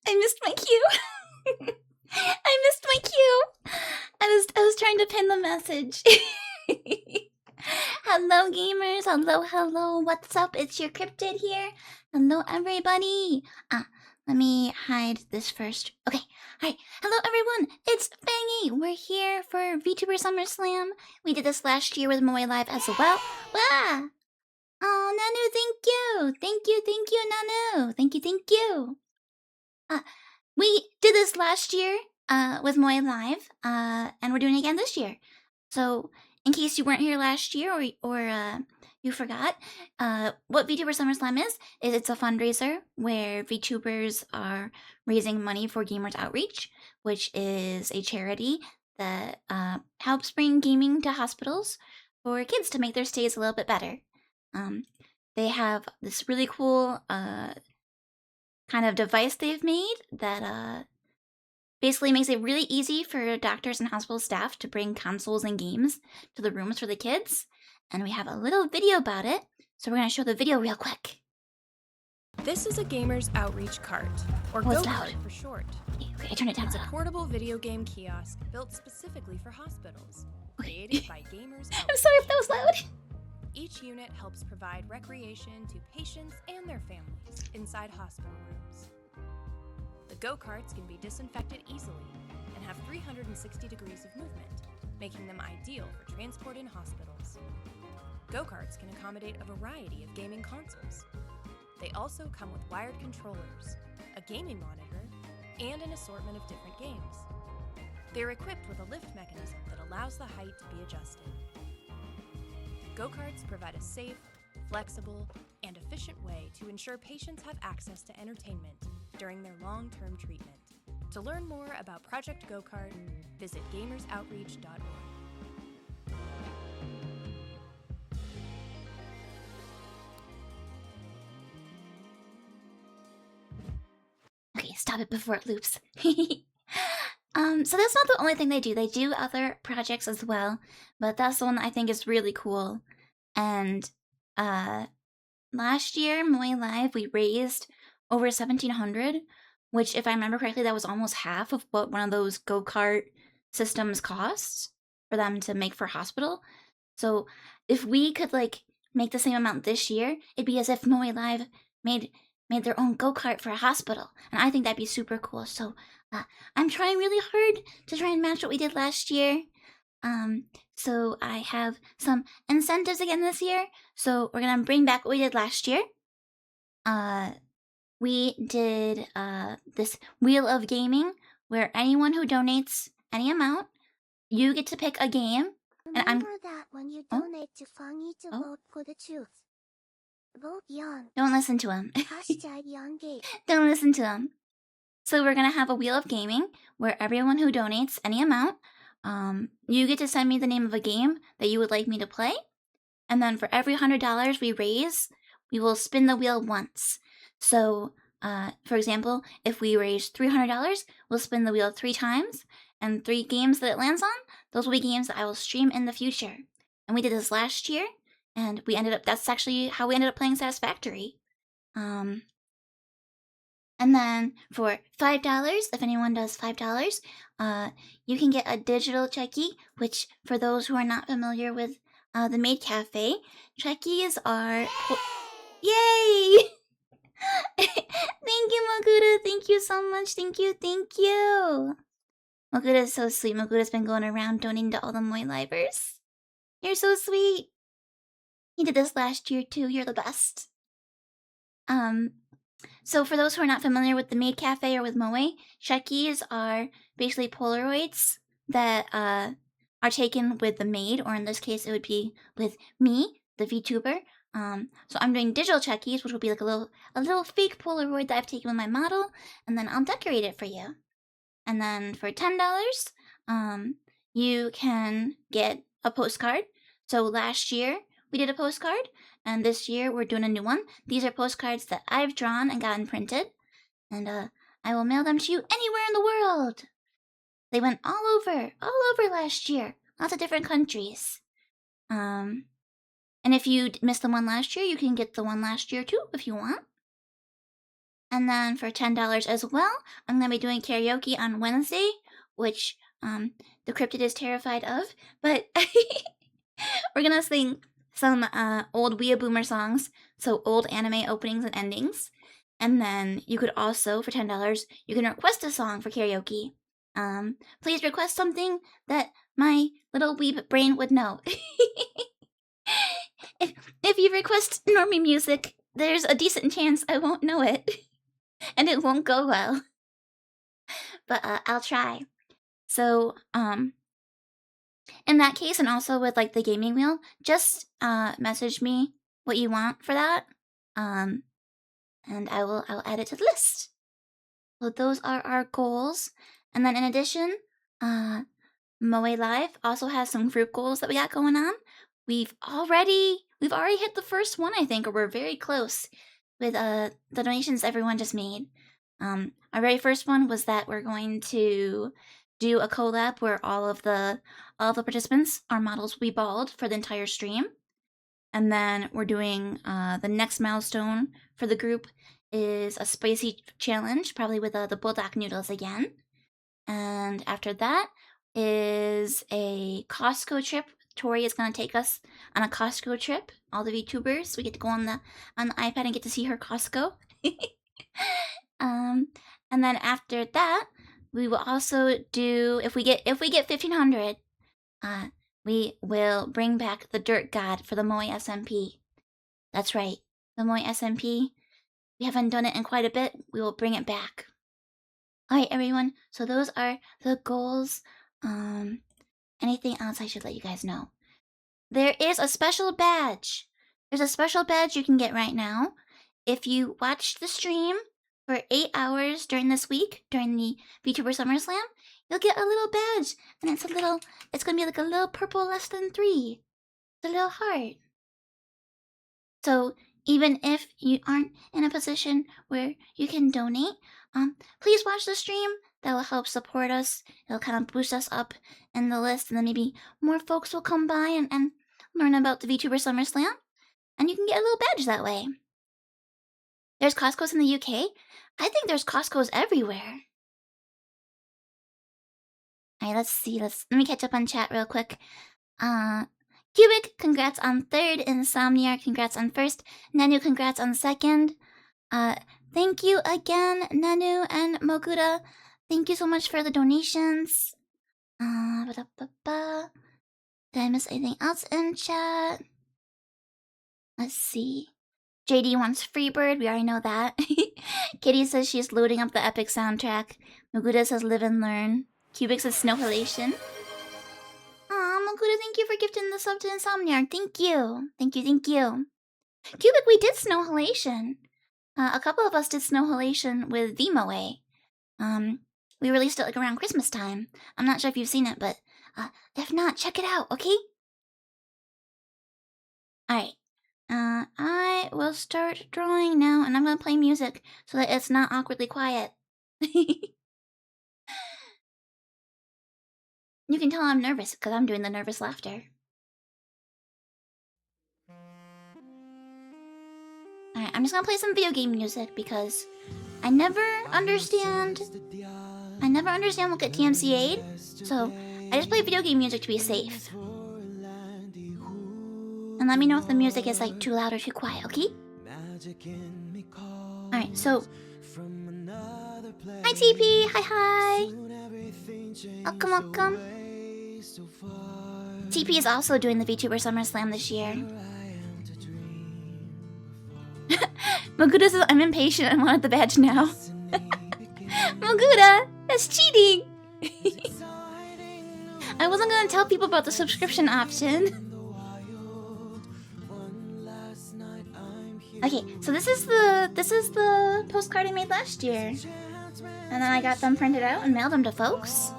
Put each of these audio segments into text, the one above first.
I missed my cue. I missed my cue. I was trying to pin the message. Hello gamers, hello, what's up? It's your Cryptid here. Hello everybody. Let me hide this first. Okay, hi. Hello everyone, it's Fangy. We're here for VTuber SummerSlam. We did this last year with Moe Live as well. Wah! Oh, Nanu, thank you. Thank you, Nanu. Thank you. We did this last year with Moe Live, and we're doing it again this year. So, in case you weren't here last year or you forgot, what VTuber SummerSlam is it's a fundraiser where VTubers are raising money for Gamers Outreach, which is a charity that helps bring gaming to hospitals for kids to make their stays a little bit better. They have this really cool kind of device they've made that basically makes it really easy for doctors and hospital staff to bring consoles and games to the rooms for the kids. And we have a little video about it, so we're going to show the video real quick. This is a Gamers Outreach Cart, or Go-Cart for short. Okay, I turn it down. It's a portable video game kiosk built specifically for hospitals, created by Gamers Outreach. I'm sorry if that was loud. Each unit helps provide recreation to patients and their families inside hospital rooms. The go-karts can be disinfected easily and have 360 degrees of movement, making them ideal for transport in hospitals. Go-karts can accommodate a variety of gaming consoles. They also come with wired controllers, a gaming monitor, and an assortment of different games. They're equipped with a lift mechanism that allows the height to be adjusted. Go-karts provide a safe, flexible, and efficient way to ensure patients have access to entertainment during their long-term treatment. To learn more about Project Go-Kart, visit gamersoutreach.org. Okay, stop it before it loops. So that's not the only thing they do. They do other projects as well, but that's the one I think is really cool. And last year, Moe Live, we raised over 1,700, which, if I remember correctly, that was almost half of what one of those go-kart systems costs for them to make for hospital. So if we could make the same amount this year, it'd be as if Moe Live made their own go-kart for a hospital, and I think that'd be super cool. So I'm trying really hard to try and match what we did last year. So I have some incentives again this year. So we're gonna bring back what we did last year. We did this Wheel of Gaming, where anyone who donates any amount, you get to pick a game. And Remember that when you donate to Fangy to vote for the truth. Vote young. Don't listen to him. Hashtag young gate. Don't listen to him. So we're gonna have a Wheel of Gaming, where everyone who donates any amount you get to send me the name of a game that you would like me to play. And then for every $100 we raise, we will spin the wheel once. So, for example, if we raise $300, we'll spin the wheel 3 times. And 3 games that it lands on, those will be games that I will stream in the future. And we did this last year, and that's actually how we ended up playing Satisfactory. And then for $5, if anyone does $5, you can get a digital checky, which for those who are not familiar with the Maid Cafe, checkies are... Yay! Thank you, Moguda. Thank you so much. Thank you. Moguda is so sweet. Moguda's been going around donating to all the Moy Livers. You're so sweet. He did this last year too. You're the best. So for those who are not familiar with the Maid Cafe or with Moe, checkies are basically Polaroids that are taken with the maid, or in this case it would be with me, the VTuber. So I'm doing digital checkies, which will be like a little fake Polaroid that I've taken with my model, and then I'll decorate it for you. And then for $10, you can get a postcard. So last year we did a postcard, and this year we're doing a new one. These are postcards that I've drawn and gotten printed, and I will mail them to you anywhere in the world. They went all over last year, lots of different countries. And if you missed the one last year, you can get the one last year too if you want. And then for $10 as well, I'm going to be doing karaoke on Wednesday, which the cryptid is terrified of. But we're going to sing some old Weeaboomer songs, so old anime openings and endings. And then you could also, for $10, you can request a song for karaoke. Please request something that my little weeb brain would know. If you request normie music, there's a decent chance I won't know it. And it won't go well. But I'll try. So, in that case, and also with like the gaming wheel, just message me what you want for that. And I'll add it to the list. So those are our goals. And then in addition, Moe Live also has some group goals that we got going on. We've already hit the first one, I think, or we're very close with the donations everyone just made. Our very first one was that we're going to do a collab where all of the participants, our models, will be bald for the entire stream. And then we're doing the next milestone for the group is a spicy challenge, probably with the bulldog noodles again. And after that is a Costco trip. Tori is going to take us on a Costco trip. All the VTubers, we get to go on the iPad and get to see her Costco. And then after that, we will also do, if we get 1,500, we will bring back the Dirt God for the Moe SMP. That's right, the Moe SMP. We haven't done it in quite a bit. We will bring it back. All right, everyone. So those are the goals. Anything else I should let you guys know? There is a special badge. There's a special badge you can get right now. If you watched the stream for 8 hours during this week, during the VTuber SummerSlam, you'll get a little badge. And it's going to be like a little purple less than 3. It's a little heart. So even if you aren't in a position where you can donate, please watch the stream. That will help support us. It'll kind of boost us up in the list, and then maybe more folks will come by and learn about the VTuber SummerSlam. And you can get a little badge that way. There's Costco's in the UK. I think there's Costco's everywhere. Alright, let's see. Let me catch up on chat real quick. Cubic, congrats on 3rd. Insomniac, congrats on 1st. Nanu, congrats on 2nd. Thank you again, Nanu and Moguda. Thank you so much for the donations. Did I miss anything else in chat? Let's see. JD wants Freebird. We already know that. Kitty says she's loading up the epic soundtrack. Moguda says live and learn. Cubic says Snowhalation. Aw, Moguda, thank you for gifting the sub to Insomniac. Thank you. Thank you. Cubic, we did Snowhalation. A couple of us did Snowhalation with VMoe. We released it like around Christmas time. I'm not sure if you've seen it, but If not, check it out, okay? Alright. I will start drawing now, and I'm gonna play music so that it's not awkwardly quiet. You can tell I'm nervous because I'm doing the nervous laughter. Alright, I'm just gonna play some video game music because I never understand look at TMCA, so I just play video game music to be safe. And let me know if the music is like too loud or too quiet, okay? Alright, so hi TP, hi. Welcome. TP is also doing the VTuber SummerSlam this year. Maguda says I'm impatient and wanted the badge now. Maguda, that's cheating. I wasn't gonna tell people about the subscription option. Okay, so this is the postcard I made last year, and then I got them printed out and mailed them to folks.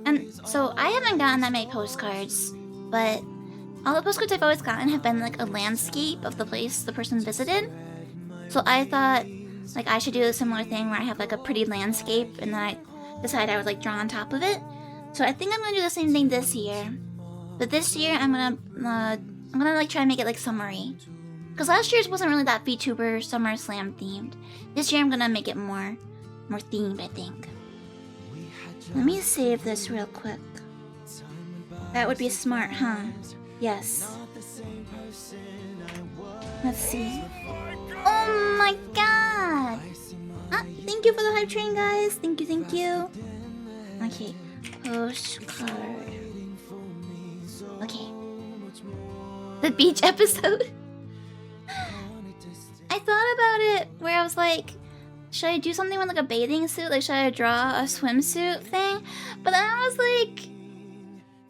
And so I haven't gotten that many postcards, but all the postcards I've always gotten have been like a landscape of the place the person visited. So I thought like I should do a similar thing where I have like a pretty landscape and then I decided I would like draw on top of it. So I think I'm gonna do the same thing this year. But this year I'm gonna like try and make it like summery. Because last year's wasn't really that VTuber SummerSlam themed. This year I'm gonna make it more themed, I think. Let me save this real quick. That would be smart, huh? Yes. Let's see. Oh my god! Thank you for the hype train, guys. Thank you. Okay. Postcard. Okay. The beach episode? I thought about it where I was like, should I do something with like a bathing suit? Like, should I draw a swimsuit thing? But then I was like,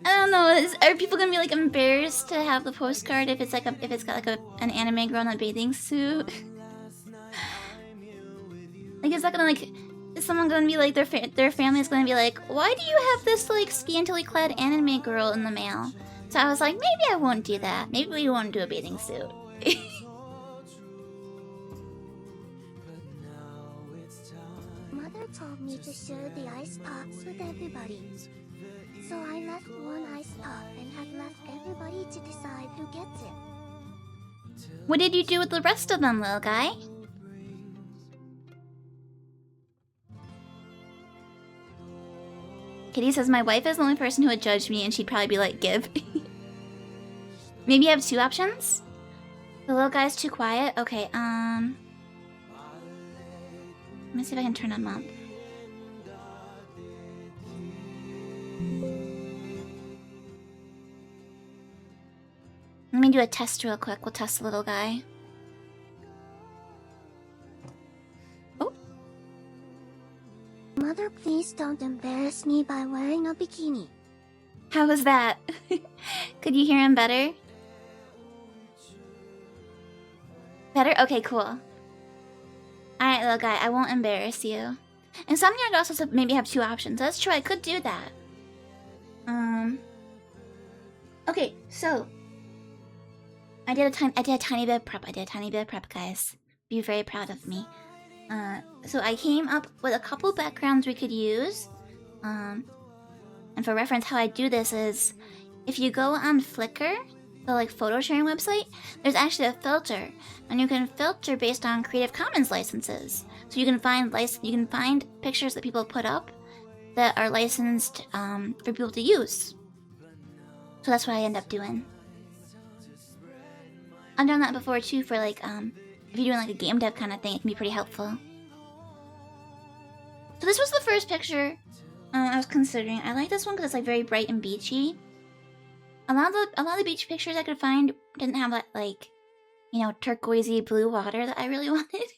I don't know. Are people gonna be like embarrassed to have the postcard if it's got like an anime girl in a bathing suit? Like, is that gonna like? Is someone gonna be like their family's gonna be like, why do you have this like scantily clad anime girl in the mail? So I was like, maybe I won't do that. Maybe we won't do a bathing suit. Mother told me to share the ice pops with everybody. So I left one ice pop and have left everybody to decide who gets it. What did you do with the rest of them, little guy? Kitty says my wife is the only person who would judge me and she'd probably be like, give. Maybe you have two options? The little guy's too quiet? Okay, let me see if I can turn him up. Let me do a test real quick. We'll test the little guy. Oh. Mother, please don't embarrass me by wearing a bikini. How was that? Could you hear him better? Better? Okay, cool. Alright, little guy, I won't embarrass you. Insomniac also maybe have two options. That's true, I could do that. Okay, so I did a tiny bit of prep, guys. Be very proud of me. So I came up with a couple backgrounds we could use. And for reference, how I do this is if you go on Flickr, the like photo sharing website, there's actually a filter, and you can filter based on Creative Commons licenses. So you can find pictures that people put up that are licensed for people to use. So that's what I end up doing. I've done that before too for like if you're doing like a game dev kind of thing, it can be pretty helpful. So this was the first picture I was considering. I like this one because it's like very bright and beachy. A lot of the beach pictures I could find didn't have that like, you know, turquoisey blue water that I really wanted.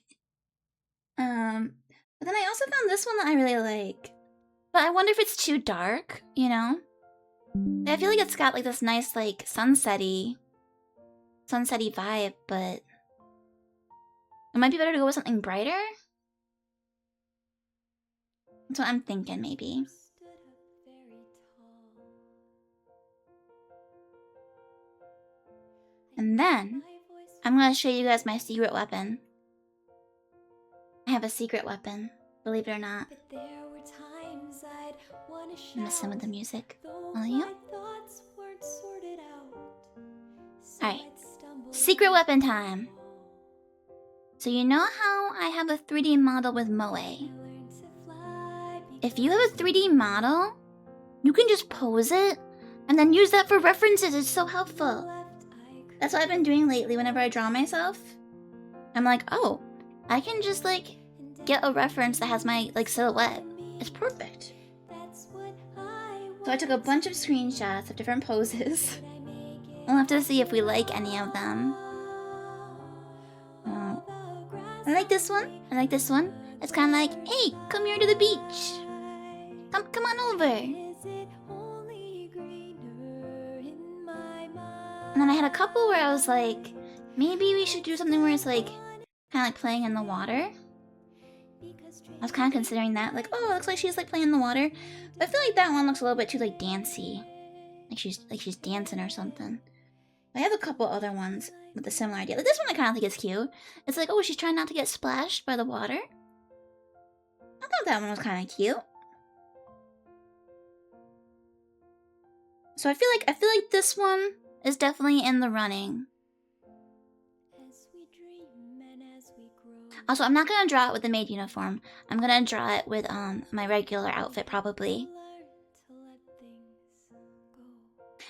But then I also found this one that I really like. But I wonder if it's too dark, you know? I feel like it's got like this nice like sunsetty vibe, but it might be better to go with something brighter. That's what I'm thinking, maybe. And then, I'm gonna show you guys my secret weapon. I have a secret weapon, believe it or not. I'm messing with the music. Will you? Alright. Secret weapon time. So you know how I have a 3D model with Moe? If you have a 3D model, you can just pose it and then use that for references. It's so helpful. That's what I've been doing lately whenever I draw myself. I'm like, oh, I can just like get a reference that has my like silhouette. It's perfect. So I took a bunch of screenshots of different poses. We'll have to see if we like any of them. I like this one. I like this one. It's kind of like, hey, come here to the beach. Come on over. And then I had a couple where I was like, maybe we should do something where it's like, kind of like playing in the water. I was kind of considering that, like, oh, it looks like she's like playing in the water. But I feel like that one looks a little bit too like dancey, like she's dancing or something. I have a couple other ones with a similar idea. Like this one I kind of think is cute. It's like, oh, she's trying not to get splashed by the water. I thought that one was kind of cute. So I feel like this one is definitely in the running. Also, I'm not gonna draw it with the maid uniform. I'm gonna draw it with my regular outfit probably.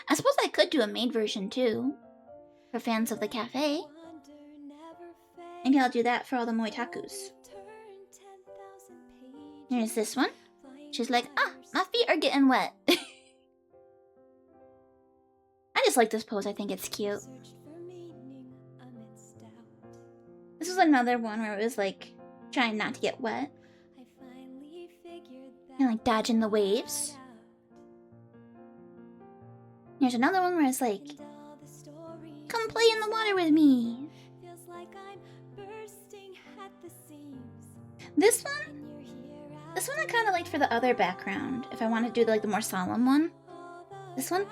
I suppose I could do a maid version too, for fans of the cafe. Maybe I'll do that for all the moitakus. Here's this one. She's like, ah, my feet are getting wet. I just like this pose, I think it's cute. This was another one where it was like, trying not to get wet. And like dodging the waves. Here's another one where it's like, come play in the water with me. This one I kind of liked for the other background. If I want to do like the more solemn one. This one,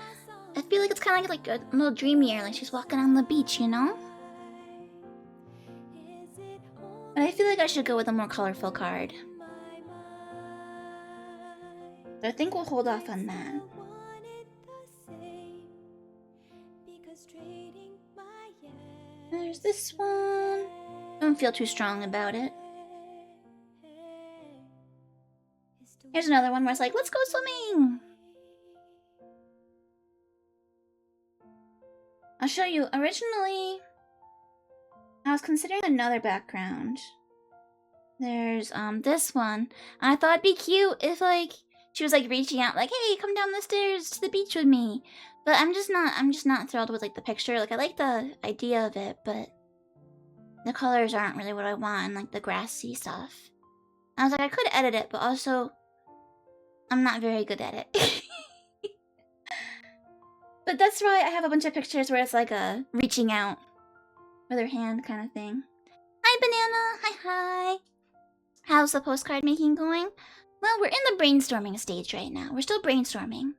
I feel like it's kind of like a little dreamier, like she's walking on the beach, you know? But I feel like I should go with a more colorful card. So I think we'll hold off on that. There's this one. Don't feel too strong about it. Here's another one where it's like, let's go swimming! I'll show you. Originally, I was considering another background. There's this one. And I thought it'd be cute if like she was like reaching out like, hey, come down the stairs to the beach with me. But I'm just not thrilled with like the picture. Like I like the idea of it, but the colors aren't really what I want, like the grassy stuff. I was like, I could edit it, but also I'm not very good at it. But that's why I have a bunch of pictures where it's like a reaching out with her hand kind of thing. Hi, Banana! Hi! How's the postcard making going? Well, we're in the brainstorming stage right now. We're still brainstorming.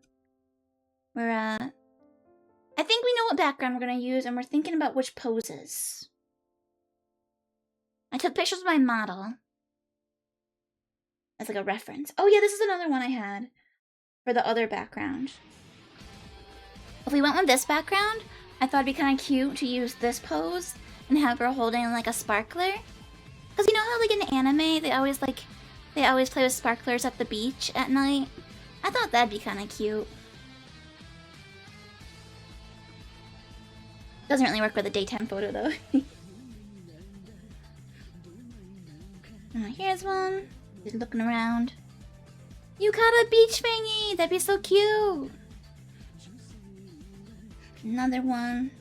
We're, I think we know what background we're gonna use, and we're thinking about which poses. I took pictures of my model as like a reference. Oh yeah, this is another one I had for the other background. If we went with this background, I thought it'd be kind of cute to use this pose and have her holding like a sparkler. Because you know how like in anime, they always play with sparklers at the beach at night? I thought that'd be kind of cute. Doesn't really work with a daytime photo though. Here's one. Just looking around. You caught a beach Fangy! That'd be so cute! Another one.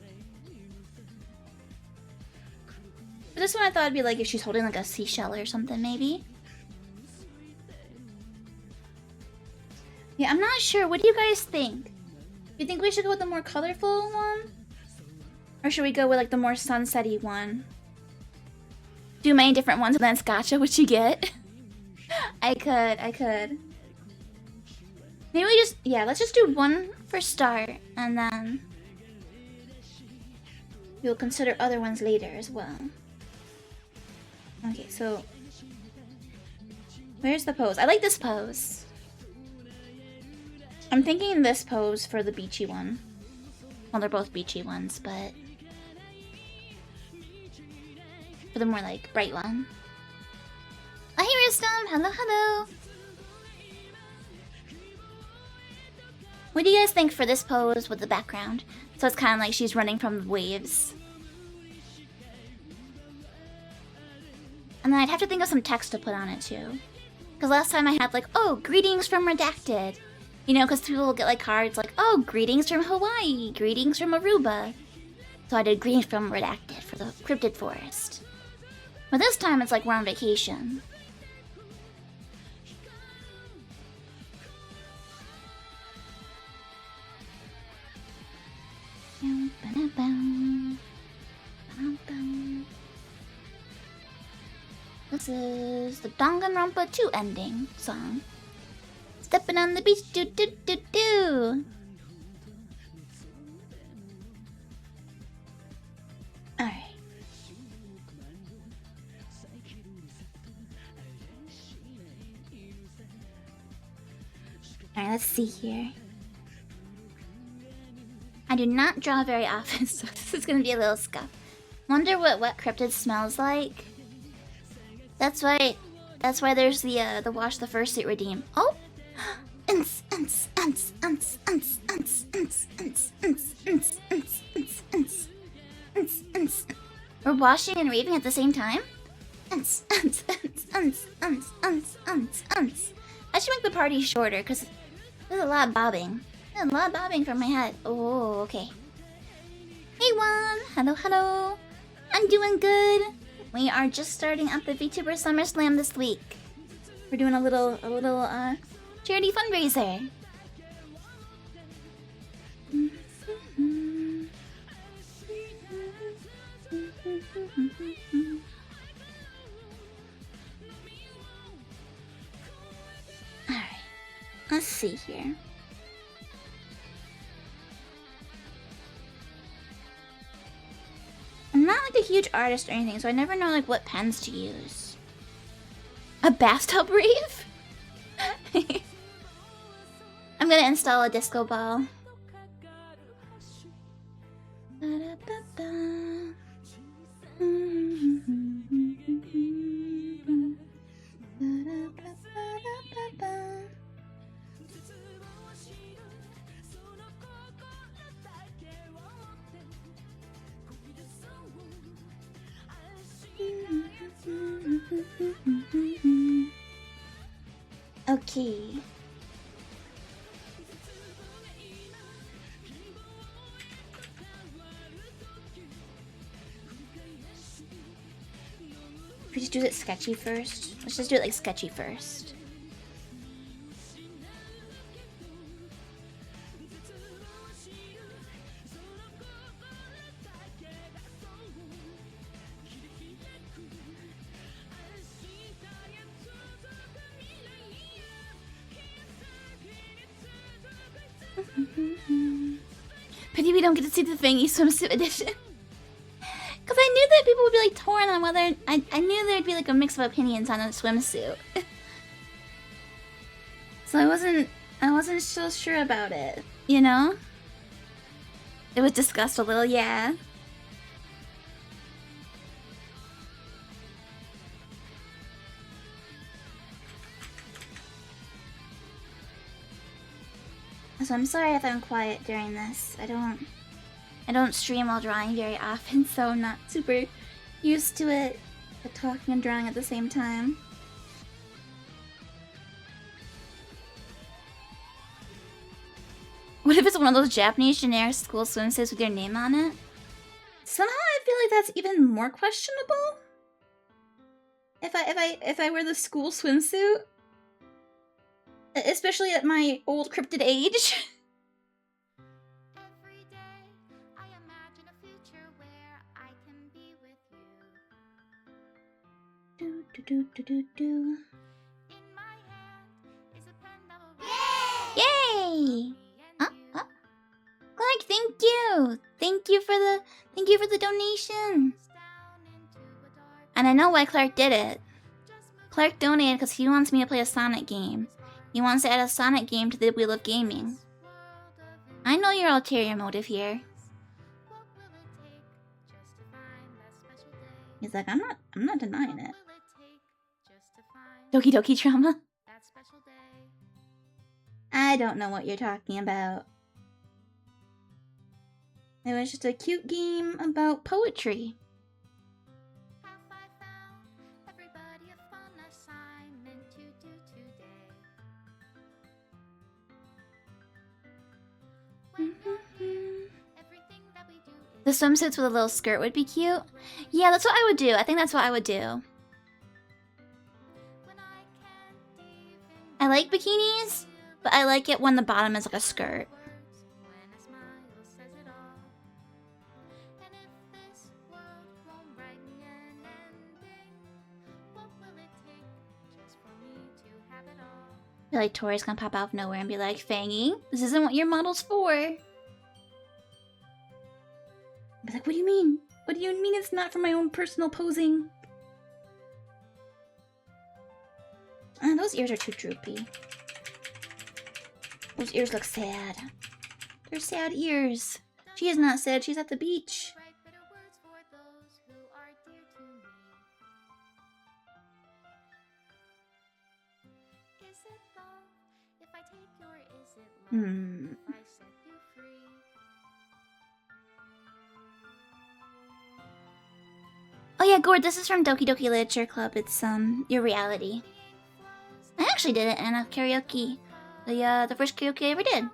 For this one I thought it'd be like if she's holding like a seashell or something maybe. Yeah, I'm not sure. What do you guys think? Do you think we should go with the more colorful one? Or should we go with like the more sunset-y one? Do many different ones and then it's gotcha what you get. I could. Maybe we just, yeah, let's just do one for start, and then we'll consider other ones later as well. Okay, so where's the pose? I like this pose. I'm thinking this pose for the beachy one. Well, they're both beachy ones, but for the more like bright one. Oh, hey, Rustam! Hello, hello! What do you guys think for this pose with the background? So it's kind of like she's running from the waves. And then I'd have to think of some text to put on it too. Because last time I had like, oh, greetings from Redacted. You know, because people will get like cards like, oh, greetings from Hawaii, greetings from Aruba. So I did greetings from Redacted for the Cryptid Forest. But this time it's like we're on vacation. This is the Danganronpa 2 ending song. Stepping on the beach, do do do do. Alright. Alright, let's see here. I do not draw very often, so this is gonna be a little scuff. Wonder what wet cryptid smells like. That's why there's the wash the fursuit redeem. Oh, we're washing and raving at the same time. I should make the party shorter because there's a lot of bobbing. There's a lot of bobbing from my head. Oh, okay. Hey Juan, hello, hello. I'm doing good. We are just starting up the VTuber SummerSlam this week. We're doing a little charity fundraiser. Alright, let's see here. I'm not like a huge artist or anything, so I never know like what pens to use. A bathtub rave? I'm gonna install a disco ball. Okay. We just do it sketchy first. Let's just do it like sketchy first. Pity we don't get to see the Fangy swimsuit edition. Because I knew that people would be like torn on whether I knew there'd be like a mix of opinions on a swimsuit. So I wasn't so sure about it, you know? It was discussed a little, yeah. So I'm sorry if I'm quiet during this. I don't stream while drawing very often, so I'm not super used to it, but talking and drawing at the same time. What if it's one of those Japanese generic school swimsuits with your name on it? Somehow I feel like that's even more questionable. If I wear the school swimsuit, especially at my old cryptid age. Every day I imagine a future where I can be with you. Do do do do do do. In my Yay! Clark, thank you! Thank you for the donation! And I know why Clark did it. Clark donated because he wants me to play a Sonic game. He wants to add a Sonic game to the Wheel of Gaming. I know your ulterior motive here. He's like, I'm not denying it. Doki Doki Drama? I don't know what you're talking about. It was just a cute game about poetry. The swimsuits with a little skirt would be cute. Yeah, that's what I would do. I think that's what I would do. I like bikinis, but I like it when the bottom is like a skirt. I feel like Tori's gonna pop out of nowhere and be like, Fangy, this isn't what your model's for. I'd be like, what do you mean? What do you mean it's not for my own personal posing? Those ears are too droopy. Those ears look sad. They're sad ears. She is not sad, she's at the beach. Oh yeah, Gord, this is from Doki Doki Literature Club. It's Your Reality. I actually did it in a karaoke. The first karaoke I ever did.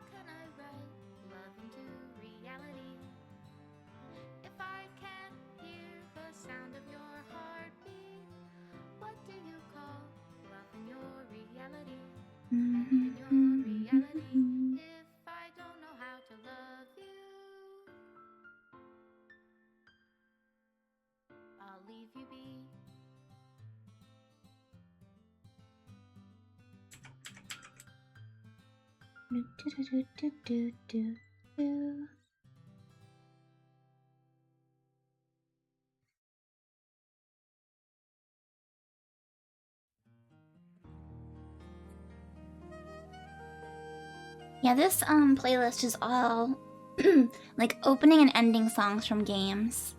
Yeah, this playlist is all like opening and ending songs from games.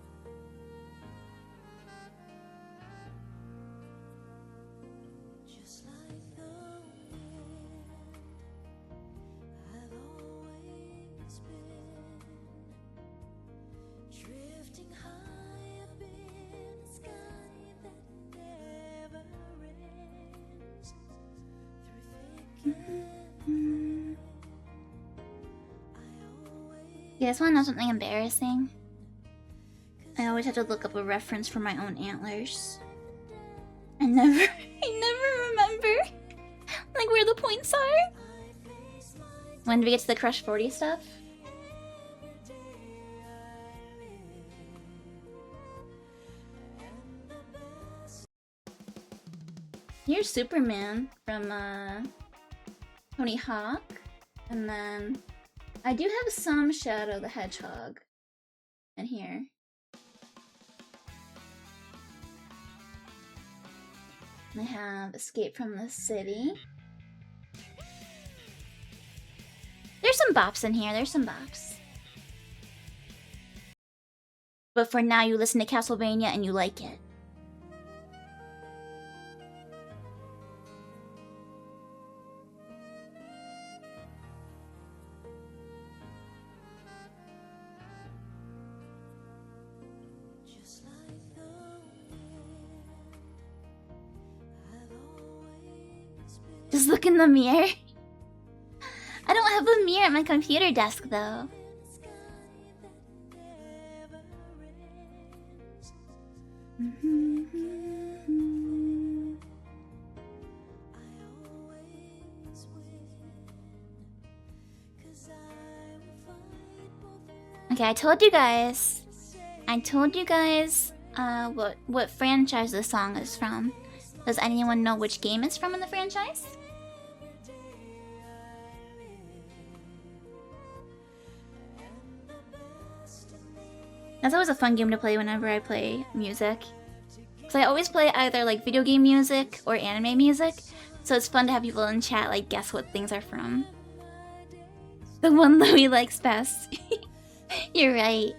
You guys want to know something embarrassing? I always have to look up a reference for my own antlers. I never remember like where the points are. When do we get to the Crush 40 stuff? Here's Superman from Tony Hawk, and then I do have some Shadow the Hedgehog in here. I have Escape from the City. There's some bops in here, there's some bops. But for now, you listen to Castlevania and you like it. Just look in the mirror. I don't have a mirror at my computer desk though. Okay, I told you guys what franchise the song is from. Does anyone know which game it's from in the franchise? That's always a fun game to play whenever I play music. So I always play either like video game music or anime music. So it's fun to have people in chat like guess what things are from. The one Louis likes best. You're right.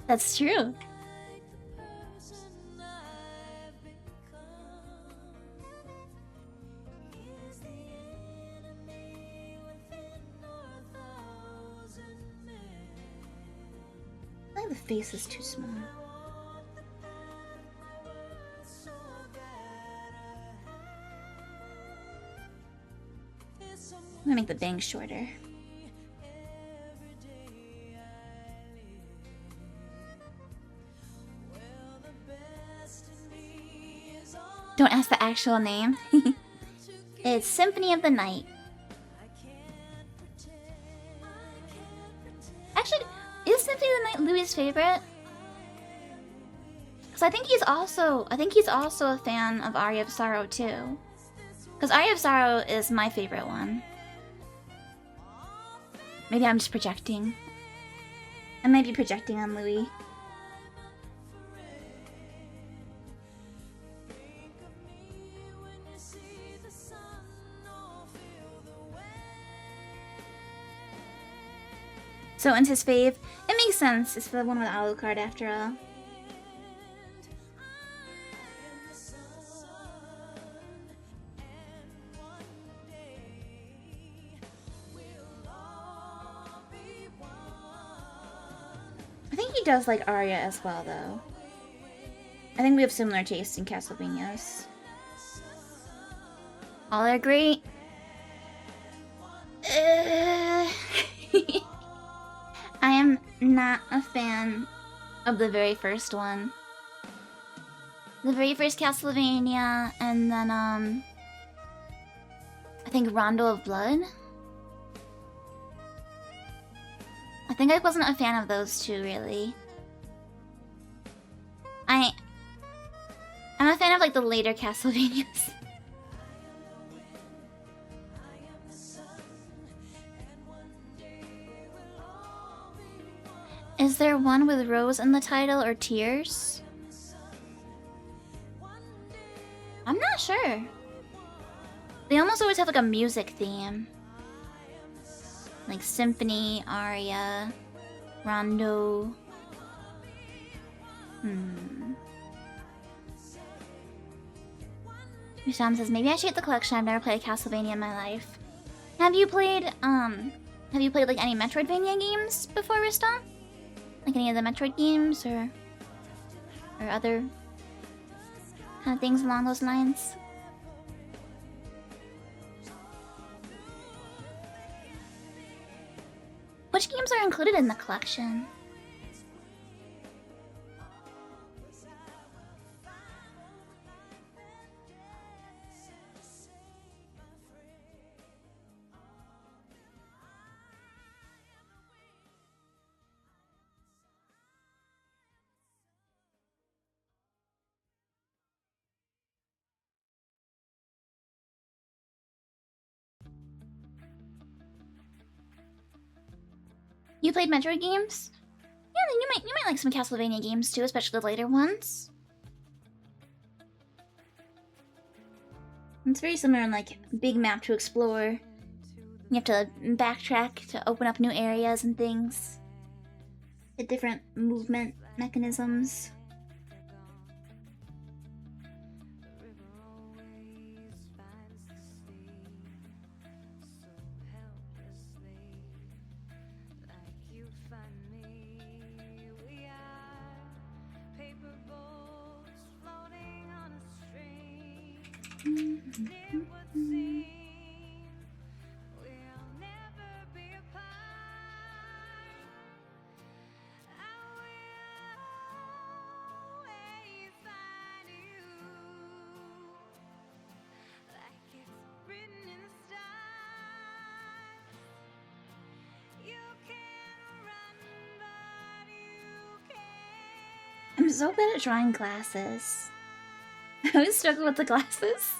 That's true. I think the face is too small. I'm gonna make the bangs shorter. Don't ask the actual name. It's Symphony of the Night. Actually, is Symphony of the Night Louis' favorite? Because I think he's also a fan of Aria of Sorrow too. Because Aria of Sorrow is my favorite one. Maybe I'm just projecting. I might be projecting on Louis. So, and his fave? It makes sense. It's the one with Alucard after all. I think he does like Arya as well, though. I think we have similar tastes in Castlevanias. All are great. I am not a fan of the very first one. The very first Castlevania, and then I think Rondo of Blood. I think I wasn't a fan of those two, really. I'm a fan of like the later Castlevanias. Is there one with Rose in the title or Tears? I'm not sure. They almost always have like a music theme. Like Symphony, Aria, Rondo. Sam says, maybe I should get the collection. I've never played a Castlevania in my life. Have you played like any Metroidvania games before, Riston? Like any of the Metroid games or other kind of things along those lines? Which games are included in the collection? You played Metroid games? Yeah, then you might like some Castlevania games too, especially the later ones. It's very similar in like big map to explore. You have to backtrack to open up new areas and things. The different movement mechanisms. I'm so bad at drawing glasses. I always struggle with the glasses.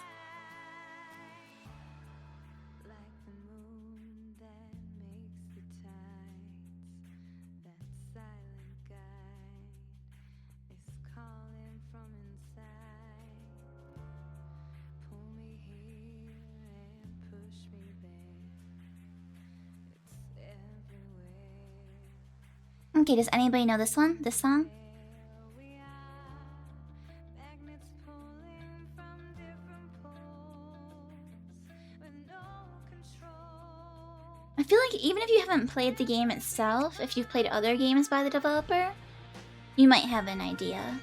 Okay, does anybody know this one? This song? I feel like even if you haven't played the game itself, if you've played other games by the developer, you might have an idea.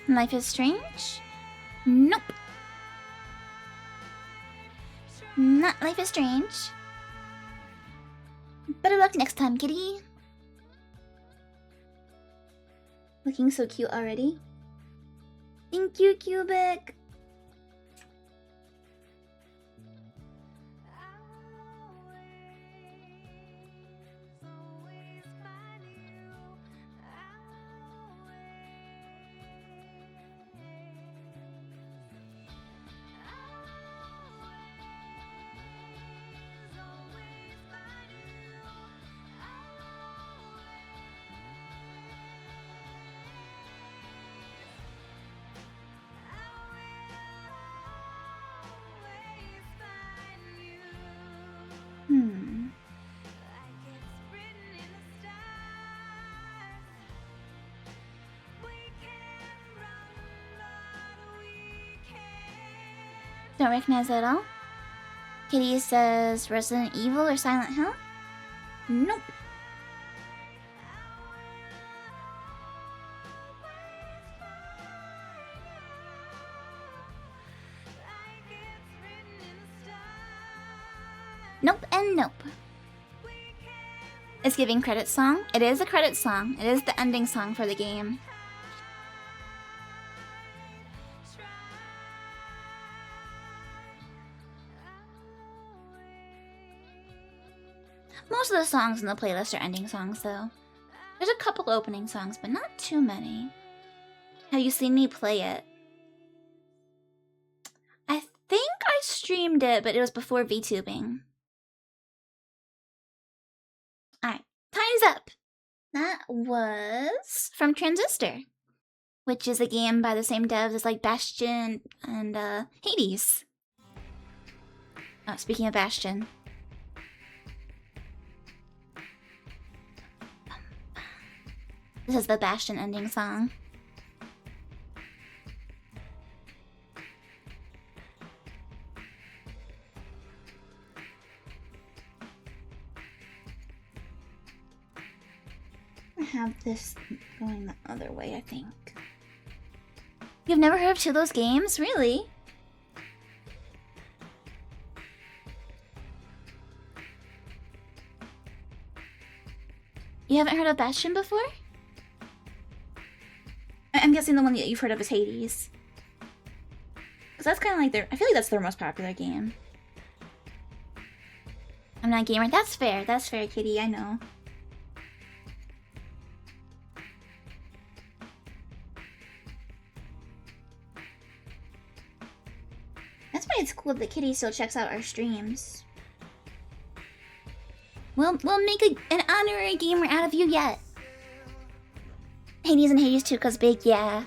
Life is Strange? Nope. Not Life is Strange. Better luck next time, kitty. Looking so cute already. Thank you, Cubic. Don't recognize that at all. Kitty says Resident Evil or Silent Hill? Nope. Nope and nope. It's giving credit song. It is a credit song. It is the ending song for the game. Most of the songs in the playlist are ending songs, though. There's a couple opening songs, but not too many. Have you seen me play it? I think I streamed it, but it was before VTubing. Alright, time's up! That was from Transistor, which is a game by the same devs as like Bastion and Hades. Oh, speaking of Bastion. This is the Bastion ending song. I have this going the other way, I think. You've never heard of two of those games? Really? You haven't heard of Bastion before? I'm guessing the one that you've heard of is Hades. Because that's kind of like their... I feel like that's their most popular game. I'm not a gamer. That's fair, kitty, I know. That's why it's cool that Kitty still checks out our streams. We'll make an honorary gamer out of you yet. Hades and Hades 2 'cause big, yeah.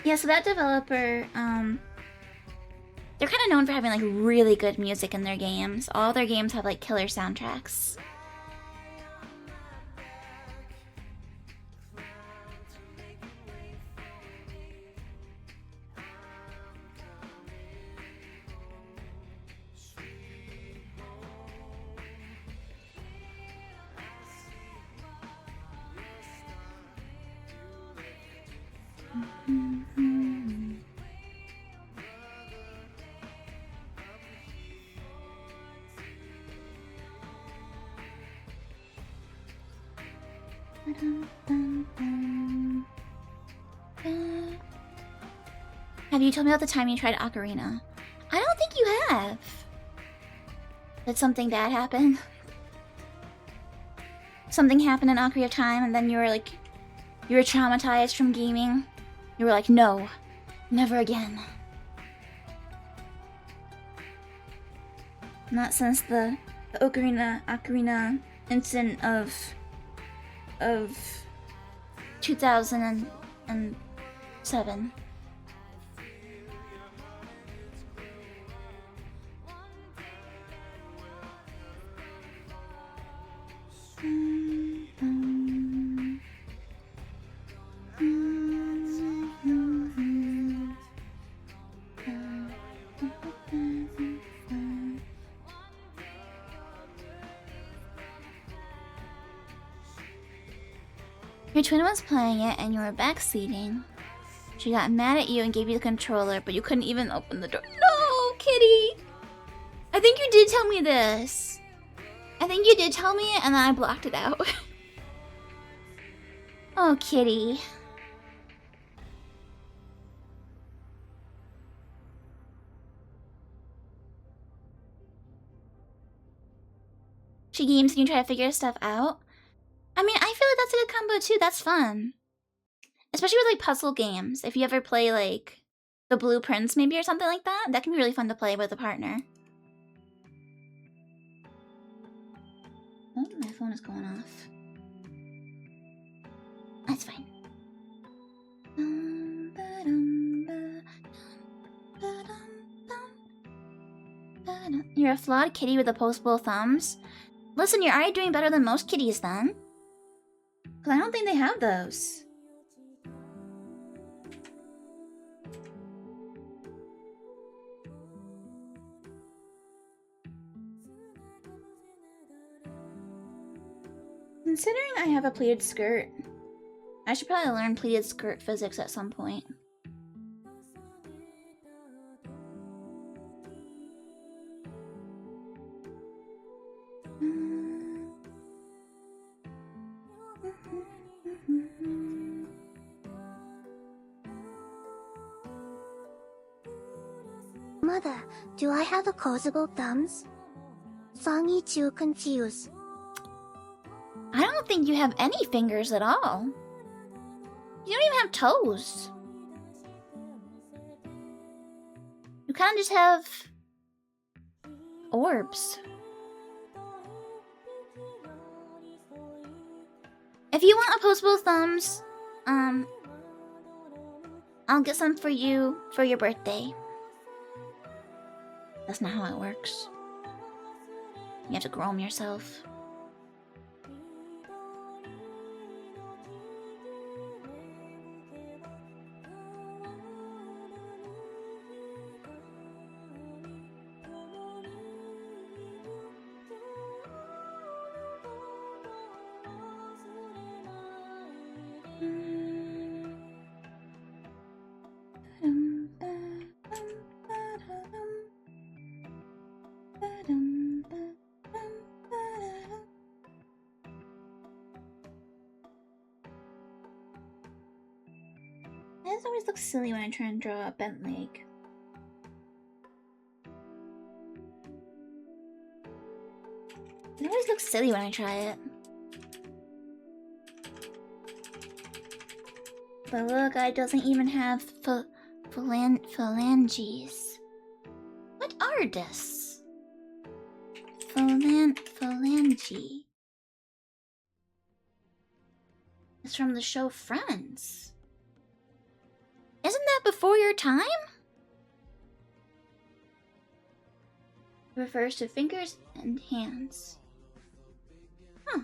Yeah, so that developer, they're kind of known for having like really good music in their games. All their games have like killer soundtracks. Have you told me about the time you tried Ocarina? I don't think you have. Did something bad happen? Something happened in Ocarina of Time and then you were traumatized from gaming? You were like, no, never again. Not since the Ocarina incident of of 2007. Your twin was playing it and you were backseating. She got mad at you and gave you the controller, but you couldn't even open the door. No, Kitty! I think you did tell me this. I think you did tell me it and then I blocked it out. Oh, Kitty. She games and you try to figure stuff out. I mean, I feel like that's a good combo too. That's fun. Especially with like puzzle games. If you ever play like the Blueprints maybe or something like that, that can be really fun to play with a partner. Oh, my phone is going off. That's fine. You're a flawed kitty with opposable thumbs. Listen, you're already doing better than most kitties then. Because I don't think they have those. Considering I have a pleated skirt, I should probably learn pleated skirt physics at some point. Mother, do I have opposable thumbs? Fangy too confused. I don't think you have any fingers at all. You don't even have toes. You kind of just have orbs. If you want opposable thumbs, I'll get some for you for your birthday. That's not how it works. You have to grow them yourself. This always looks silly when I try and draw a bent leg. It always looks silly when I try it. The little guy doesn't even have phalanges. What are this? Phalange. It's from the show Friends. Isn't that before your time? It refers to fingers and hands. Huh.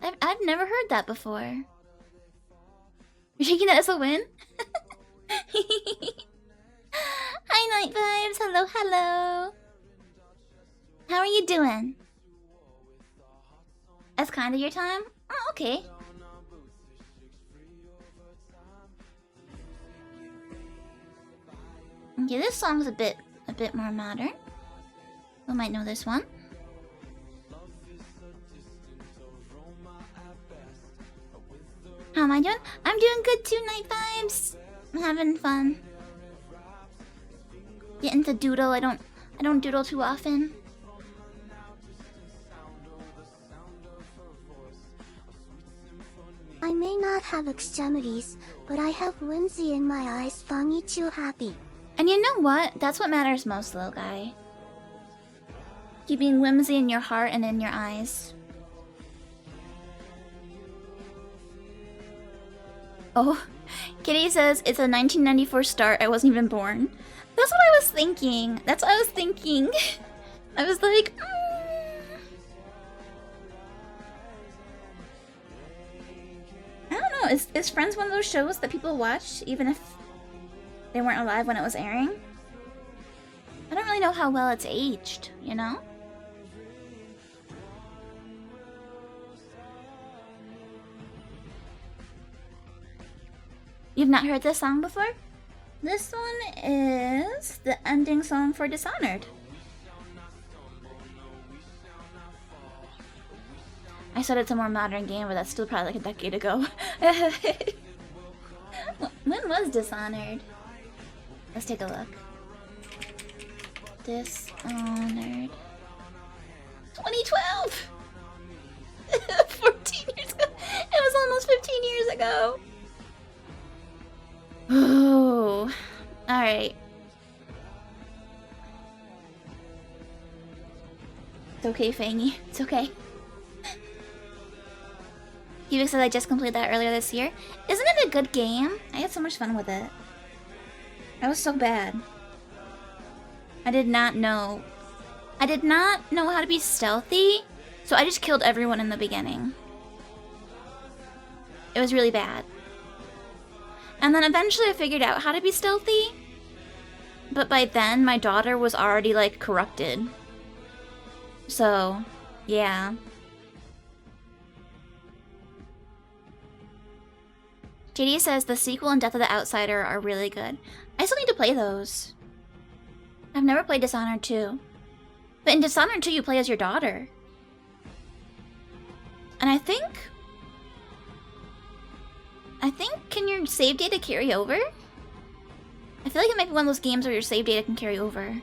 I've never heard that before. You're taking that as a win? Hi, Night Vibes. Hello, hello. How are you doing? That's kind of your time? Oh, okay. Okay, this song's a bit more modern. You might know this one. How am I doing? I'm doing good too, Night Vibes. I'm having fun. Getting to doodle. I don't doodle too often. I may not have extremities, but I have whimsy in my eyes. Fangy too happy. And you know what? That's what matters most, little guy. Keeping whimsy in your heart and in your eyes. Oh, Kitty says it's a 1994 start. I wasn't even born. That's what I was thinking. That's what I was thinking. I was like, I don't know. Is Friends one of those shows that people watch even if they weren't alive when it was airing? I don't really know how well it's aged, you know? You've not heard this song before? This one is the ending song for Dishonored. I said it's a more modern game, but that's still probably like a decade ago. When was Dishonored? Let's take a look. Dishonored. 2012! 14 years ago. It was almost 15 years ago. Oh, alright. It's okay, Fangy. It's okay. Cubic said I just completed that earlier this year. Isn't it a good game? I had so much fun with it. I was so bad. I did not know how to be stealthy, so I just killed everyone in the beginning. It was really bad. And then eventually I figured out how to be stealthy. But by then, my daughter was already, like, corrupted. So, yeah. JD says the sequel and Death of the Outsider are really good. I still need to play those. I've never played Dishonored 2. But in Dishonored 2, you play as your daughter. And I think, can your save data carry over? I feel like it might be one of those games where your save data can carry over.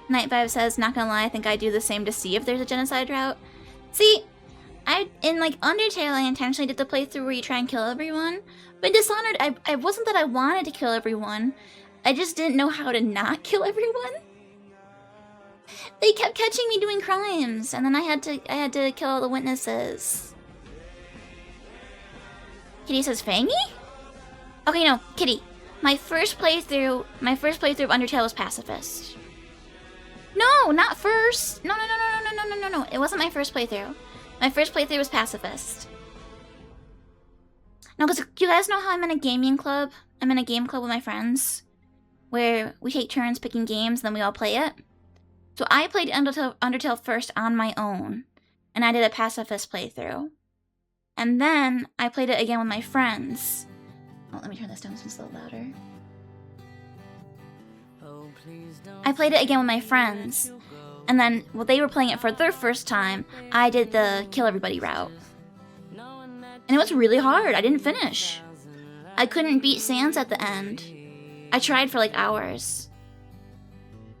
Night Vibe says, not gonna lie, I think I do the same to see if there's a genocide route. See, in like Undertale, I intentionally did the playthrough where you try and kill everyone. But in Dishonored, I wasn't that I wanted to kill everyone. I just didn't know how to not kill everyone. They kept catching me doing crimes, and then I had to kill all the witnesses. Kitty says, Fangy? Okay, no, Kitty. My first playthrough of Undertale was pacifist. No, not first. No. It wasn't my first playthrough. My first playthrough was pacifist. No, because you guys know how I'm in a gaming club? I'm in a game club with my friends, where we take turns picking games, and then we all play it. So I played Undertale first on my own, and I did a pacifist playthrough. And then I played it again with my friends. Oh, let me turn this down so it's a little louder. I played it again with my friends. And then, while they were playing it for their first time, I did the kill everybody route. And it was really hard. I didn't finish. I couldn't beat Sans at the end. I tried for like hours.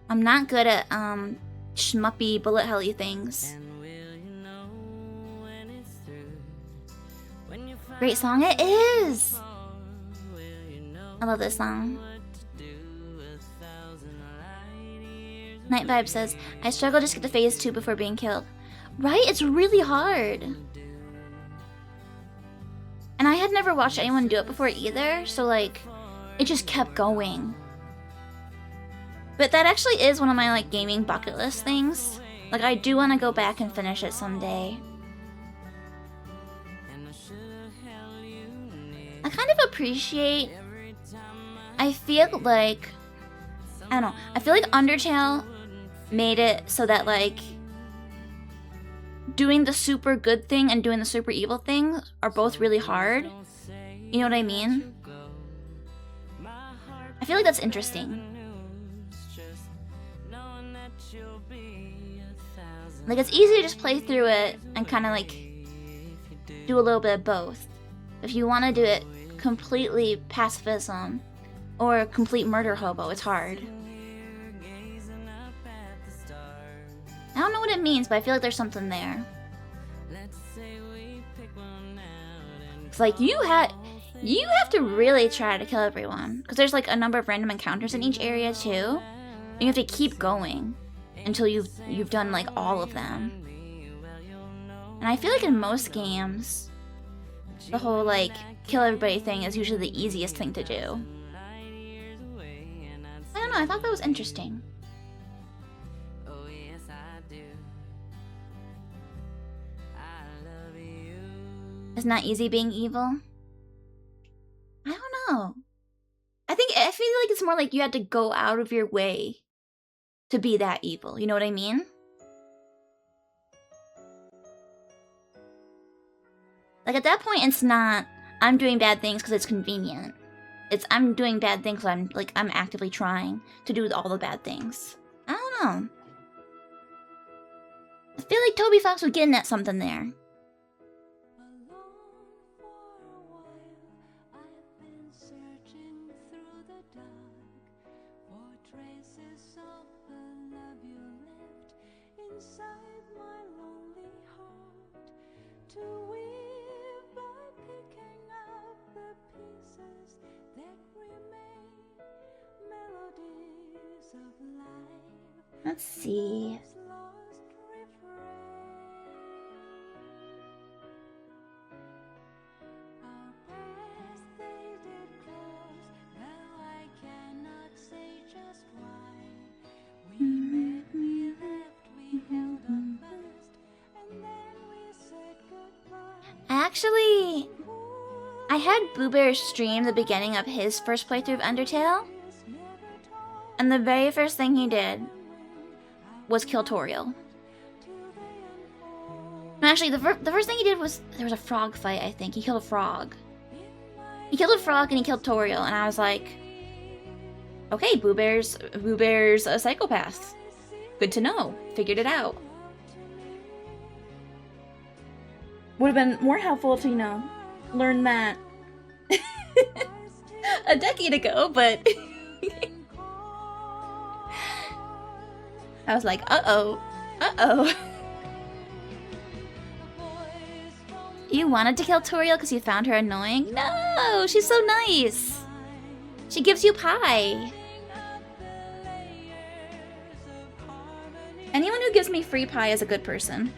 I'm not good at shmuppy bullet helly things. Great song it is! I love this song. Night Vibe says, I struggle just to get to phase 2 before being killed. Right? It's really hard. And I had never watched anyone do it before either, so like, it just kept going. But that actually is one of my like gaming bucket list things. Like, I do want to go back and finish it someday. I kind of appreciate... I feel like Undertale made it so that, like, doing the super good thing and doing the super evil thing are both really hard. You know what I mean? I feel like that's interesting. Like, it's easy to just play through it and kind of, like, do a little bit of both. If you want to do it completely pacifism or complete murder hobo, it's hard. I don't know what it means, but I feel like there's something there. It's like, you have to really try to kill everyone. Because there's like a number of random encounters in each area too. And you have to keep going until you've done like all of them. And I feel like in most games, the whole, like, kill everybody thing is usually the easiest thing to do. I don't know, I thought that was interesting. It's not easy being evil? I don't know. I feel like it's more like you had to go out of your way to be that evil. You know what I mean? Like, at that point, it's not, I'm doing bad things because it's convenient. It's, I'm doing bad things because I'm actively trying to do all the bad things. I don't know. I feel like Toby Fox was getting at something there. Let's see. I had Boo Bear stream the beginning of his first playthrough of Undertale, and the very first thing he did was kill Toriel. No, actually, the first thing he did was, there was a frog fight, I think. He killed a frog. He killed a frog and he killed Toriel, and I was like, okay, Boo Bear's a psychopath. Good to know. Figured it out. Would have been more helpful to, you know, learn that a decade ago, but I was like, uh-oh. You wanted to kill Toriel because you found her annoying? No, she's so nice. She gives you pie. Anyone who gives me free pie is a good person.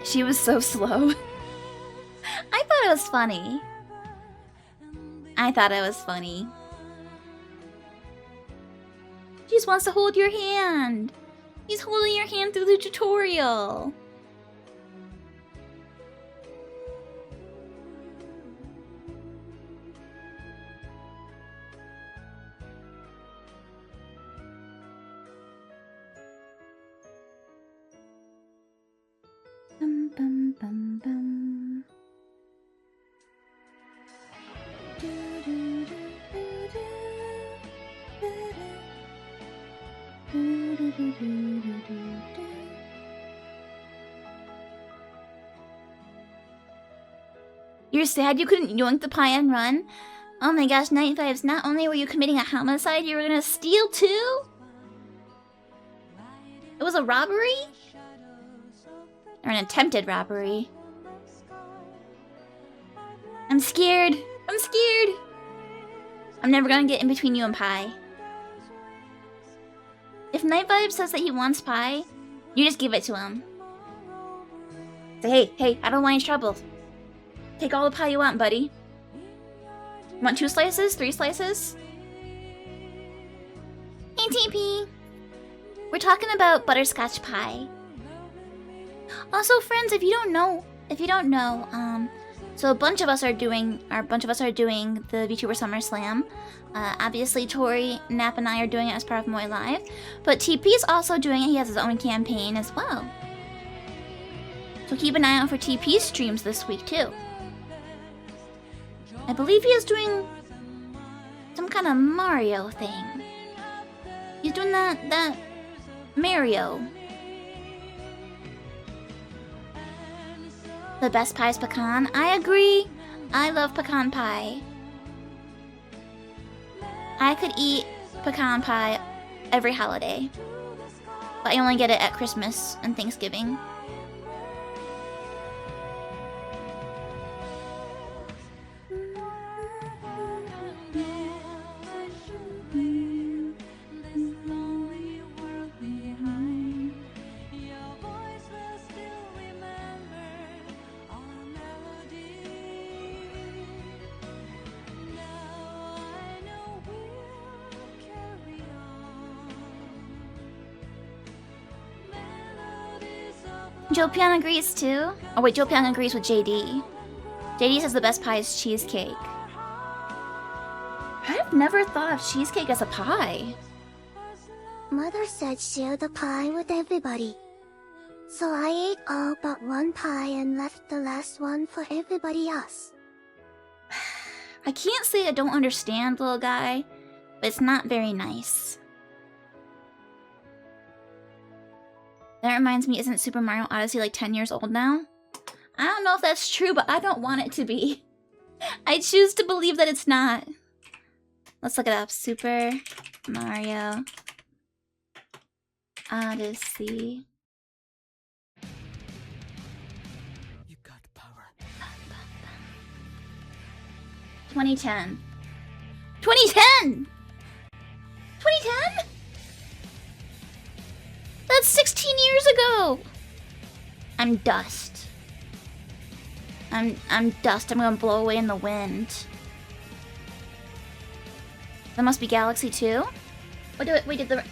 She was so slow. I thought it was funny. She just wants to hold your hand. He's holding your hand through the tutorial. Bum, bum, bum, bum. Do, do, do, do, do, do, do, do, do, do, do. You're sad you couldn't yoink the pie and run? Oh my gosh, Night Vibes, not only were you committing a homicide, you were gonna steal too? It was a robbery? Or an attempted robbery. I'm scared. I'm never gonna get in between you and pie. If Night Vibe says that he wants pie, you just give it to him. Say, hey, I don't want any trouble. Take all the pie you want, buddy. Want 2 slices? 3 slices? Hey, TP. We're talking about butterscotch pie. Also, friends, if you don't know, so a bunch of us are doing the VTuber Summer Slam. Obviously, Tori, Nap, and I are doing it as part of Moy Live, but TP's also doing it. He has his own campaign as well. So keep an eye out for TP's streams this week too. I believe he is doing some kind of Mario thing. He's doing that Mario. The best pie is pecan. I agree. I love pecan pie. I could eat pecan pie every holiday, but I only get it at Christmas and Thanksgiving. Joe Pian agrees too. Oh wait, Joe Pian agrees with JD. JD says the best pie is cheesecake. I've never thought of cheesecake as a pie. Mother said share the pie with everybody. So I ate all but one pie and left the last one for everybody else. I can't say I don't understand, little guy, but it's not very nice. That reminds me, isn't Super Mario Odyssey like 10 years old now? I don't know if that's true, but I don't want it to be. I choose to believe that it's not. Let's look it up. Super Mario Odyssey. You got power. 2010. 2010! 2010? That's 16 years ago! I'm dust. I'm dust. I'm gonna blow away in the wind. That must be Galaxy 2? Wait, did the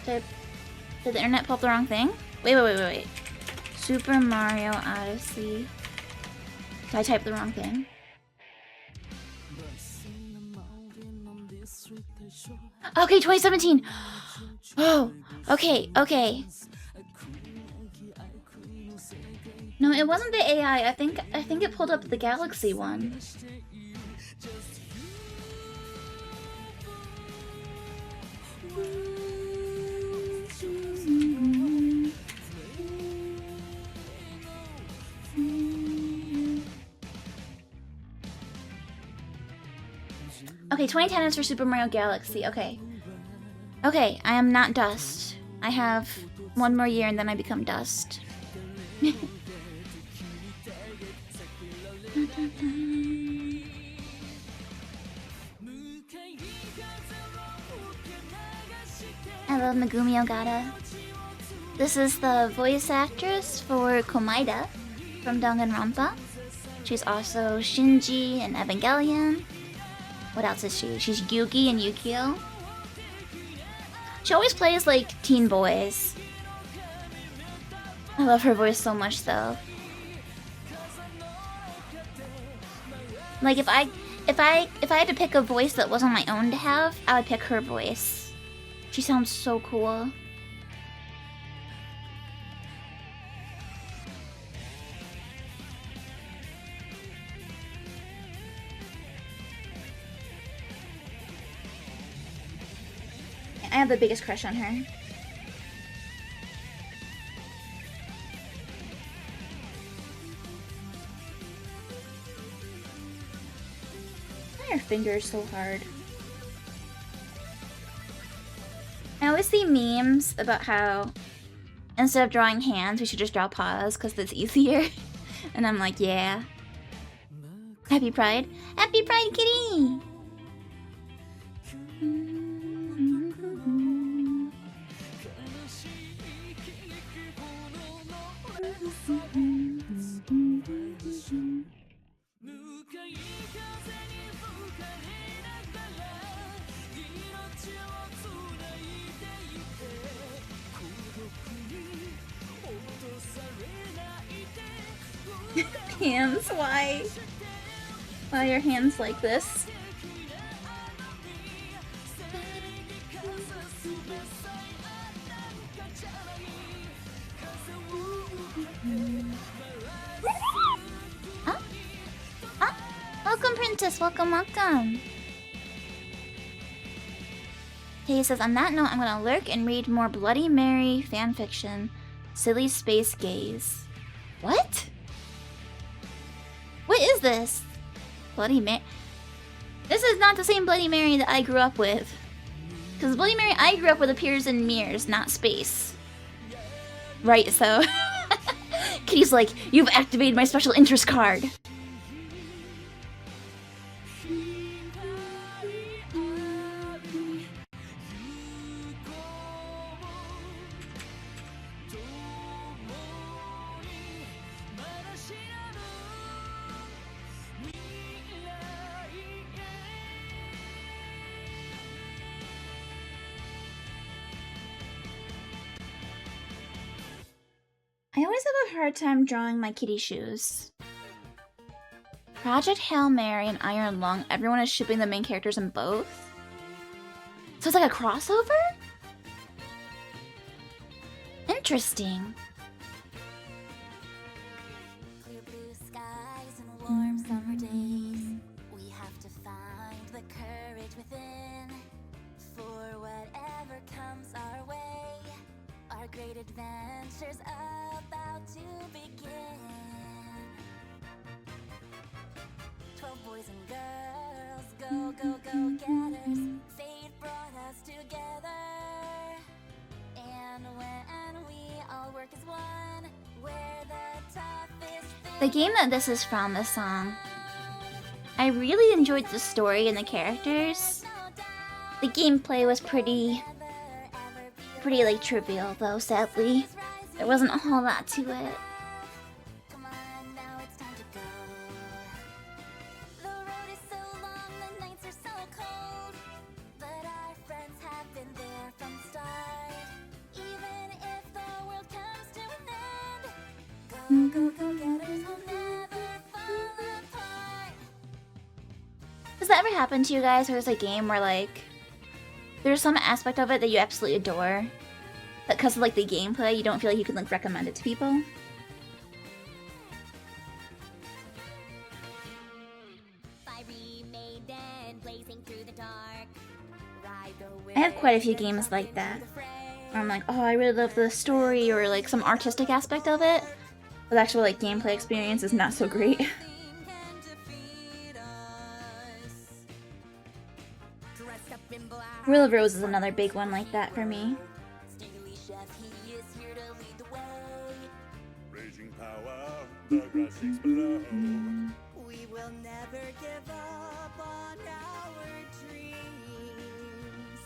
internet pull up the wrong thing? Wait. Super Mario Odyssey. Did I type the wrong thing? Okay, 2017. Oh, okay. No, it wasn't the AI. I think it pulled up the Galaxy one. Okay, 2010 is for Super Mario Galaxy. Okay, I am not dust. I have one more year and then I become dust. I love Megumi Ogata. This is the voice actress for Komaeda from Danganronpa. She's also Shinji in Evangelion. What else is she? She's Yugi in Yu-Gi-Oh! She always plays like teen boys. I love her voice so much though. Like if I had to pick a voice that wasn't my own to have, I would pick her voice. She sounds so cool. I have the biggest crush on her. Why are her fingers so hard? I always see memes about how instead of drawing hands, we should just draw paws because that's easier. And I'm like, yeah. Happy Pride. Happy Pride, kitty! Hands, why? Why are your hands like this? Welcome, Princess. Welcome. He says, on that note, I'm gonna lurk and read more Bloody Mary fanfiction. Silly space gaze. What? What is this? Bloody Mary. This is not the same Bloody Mary that I grew up with. Because the Bloody Mary I grew up with appears in mirrors, not space. Right, so... Kitty's like, you've activated my special interest card. I always have a hard time drawing my kitty shoes. Project Hail Mary and Iron Lung, everyone is shipping the main characters in both. So it's like a crossover? Interesting. Clear blue skies and warm summer days. We have to find the courage within for whatever comes our way. Our great adventure's about to begin. 12 boys and girls, go, go, go getters. Fate brought us together. And when we all work as one, we're the toughest thing. The game that this is from, this song, I really enjoyed the story and the characters. The gameplay was pretty like trivial though, sadly. There wasn't a whole lot to it. Come on, now it's time to go. The road is so long, the nights are so cold, but our friends have been there from the start. Even if the world comes to an end, go, go, go getters will never fall apart. Does that ever happen to you guys, where there's a game where like there's some aspect of it that you absolutely adore, but because of like the gameplay, you don't feel like you can like recommend it to people? Fiery maiden blazing through the dark. Ride the I have quite a few games like that, where I'm like, oh, I really love the story or like some artistic aspect of it, but the actual like gameplay experience is not so great. Wheel of Rose is another big one like that for me. Raging power, the grass shakes below. We will never give up on our dreams.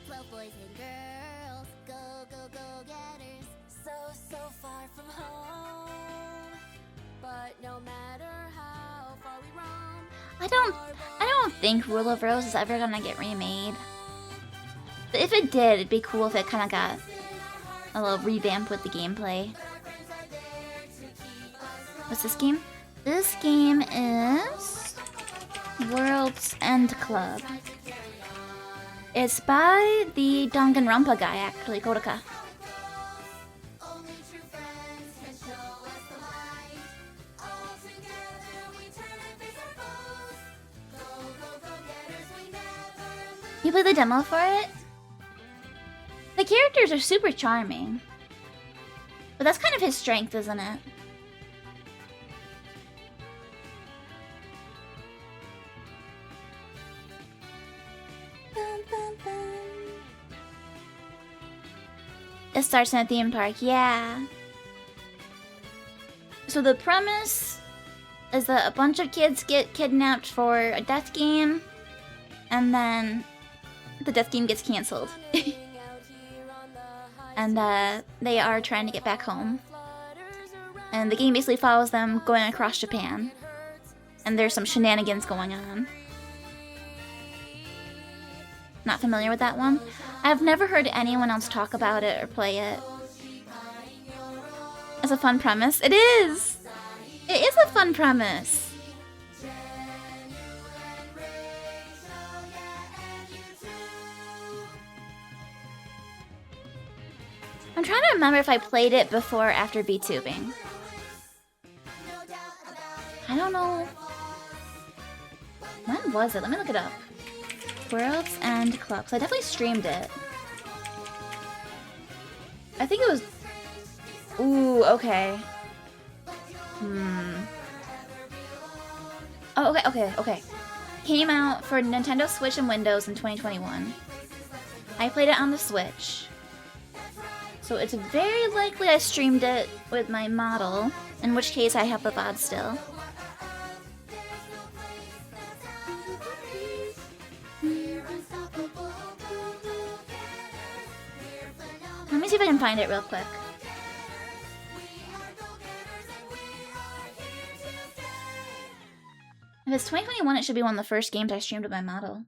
12 boys and girls, go, go, go getters. So far from home. But no matter how far we roam, I don't think Rule of Rose is ever gonna get remade. But if it did, it'd be cool if it kind of got a little revamp with the gameplay. What's this game? This game is World's End Club. It's by the Danganronpa guy, actually, Kodaka. You play the demo for it? The characters are super charming. But that's kind of his strength, isn't it? It starts in a theme park, yeah. So the premise is that a bunch of kids get kidnapped for a death game, and then the death game gets cancelled. And they are trying to get back home. And the game basically follows them going across Japan. And there's some shenanigans going on. Not familiar with that one? I've never heard anyone else talk about it or play it. It's a fun premise. It is! It is a fun premise! I'm trying to remember if I played it before or after VTubing. I don't know. When was it? Let me look it up. World's End Club. So I definitely streamed it. I think it was... Ooh, okay. Oh, okay. Came out for Nintendo Switch and Windows in 2021. I played it on the Switch. So it's very likely I streamed it with my model, in which case I have the VOD still. Let me see if I can find it real quick. If it's 2021, it should be one of the first games I streamed with my model.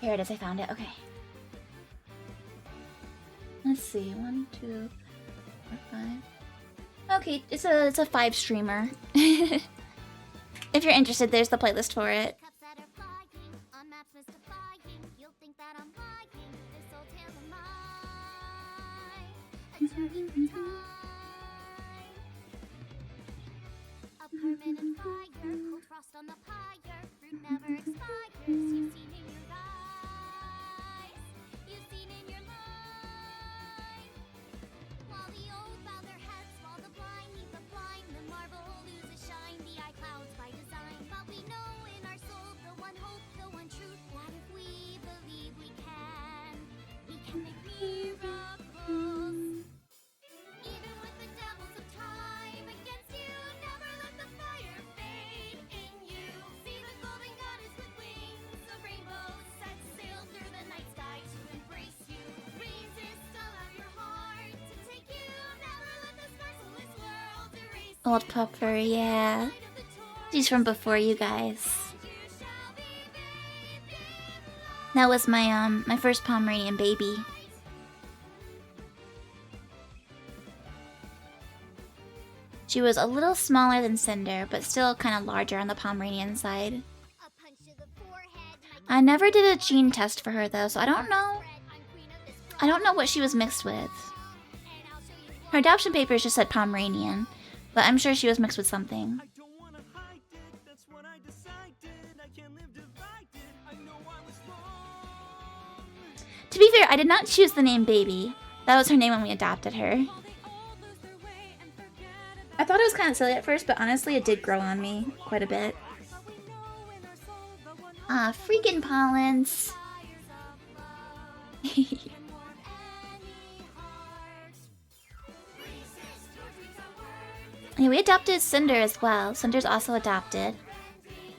Here it is, I found it. Okay. Let's see. 1, 2, 4, 5. Okay, it's a 5 streamer. If you're interested, there's the playlist for it. A permanent fire, cold frost on the pyre, fruit never expires. You've seen in your eyes, you've seen in your life. While the old bow their heads, while the blind lead the blind, the marble loses shine, the eye clouds by design. But we know in our soul the one hope, the one truth, that if we believe we can make miracles. Even with the devils of time against you, never let the fire fade in you. See the golden goddess with wings of rainbows set sail through the night sky to embrace you. Resist all of your heart to take you. Never let the merciless world erase you. Old Pupper, yeah. She's from before you guys. You shall be bathed in That was my first Pomeranian baby. She was a little smaller than Cinder, but still kind of larger on the Pomeranian side. a punch to the forehead. I never did a gene test for her though, so I don't know. I don't know what she was mixed with. Her adoption papers just said Pomeranian, but I'm sure she was mixed with something. I don't wanna hide it, that's what I decided. I can't live divided, I know I was wrong. To be fair, I did not choose the name Baby. That was her name when we adopted her. I thought it was kind of silly at first, but honestly it did grow on me quite a bit. Ah, freaking pollens. Yeah, we adopted Cinder as well. Cinder's also adopted.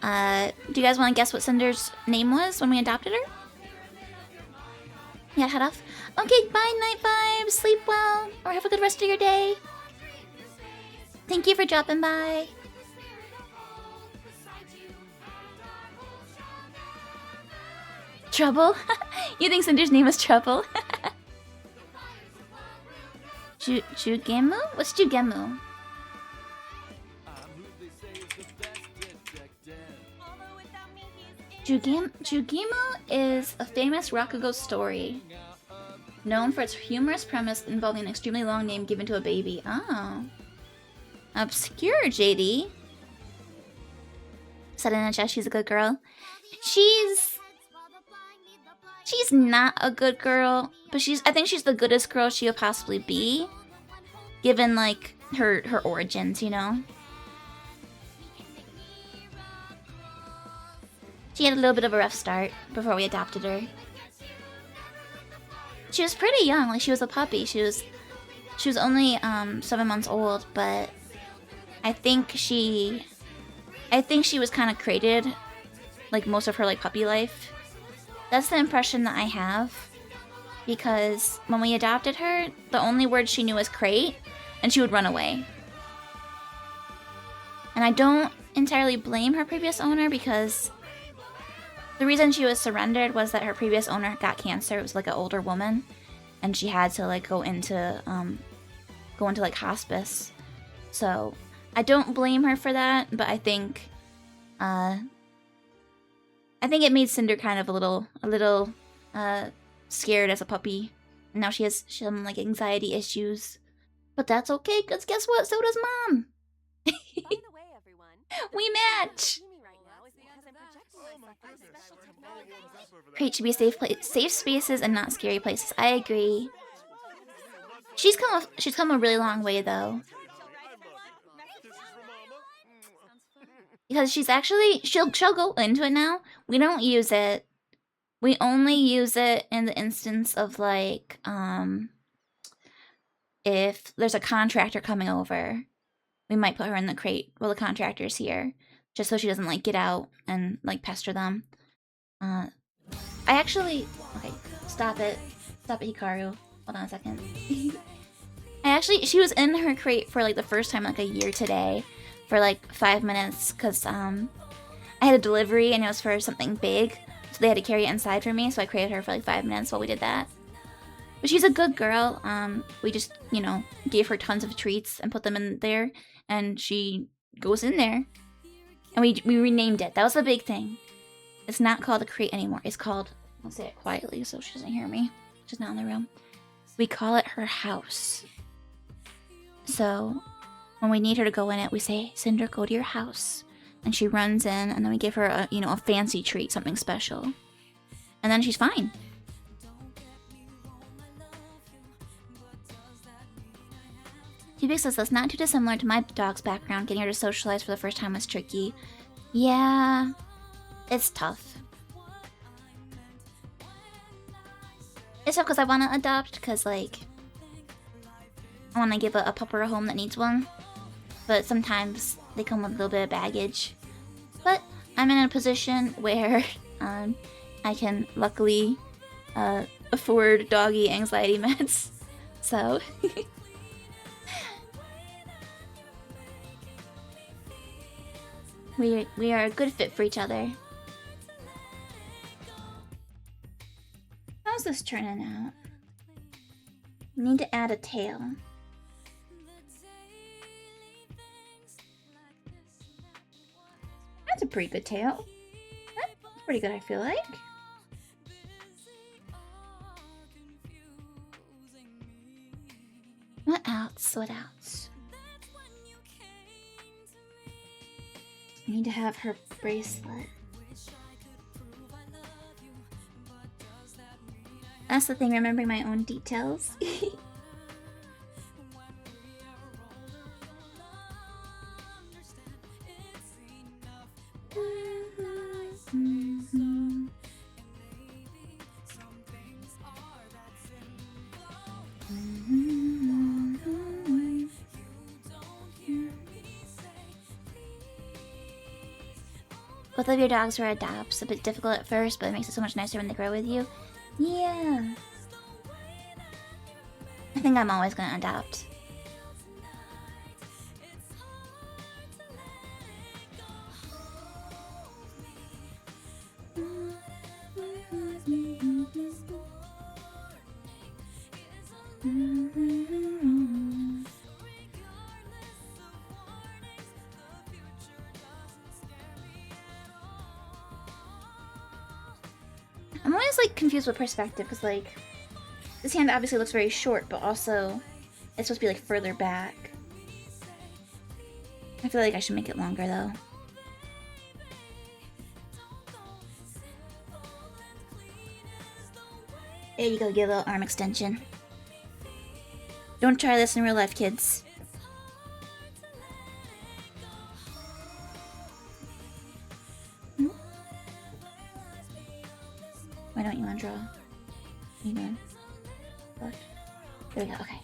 Do you guys want to guess what Cinder's name was when we adopted her? Yeah, head off. Okay, bye, Night Vibes. Sleep well, or have a good rest of your day. Thank you for dropping by. Trouble? You think Cinder's name was Trouble? Jugemu? What's Jugemu? Jugemu is a famous Rakugo story, known for its humorous premise involving an extremely long name given to a baby. Oh. Obscure, JD. Said in the chat, she's a good girl. She's not a good girl, but I think she's the goodest girl she could possibly be, given like her origins, you know. She had a little bit of a rough start before we adopted her. She was pretty young, like she was a puppy. She was only 7 months old, but I think she was kind of crated like most of her like puppy life. That's the impression that I have, because when we adopted her, the only word she knew was crate, and she would run away. And I don't entirely blame her previous owner, because the reason she was surrendered was that her previous owner got cancer. It was like an older woman, and she had to like go into like hospice. So I don't blame her for that, but I think it made Cinder kind of a little scared as a puppy. And now she has some like anxiety issues. But that's okay, because guess what? So does Mom. By the way, everyone, We match. right now is because I'm projecting myself as special technology. Crate should be safe spaces and not scary places. I agree. She's come a really long way though. Because she's actually she'll go into it now. We don't use it. We only use it in the instance of like if there's a contractor coming over, we might put her in the crate while the contractor's here, just so she doesn't like get out and like pester them. Okay, stop it, Hikaru. Hold on a second. She was in her crate for like the first time like a year today, for like 5 minutes, because I had a delivery and it was for something big. So they had to carry it inside for me, so I created her for like 5 minutes while we did that. But she's a good girl. We just, you know, gave her tons of treats and put them in there, and she goes in there. And we renamed it. That was the big thing. It's not called a crate anymore. It's called, I'll say it quietly so she doesn't hear me. She's not in the room. We call it her house. So when we need her to go in it, we say, Cinder, go to your house. And she runs in, and then we give her a, you know, a fancy treat, something special. And then she's fine. Cubic says that's not too dissimilar to my dog's background. Getting her to socialize for the first time was tricky. Yeah, it's tough. It's tough because I want to adopt, because, like, I want to give a pupper a home that needs one. But sometimes they come with a little bit of baggage. But I'm in a position where I can luckily afford doggy anxiety meds. So... We are a good fit for each other. How's this turning out? We need to add a tail. That's a pretty good tail. That's pretty good, I feel like. What else? What else? I need to have her bracelet. That's the thing, remembering my own details. Both of your dogs were adopts. A bit difficult at first, but it makes it so much nicer when they grow with you. Yeah. I think I'm always gonna adopt. I'm always like confused with perspective because like this hand obviously looks very short, but also it's supposed to be like further back. I feel like I should make it longer though. There you go, get a little arm extension. Don't try this in real life, kids. Why don't you want to draw? What are you doing? Look. There we go, okay.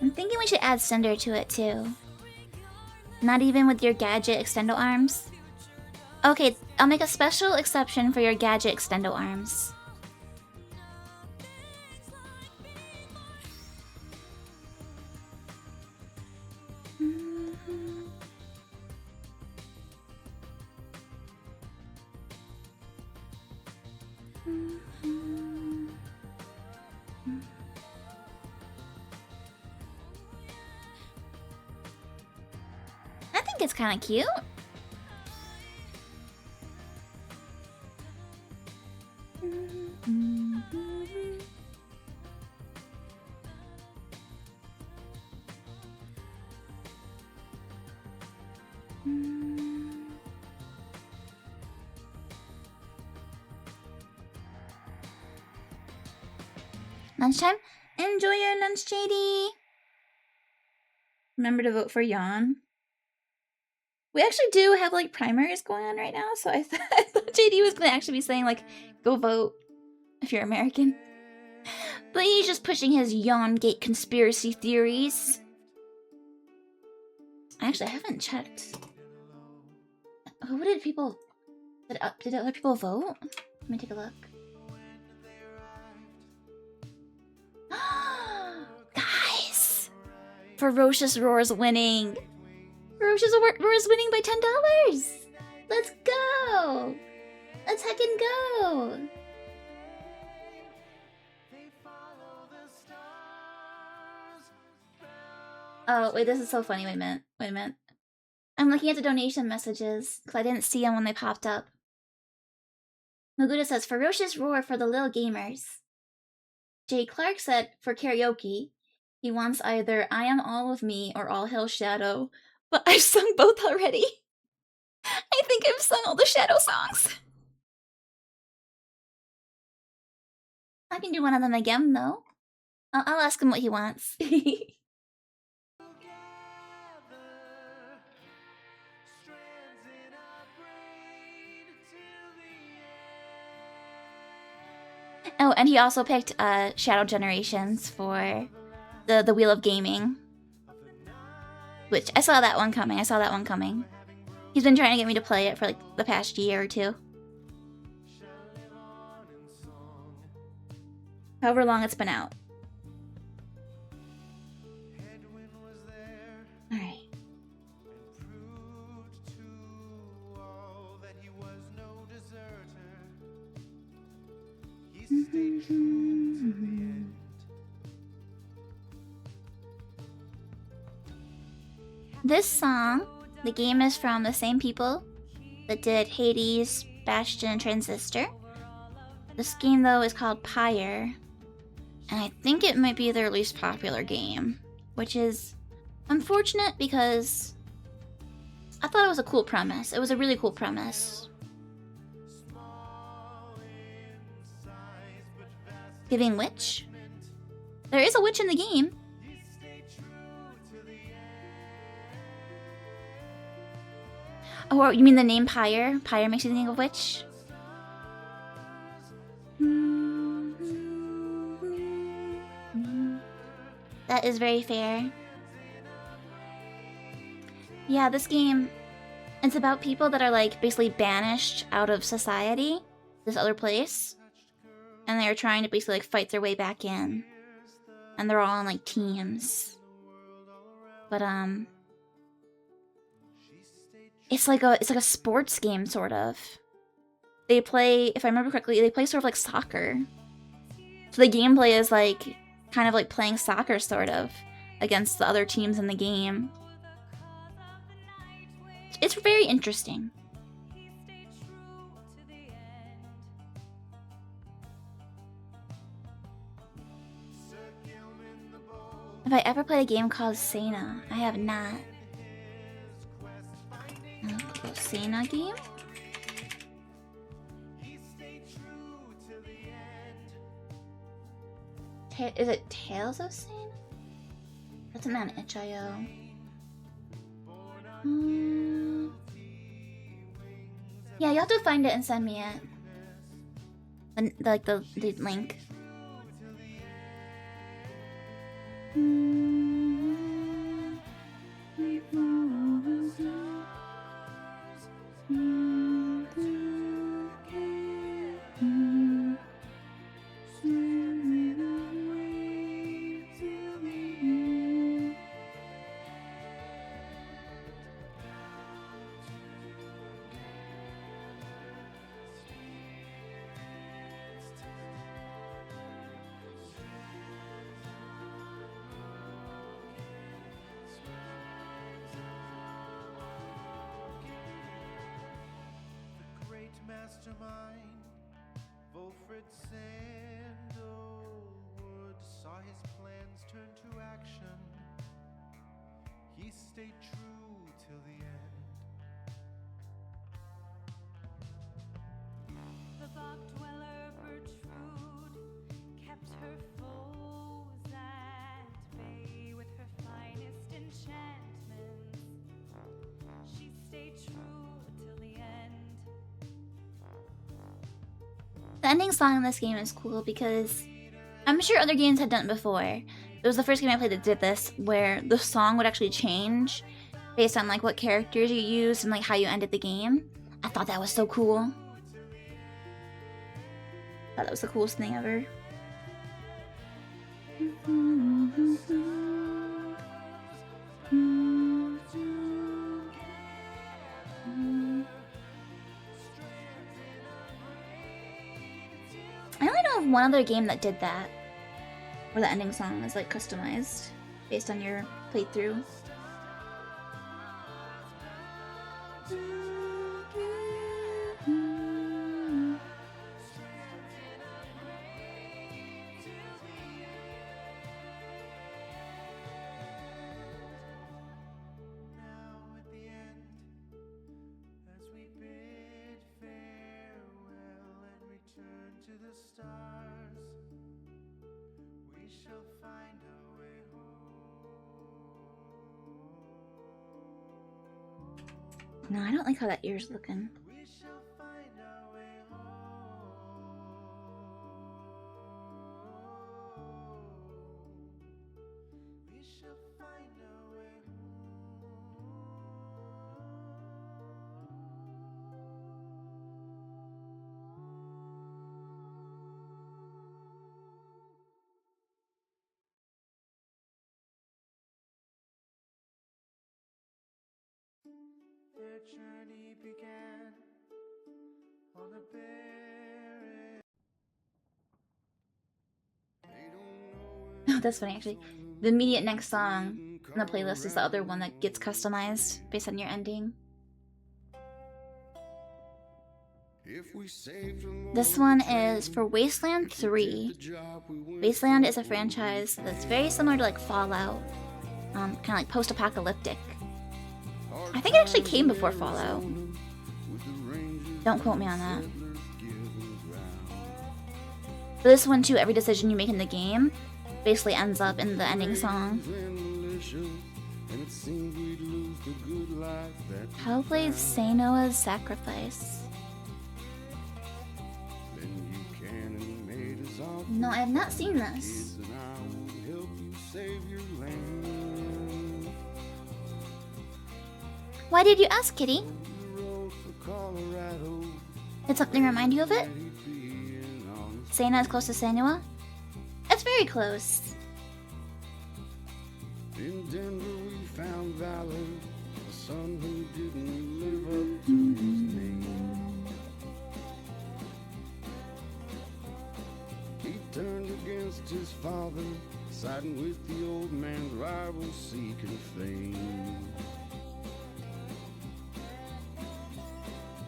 I'm thinking we should add Cinder to it too. Not even with your gadget extendo arms? Okay, I'll make a special exception for your gadget extendo arms. I think it's kind of cute. Lunchtime? Enjoy your lunch, JD! Remember to vote for Yawn. We actually do have like primaries going on right now, so I thought JD was gonna actually be saying like, go vote if you're American. But he's just pushing his Yawngate conspiracy theories. Actually, I haven't checked Who did people... Did other people vote? Let me take a look. Guys! Ferocious Roar's winning! Ferocious Roar's winning by $10! Let's go! Let's heckin' go! Oh, wait, this is so funny. Wait a minute. Wait a minute. I'm looking at the donation messages, because I didn't see them when they popped up. Maguda says, Ferocious Roar for the little gamers. Jay Clark said, for karaoke, he wants either I Am All of Me or All Hail Shadow, but I've sung both already. I think I've sung all the Shadow songs. I can do one of them again, though. I'll ask him what he wants. Oh, and he also picked Shadow Generations for the Wheel of Gaming. Which, I saw that one coming. He's been trying to get me to play it for like the past year or two. However long it's been out. Alright. This song, the game is from the same people that did Hades, Bastion, Transistor. This game though is called Pyre, and I think it might be their least popular game, which is unfortunate because I thought it was a cool premise. It was a really cool premise. Giving witch? There is a witch in the game. Oh, you mean the name Pyre? Pyre makes you think of witch? That is very fair. Yeah, this game, it's about people that are like basically banished out of society, this other place, and they're trying to basically like fight their way back in. And they're all on like teams. But it's like a sports game sort of. They play, if I remember correctly, they play sort of like soccer. So the gameplay is like kind of like playing soccer sort of against the other teams in the game. It's very interesting. Have I ever played a game called Sena? I have not. Sena game? Is it Tales of Sena? That's not an itch.io. Yeah, you have to find it and send me it. The link. Mastermind, Wilfred Sandalwood saw his plans turn to action. He stayed true till the end. The bog dweller Bertrude kept her foes at bay with her finest enchantments. She stayed true till the end. The ending song in this game is cool because I'm sure other games had done it before. It was the first game I played that did this, where the song would actually change based on like what characters you used and like how you ended the game. I thought that was so cool. Thought that was the coolest thing ever. I only know of one other game that did that, where the ending song is like customized based on your playthrough. Now at the end, as we bid farewell and return to the stars, we shall find our way home. No, I don't like how that ear's looking. We shall find our way home. We shall find our way home. Their journey began on a barren. Oh, that's funny actually. The immediate next song in the playlist is the other one that gets customized based on your ending. This one is for Wasteland 3. Wasteland is a franchise that's very similar to like Fallout. Kind of like post-apocalyptic. I think it actually came before Fallout. Don't quote me on that. For this one too, every decision you make in the game basically ends up in the ending song. How plays Seinoa's Sacrifice? No, I have not seen this. Why did you ask, Kitty? Did something remind you of it? Seina is close to Senua? It's very close. In Denver we found valor, a son who didn't live up to his name. He turned against his father, siding with the old man's rivals seeking fame.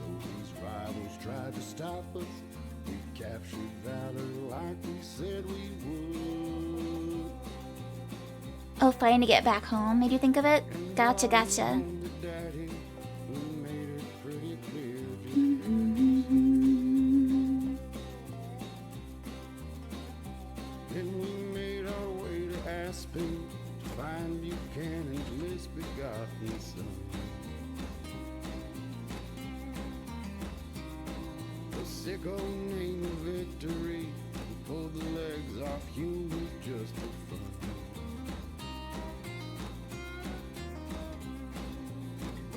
Though these rivals tried to stop us, we captured valor like we said we would. Oh, fighting to get back home made you think of it? Gotcha, gotcha. Daddy, we made it pretty clear. Then we made our way to Aspen to find Buchanan's misbegotten son. The sicko named Victory pulled the legs off humans just for fun.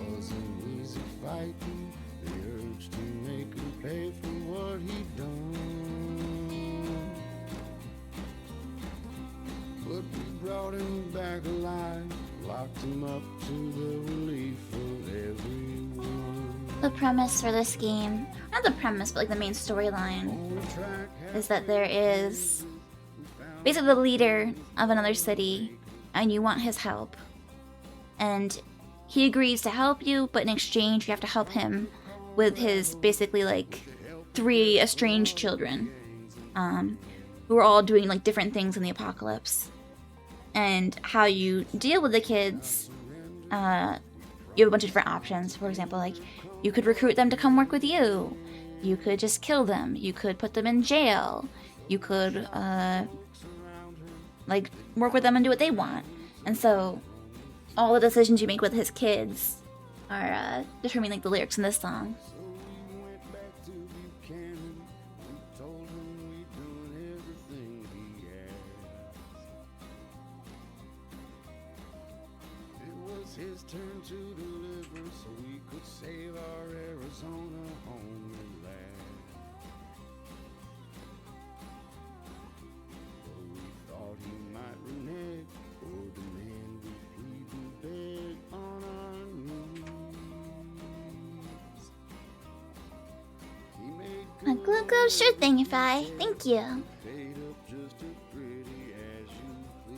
Wasn't easy fighting the urge to make him pay for what he'd done. But we brought him back alive, locked him up to the relief of everyone. The premise for this game, not the premise, but like the main storyline, is that there is basically the leader of another city and you want his help. And he agrees to help you, but in exchange you have to help him with his basically like 3 estranged children, who are all doing like different things in the apocalypse. And how you deal with the kids, you have a bunch of different options. For example, like you could recruit them to come work with you. You could just kill them. You could put them in jail. You could like work with them and do what they want. And so all the decisions you make with his kids are determining like the lyrics in this song. So we went back to Buchanan. We told him we'd done everything he asked. It was his Texas turned to deliverance so we could save our Arizona homeland. But we thought he might renege or demand we plead and beg on our knees. He made A glucose sure thing, if I. Thank you. paid up just as pretty as you please.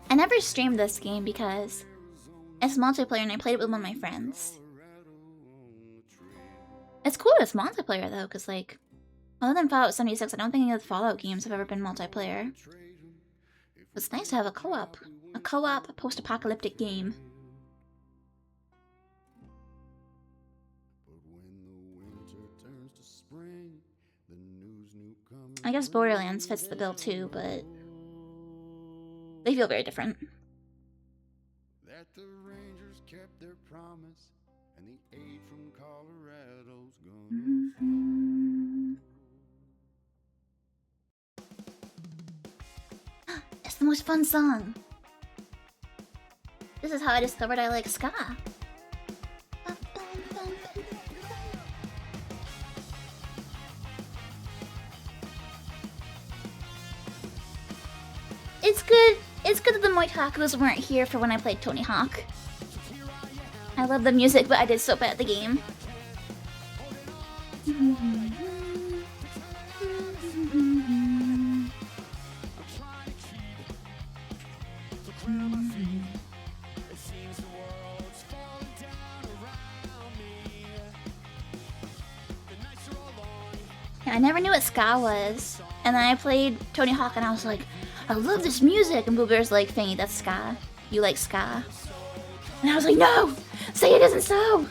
I never streamed this game because it's multiplayer and I played it with one of my friends. It's cool it's multiplayer though, because like, other than Fallout 76, I don't think any of the Fallout games have ever been multiplayer. It's nice to have a co-op post-apocalyptic game. But when the winter turns to spring, the news newcomers I guess Borderlands fits the bill too, but they feel very different. that the Rangers kept their promise and the aid from Colorado's gonna It's the most fun song. This is how I discovered I like ska. It's good that the Moitakus weren't here for when I played Tony Hawk. I love the music, but I did so bad at the game. Yeah, I never knew what ska was. And then I played Tony Hawk and I was like, I love this music. And Blue Bear's like, Fangy, that's ska. You like ska? And I was like, no! Say it isn't so!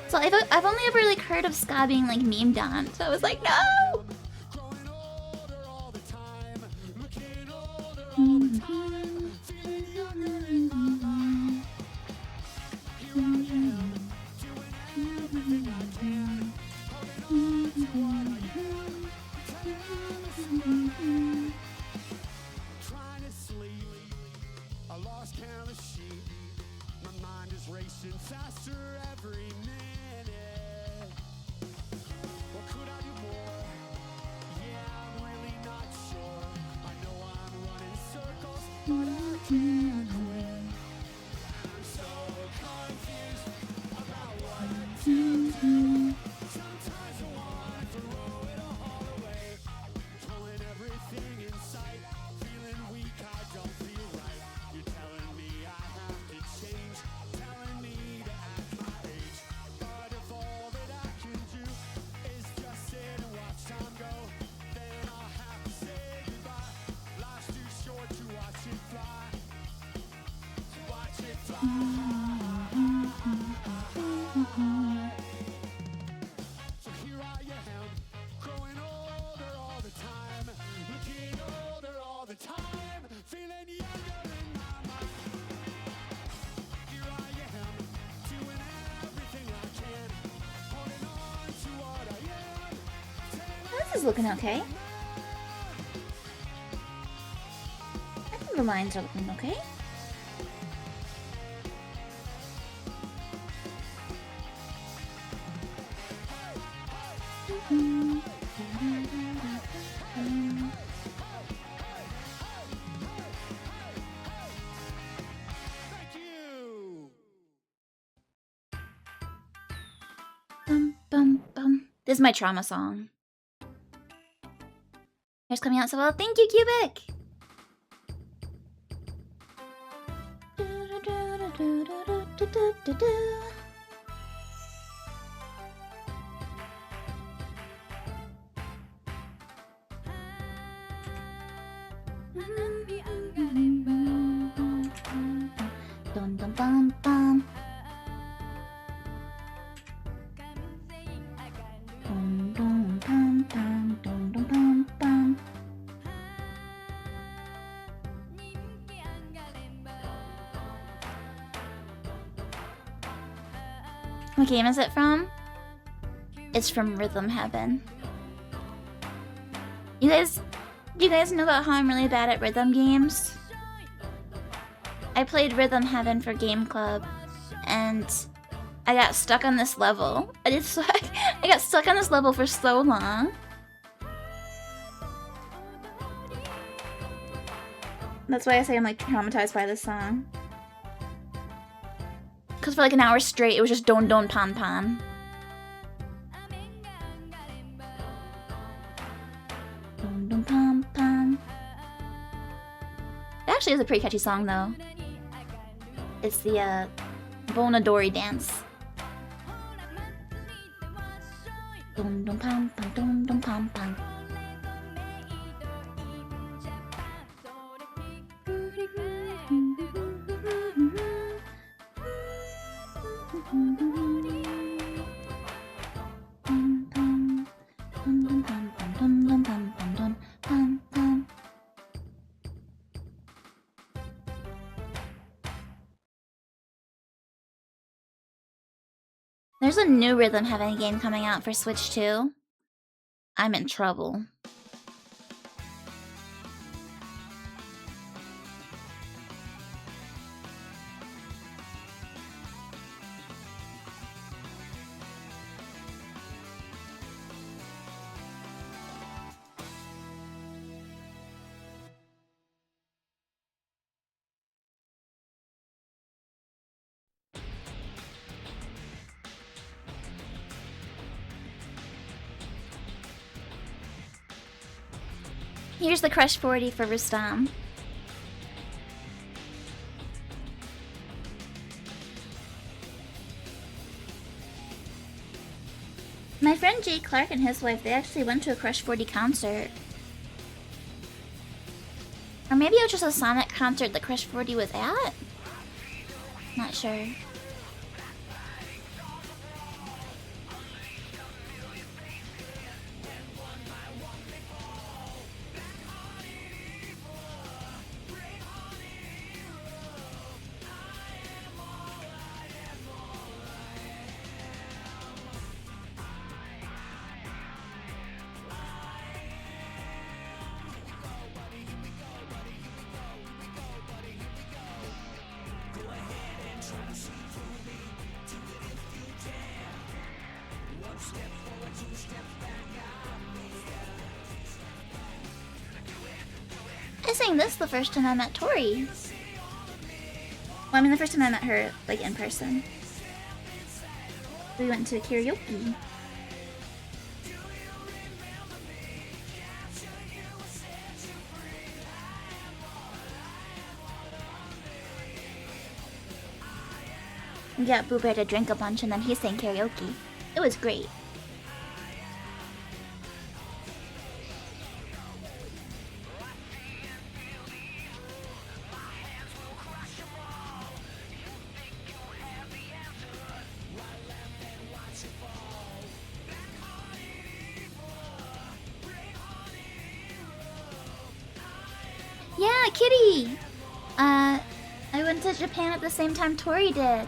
So I've only ever like heard of ska being like memed on. So I was like, no! This is looking okay. I think the lines are looking okay. Bum, bum, bum. This is my trauma song. Here's coming out so well. Thank you, Cubic! Dum dum bum bum. Dum dum bum bum dum dum bum bum. What game is it from? It's from Rhythm Heaven. You guys know about how I'm really bad at rhythm games? I played Rhythm Heaven for Game Club, and I got stuck on this level. I got stuck on this level for so long. That's why I say I'm like traumatized by this song. Cause for like an hour straight, it was just don don pan pan. Don don pan pan. It actually is a pretty catchy song though. It's the Bonadori dance. Dum dum pam pam dum dum pam pam. There's a new Rhythm Heaven game coming out for Switch 2. I'm in trouble. Here's the Crush 40 for Rustam. My friend Jay Clark and his wife, they actually went to a Crush 40 concert. Or maybe it was just a Sonic concert that Crush 40 was at? Not sure. I sang this the first time I met Tori. Well, I mean the first time I met her, like, in person. We went to karaoke. We got Boo Bear to drink a bunch and then he sang karaoke. It was great. Yeah, Kitty! I went to Japan at the same time Tori did.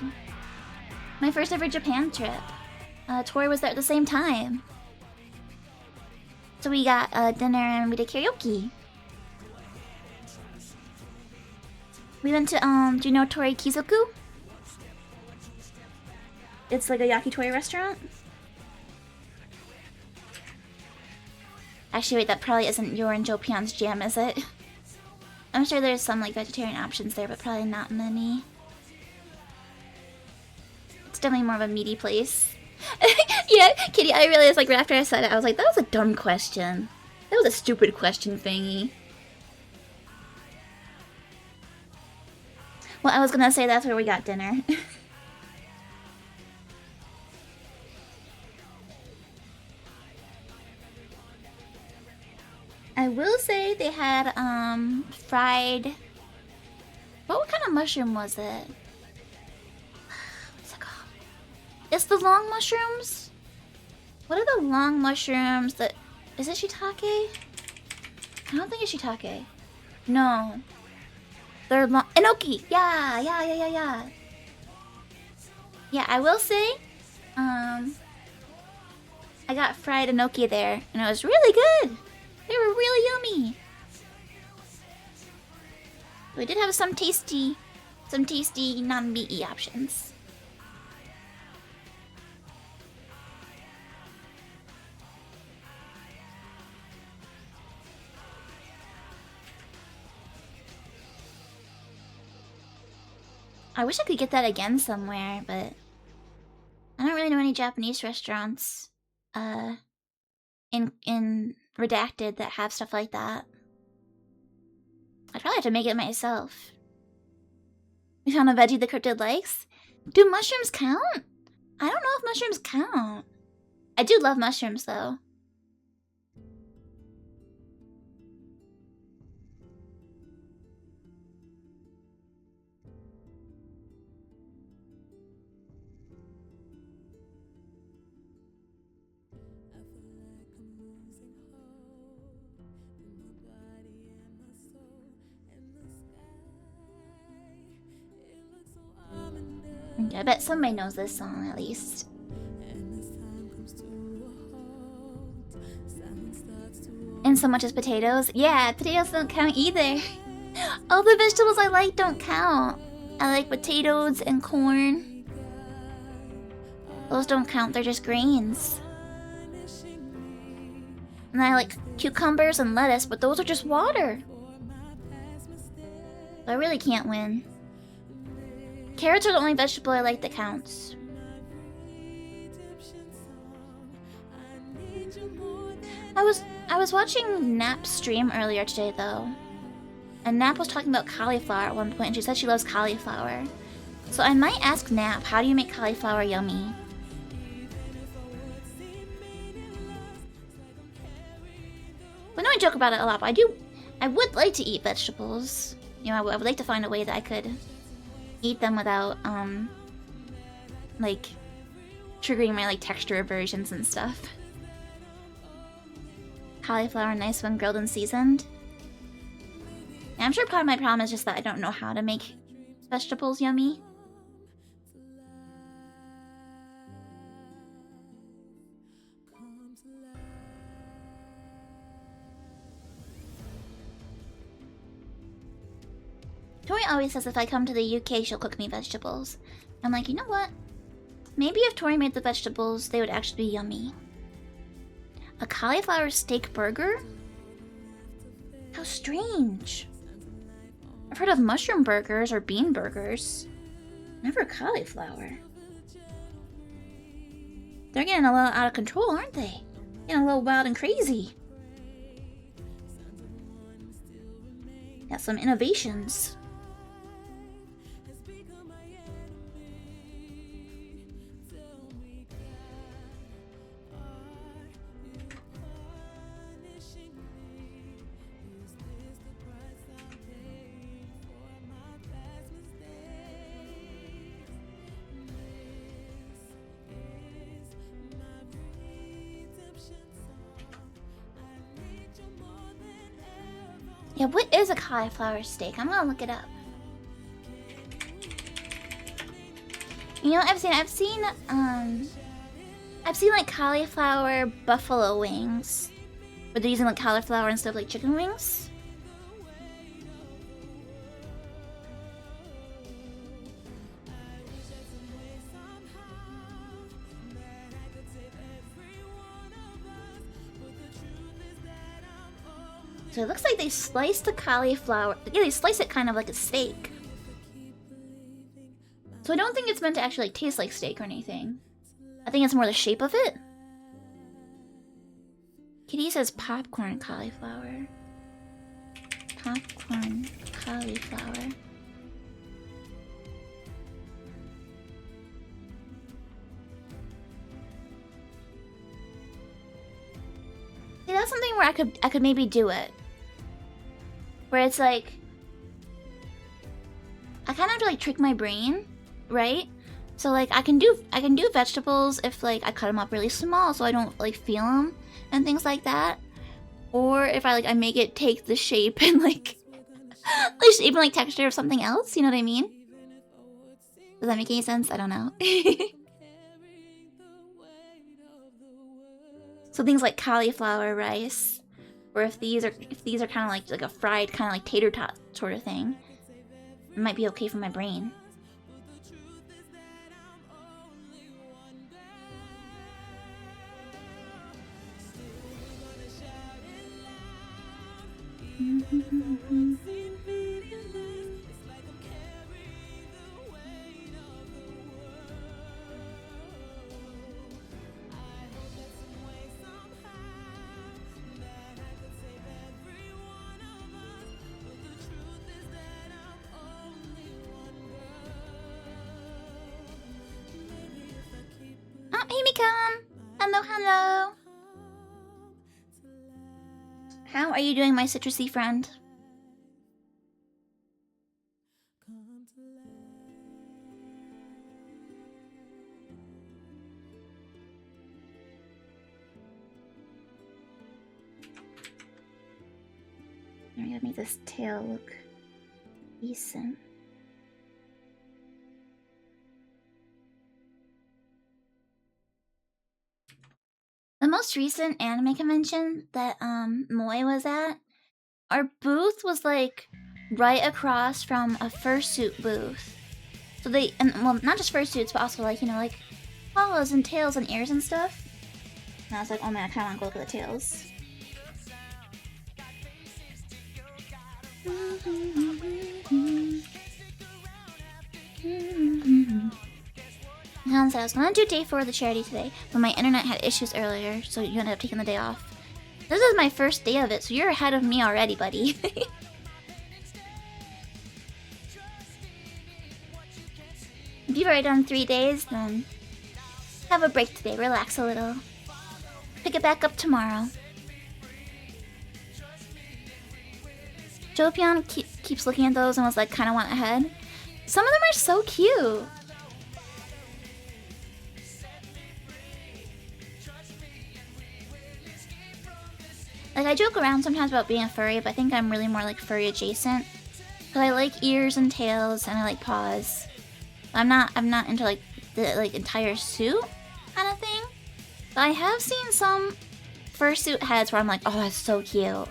My first ever Japan trip. Tori was there at the same time. So we got dinner and we did karaoke. We went to, do you know Tori Kizoku? It's like a yakitori restaurant. Actually, wait, that probably isn't your and Joe Pion's jam, is it? I'm sure there's some like vegetarian options there, but probably not many. It's definitely more of a meaty place. Yeah, Kitty, I realized like right after I said it, I was like, that was a dumb question. That was a stupid question, Fangy. Well, I was gonna say that's where we got dinner. I will say they had fried. What kind of mushroom was it? What's it called? It's the long mushrooms. What are the long mushrooms that? Is it shiitake? I don't think it's shiitake. No. They're long. Enoki. Yeah. Yeah, I will say, I got fried enoki there, and it was really good. They were really yummy. We did have some tasty non-meaty options. I wish I could get that again somewhere, but I don't really know any Japanese restaurants in Redacted that have stuff like that. I'd probably have to make it myself. We found a veggie the cryptid likes. Do mushrooms count? I don't know if mushrooms count. I do love mushrooms though. I bet somebody knows this song at least. And so much as potatoes. Yeah, potatoes don't count either. All the vegetables I like don't count. I like potatoes and corn. Those don't count, they're just grains. And I like cucumbers and lettuce, but those are just water. I really can't win. Carrots are the only vegetable I like that counts. I was watching Nap's stream earlier today though. And Nap was talking about cauliflower at one point and she said she loves cauliflower. So I might ask Nap, how do you make cauliflower yummy? We know I joke about it a lot, but I would like to eat vegetables. You know, I would like to find a way that I could eat them without, like, triggering my, like, texture aversions and stuff. Cauliflower nice when grilled and seasoned. Yeah, I'm sure part of my problem is just that I don't know how to make vegetables yummy. Tori always says if I come to the UK, she'll cook me vegetables. I'm like, you know what? Maybe if Tori made the vegetables, they would actually be yummy. A cauliflower steak burger? How strange. I've heard of mushroom burgers or bean burgers. Never cauliflower. They're getting a little out of control, aren't they? Getting a little wild and crazy. Got some innovations. Yeah, what is a cauliflower steak? I'm gonna look it up. You know what I've seen like cauliflower buffalo wings. But they're using like cauliflower instead of like chicken wings. So it looks like they slice the cauliflower. Yeah, they slice it kind of like a steak. So I don't think it's meant to actually like, taste like steak or anything. I think it's more the shape of it. Kitty says popcorn cauliflower. Popcorn cauliflower. See, that's something where I could maybe do it. Where it's like I kind of have to like trick my brain, right? So like I can do vegetables if like I cut them up really small so I don't like feel them and things like that. Or if I make it take the shape and like the shape and like texture of something else, you know what I mean? Does that make any sense? I don't know. So things like cauliflower rice or if these are kind of like a fried kind of like tater tot sort of thing. It might be okay for my brain. Oh, hey, Mikam! Hello, hello! How are you doing, my citrusy friend? I gotta make this tail look decent. The most recent anime convention that Moy was at, our booth was like right across from a fursuit booth. So they, and well, not just fursuits, but also like, you know, like paws and tails and ears and stuff. And I was like, oh man, I kinda wanna go look at the tails. Han said I was gonna do day 4 of the charity today, but my internet had issues earlier, so you ended up taking the day off. This is my first day of it, so you're ahead of me already, buddy. If you've already done 3 days, then have a break today, relax a little. Pick it back up tomorrow. Jopion keeps looking at those and was like, kinda want a head. Some of them are so cute. Like, I joke around sometimes about being a furry, but I think I'm really more like furry adjacent. Cause I like ears and tails and I like paws. I'm not into like the like entire suit kind of thing. But I have seen some fursuit heads where I'm like, oh, that's so cute.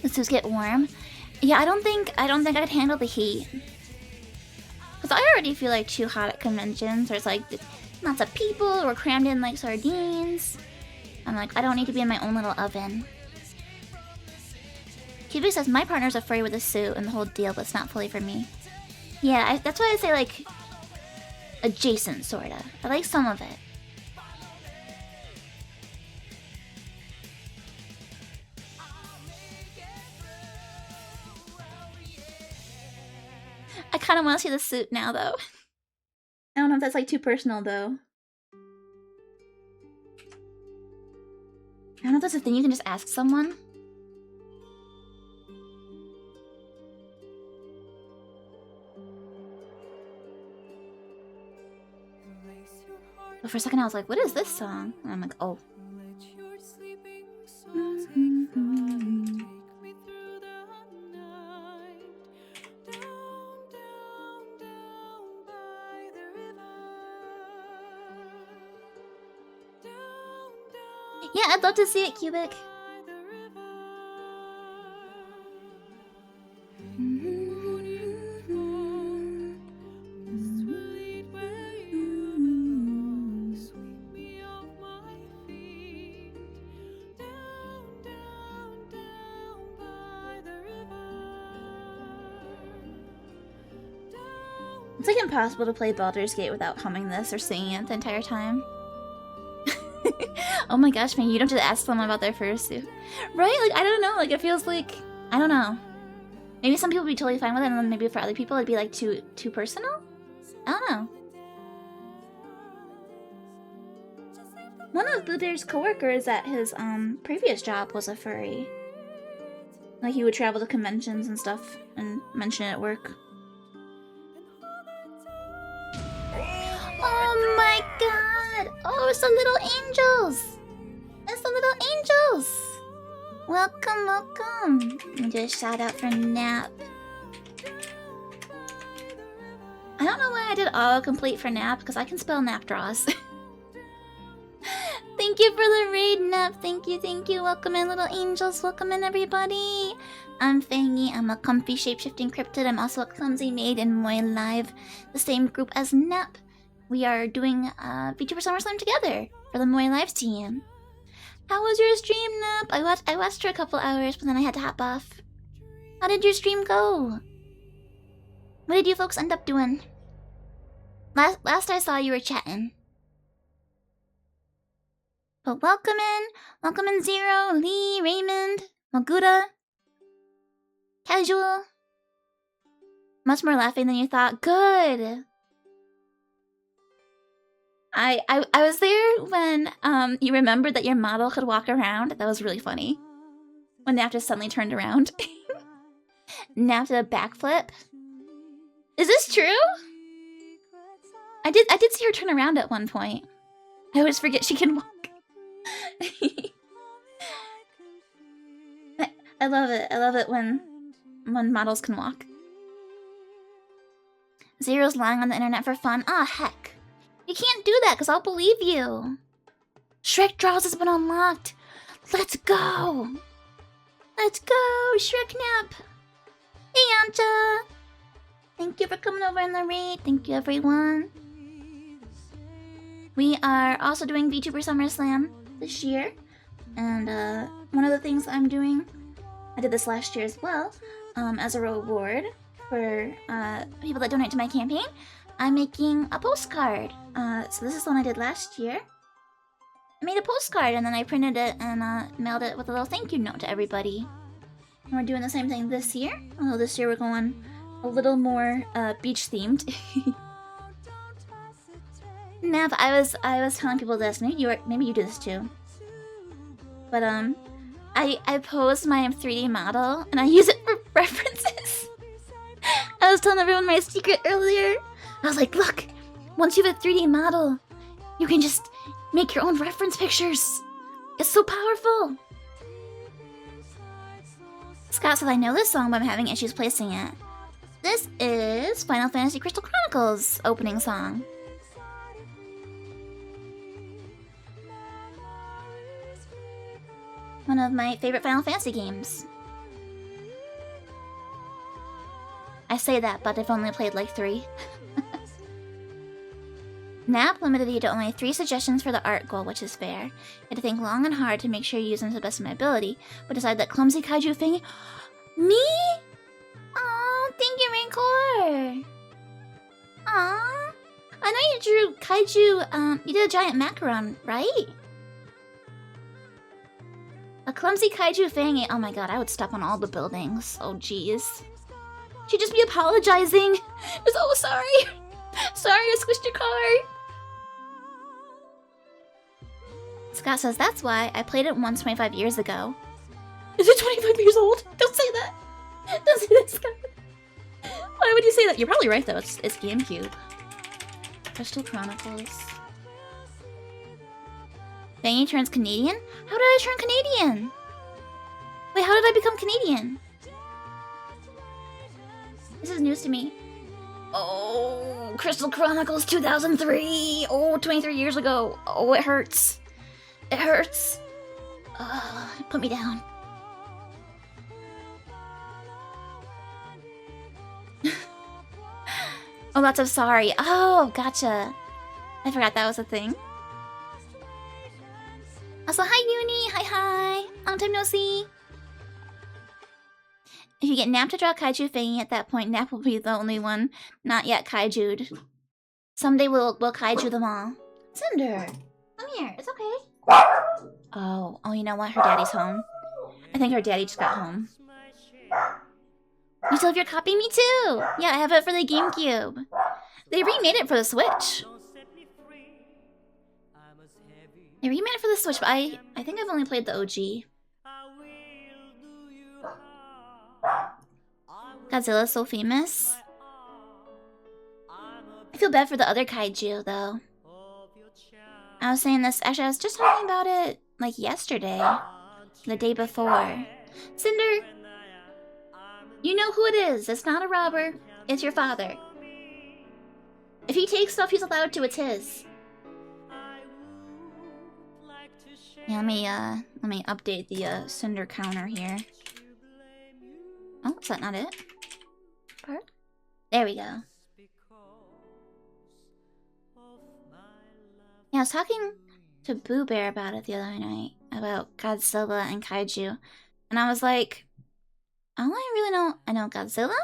The suits get warm. Yeah, I don't think I'd handle the heat. Cause I already feel like too hot at conventions. There's like lots of people. We're crammed in like sardines. I'm like, I don't need to be in my own little oven. QB says my partner's a furry with a suit and the whole deal, but it's not fully for me. Yeah, that's why I say like adjacent, sorta. I like some of it. I kind of want to see the suit now, though. I don't know if that's like too personal, though. I don't know if that's a thing you can just ask someone. But for a second I was like, what is this song? And I'm like, oh. Yeah, I'd love to see it, Cubic. It's like impossible to play Baldur's Gate without humming this or singing it the entire time. Oh my gosh, man, you don't have to ask someone about their fursuit. Right? Like, I don't know, like, it feels like, I don't know. Maybe some people would be totally fine with it, and then maybe for other people it'd be like too personal? I don't know. One of Bluebeard's coworkers at his previous job was a furry. Like he would travel to conventions and stuff and mention it at work. Oh my god! Oh, it's the little angels! It's the little angels! Welcome, welcome! Let me do a shout out for Nap. I don't know why I did autocomplete for Nap, because I can spell Nap draws. Thank you for the raid, Nap. Thank you, thank you. Welcome in, little angels. Welcome in, everybody. I'm Fangy. I'm a comfy shapeshifting cryptid. I'm also a clumsy maid in Moy Live, the same group as Nap. We are doing VTuber SummerSlam together for the Moy Live team. How was your stream, Nap? I watched for a couple hours, but then I had to hop off. How did your stream go? What did you folks end up doing? Last I saw, you were chatting. But welcome in Zero, Lee, Raymond, Maguda, Casual. Much more laughing than you thought. Good. I was there when you remembered that your model could walk around. That was really funny. When Nap just suddenly turned around. Nap did a backflip. Is this true? I did see her turn around at one point. I always forget she can walk. I love it. I love it when models can walk. Zero's lying on the internet for fun. Ah, heck. You can't do that because I'll believe you. Shrek Draws has been unlocked. Let's go. Let's go, Shrek Nap. Hey, Ancha. Thank you for coming over in the raid. Thank you, everyone. We are also doing VTuber SummerSlam this year. And one of the things I'm doing, I did this last year as well, as a reward for people that donate to my campaign, I'm making a postcard. So this is the one I did last year. I made a postcard and then I printed it and mailed it with a little thank you note to everybody. And we're doing the same thing this year, although this year we're going a little more beach themed. Nap, I was telling people this. Maybe you do this too. But I posed my 3D model and I use it for references. I was telling everyone my secret earlier. I was like, look, once you have a 3D model, you can just make your own reference pictures. It's so powerful. Scott said I know this song, but I'm having issues placing it. This is Final Fantasy Crystal Chronicles opening song. One of my favorite Final Fantasy games. I say that, but I've only played like 3. Nap limited you to only 3 suggestions for the art goal, which is fair. You had to think long and hard to make sure you use them to the best of my ability, but decided that clumsy kaiju thing. Me? Oh, thank you, Rancor. Aw. I know you drew kaiju, you did a giant macaron, right? A clumsy kaiju Fangy. Oh my god, I would step on all the buildings. Oh jeez. She'd just be apologizing. Just, oh, sorry. Sorry, I squished your car. Scott says, that's why I played it once 25 years ago. Is it 25 years old? Don't say that. Don't say that, Scott. Why would you say that? You're probably right, though. It's GameCube. Crystal Chronicles. Fangy turns Canadian? How did I turn Canadian? Wait, how did I become Canadian? This is news to me. Oh, Crystal Chronicles 2003. Oh, 23 years ago. Oh, it hurts. It hurts. Put me down. Oh, lots of sorry. Oh, gotcha. I forgot that was a thing. Also, hi, Uni. Hi. Long time no see. If you get Nap to draw kaiju Fangy, at that point, Nap will be the only one not yet kaiju'd. Someday we'll kaiju them all. Cinder, come here. It's okay. Oh, you know what? Her daddy's home. I think her daddy just got home. You still have your copy? Me too! Yeah, I have it for the GameCube. They remade it for the Switch. They remade it for the Switch, but I think I've only played the OG. Godzilla's so famous. I feel bad for the other kaiju though. I was saying this, actually I was just talking about it like yesterday. The day before. Cinder, you know who it is. It's not a robber. It's your father. If he takes stuff he's allowed to, it's his. Yeah, let me update the Cinder counter here. Oh, is that not it? Part? There we go. Yeah, I was talking to Boo Bear about it the other night, about Godzilla and Kaiju. And I was like, all I really know, I know Godzilla,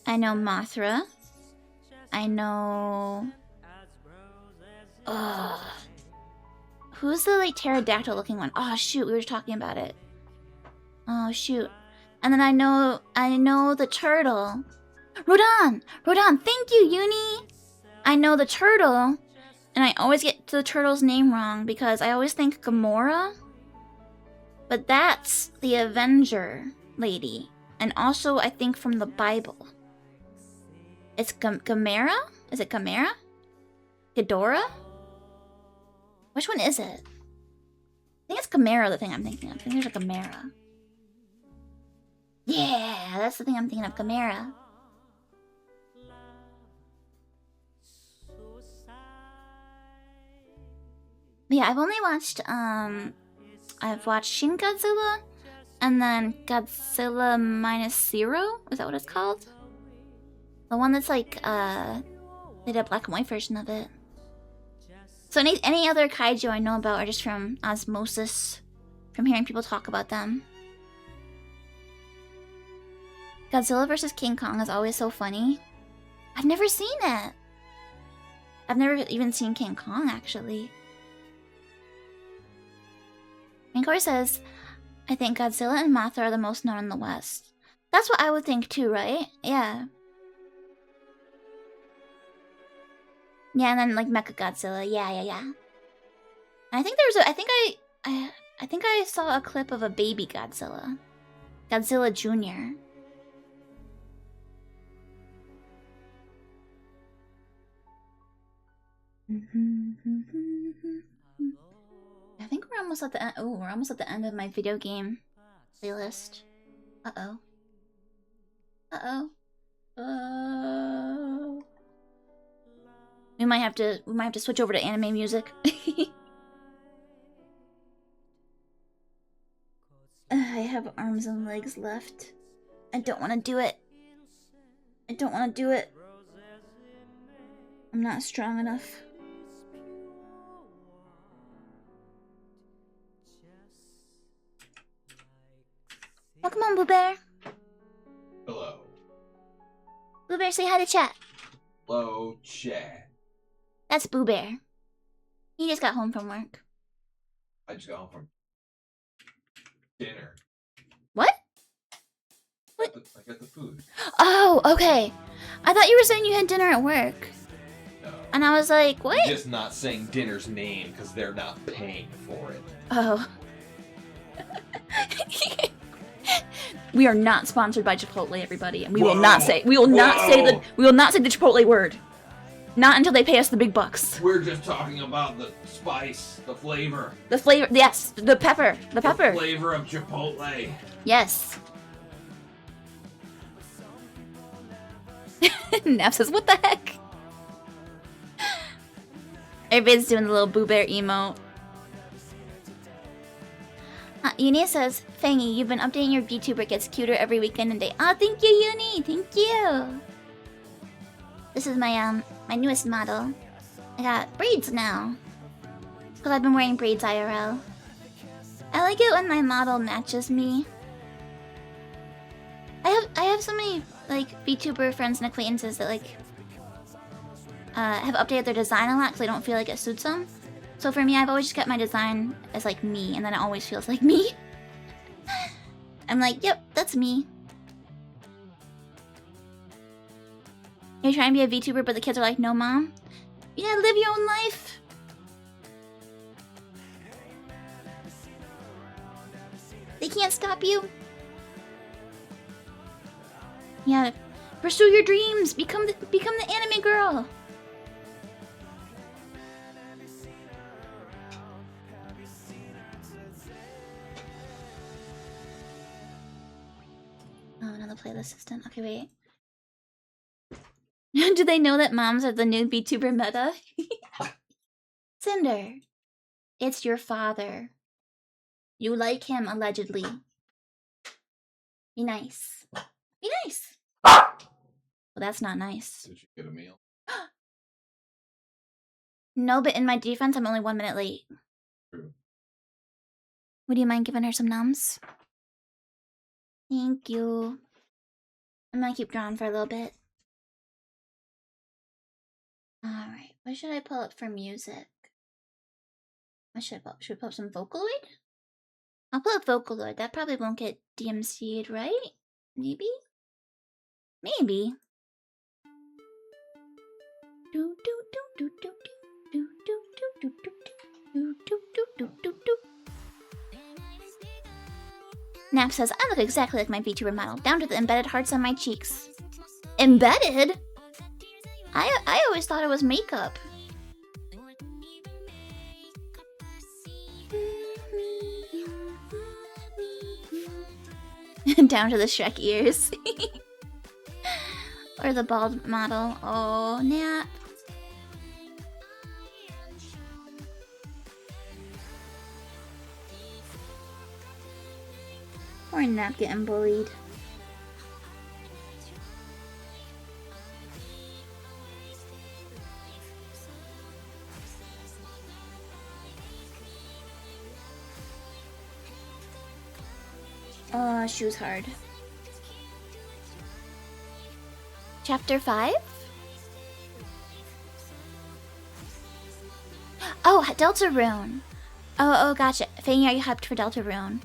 I know Mothra, I know... who's the like pterodactyl looking one? Oh shoot, we were talking about it. Oh shoot. And then I know the turtle. Rodan! Rodan, thank you, Uni! I know the turtle, and I always get the turtle's name wrong because I always think Gamora. But that's the Avenger lady. And also, I think from the Bible. It's Gamera? Is it Gamera? Ghidorah? Which one is it? I think it's Gamera, the thing I'm thinking of. I think there's a Gamera. Yeah, that's the thing I'm thinking of, Gamera. But yeah, I've only watched, I've watched Shin Godzilla, and then Godzilla Minus Zero? Is that what it's called? The one that's like, they did a black and white version of it. So any other kaiju I know about are just from osmosis, from hearing people talk about them. Godzilla vs. King Kong is always so funny. I've never seen it. I've never even seen King Kong, actually. Rancor says, I think Godzilla and Mothra are the most known in the West. That's what I would think too, right? Yeah. Yeah, and then like Mechagodzilla. Yeah. And I think there's a, I think I saw a clip of a baby Godzilla. Godzilla Jr. I think we're almost at the end. Oh, we're almost at the end of my video game playlist. Uh-oh. We might have to switch over to anime music. I have arms and legs left. I don't want to do it. I'm not strong enough. Welcome on, Boo Bear. Hello. Boo Bear, say hi to chat. Hello, chat. That's Boo Bear. He just got home from work. I just got home from dinner. What? I got the food. Oh, okay. I thought you were saying you had dinner at work. No. And I was like, what? I'm just not saying dinner's name because they're not paying for it. Oh. We are not sponsored by Chipotle, everybody, and we will not say the Chipotle word. Not until they pay us the big bucks. We're just talking about the spice, the flavor. The flavor, yes, the pepper. The flavor of Chipotle. Yes. Nev says, what the heck? Everybody's doing the little Boo Bear emote. Uni says, Fangy, you've been updating your VTuber. It gets cuter every weekend and day. Oh, thank you, Uni. Thank you. This is my my newest model. I got braids now. Because I've been wearing braids IRL. I like it when my model matches me. I have so many like VTuber friends and acquaintances that like have updated their design a lot because I don't feel like it suits them. So for me, I've always just kept my design as like me, and then it always feels like me. I'm like, yep, that's me. You're trying to be a VTuber, but the kids are like, no, mom. You gotta live your own life. They can't stop you. Yeah, pursue your dreams. Become the anime girl. Oh, another playlist assistant. Okay, wait. Do they know that moms are the new VTuber meta? Cinder, it's your father. You like him, allegedly. Be nice. Be nice. Well, that's not nice. Did you get a meal? No, but in my defense, I'm only 1 minute late. True. Would you mind giving her some nums? Thank you. I'm gonna keep drawing for a little bit. Alright, what should I pull up for music? What should I pull up? Should we pull up some Vocaloid? I'll pull up Vocaloid. That probably won't get DMC'd, right? Maybe? Maybe. Do do do do do do do do do do do do do do do do. Nap says, I look exactly like my VTuber model, down to the embedded hearts on my cheeks. Embedded? I always thought it was makeup. Down to the Shrek ears. Or the bald model. Oh, Nap. Poor Nap getting bullied. Oh, shoe's hard. Chapter 5? Oh, Deltarune. Oh, gotcha. Fangy, are you hyped for Deltarune?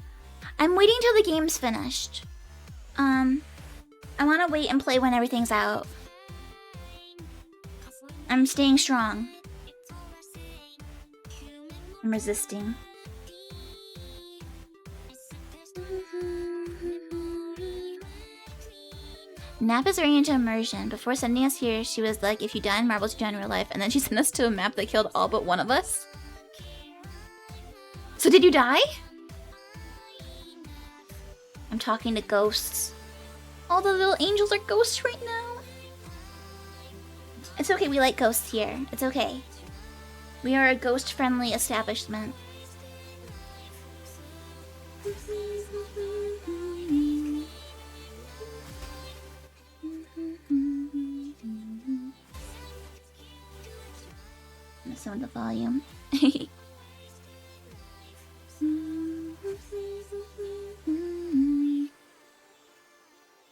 I'm waiting till the game's finished. I want to wait and play when everything's out. I'm staying strong. I'm resisting. Nap is very into immersion. Before sending us here, she was like, if you die in marbles, you die in real life. And then she sent us to a map that killed all but one of us. So did you die? I'm talking to ghosts. All the little angels are ghosts right now. It's okay, we like ghosts here. It's okay. We are a ghost-friendly establishment. Some of the volume.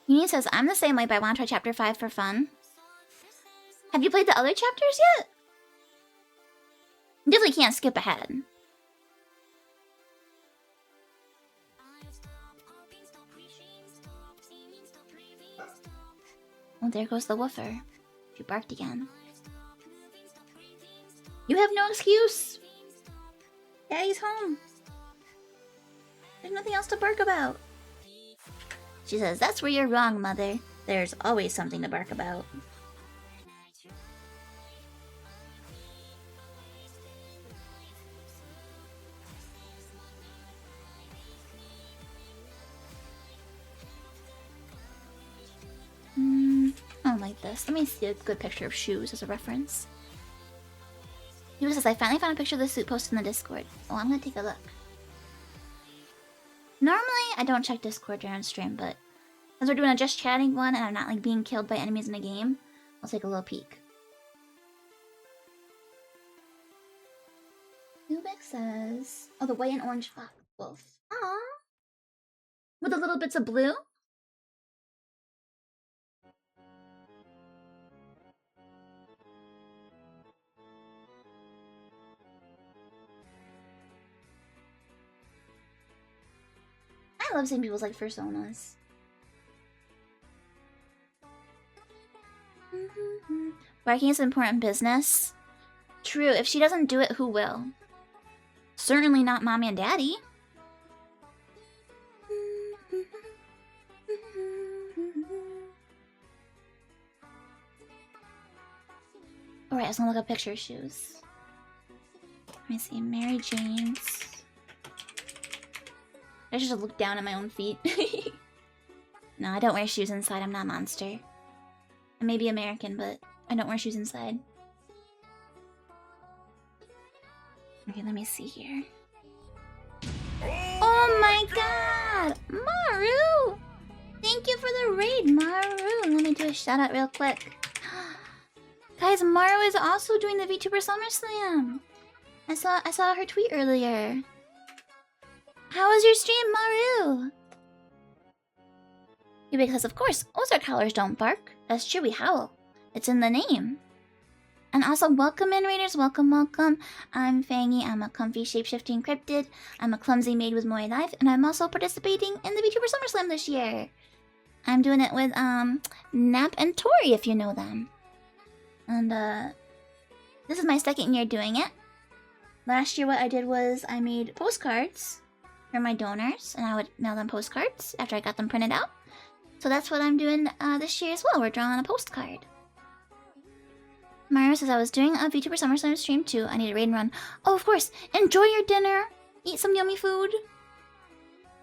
Union says, I'm the same way, but I want to try chapter 5 for fun. Have you played the other chapters yet? You definitely can't skip ahead. Oh, there goes the woofer. She barked again. You have no excuse! Daddy's home. There's nothing else to bark about. She says, that's where you're wrong, Mother. There's always something to bark about. I don't like this. Let me see a good picture of shoes as a reference. Yuka says, I finally found a picture of the suit posted in the Discord. Oh, I'm gonna take a look. Normally, I don't check Discord during stream, but as we're doing a just chatting one and I'm not like being killed by enemies in the game, I'll take a little peek. Ubik says, oh, the white and orange wolf. Aww. With the little bits of blue? I love seeing people's like personas. Barking is important business. True, if she doesn't do it, who will? Certainly not Mommy and Daddy. right, I was gonna look up picture of shoes. Let me see, Mary Jane's. I should just look down at my own feet. No, I don't wear shoes inside. I'm not a monster. I may be American, but I don't wear shoes inside. Okay, let me see here. Oh my god! Maru! Thank you for the raid, Maru! Let me do a shout out real quick. Guys, Maru is also doing the VTuber SummerSlam! I saw her tweet earlier. How was your stream, Maru? Yeah, because of course, Ozark howlers don't bark. That's true, we howl. It's in the name. And also, welcome in, raiders. Welcome, welcome. I'm Fangy. I'm a comfy shape-shifting cryptid. I'm a clumsy maid with Moe Life, and I'm also participating in the VTuber SummerSlam this year. I'm doing it with Nap and Tori, if you know them. And this is my second year doing it. Last year, what I did was I made postcards for my donors, and I would mail them postcards after I got them printed out. So that's what I'm doing this year as well. We're drawing a postcard. Mario says I was doing a VTuber SummerSlam stream too. I need a raid and run. Oh, of course. Enjoy your dinner. Eat some yummy food.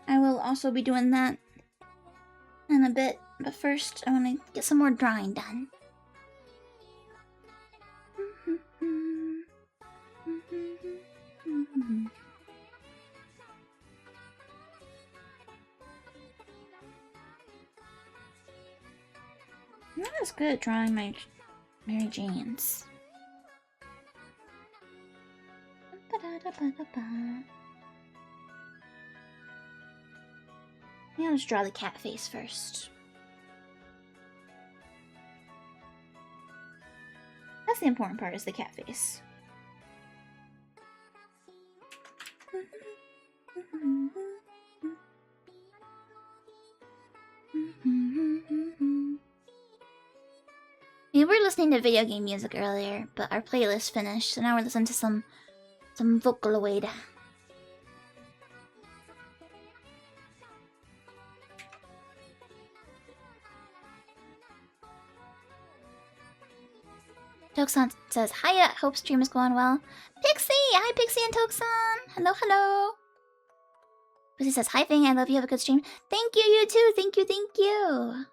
I will also be doing that in a bit. But first, I want to get some more drawing done. I'm not as good at drawing my Mary Jane's. Yeah, let's draw the cat face first. That's the important part, is the cat face. We were listening to video game music earlier, but our playlist finished, so now we're listening to some Vocaloid. Toxon says, hiya, hope stream is going well. Pixie! Hi, Pixie and Toxon! Hello, hello! Pixie says, hi, Fang, I love you, have a good stream. Thank you, you too! Thank you, thank you!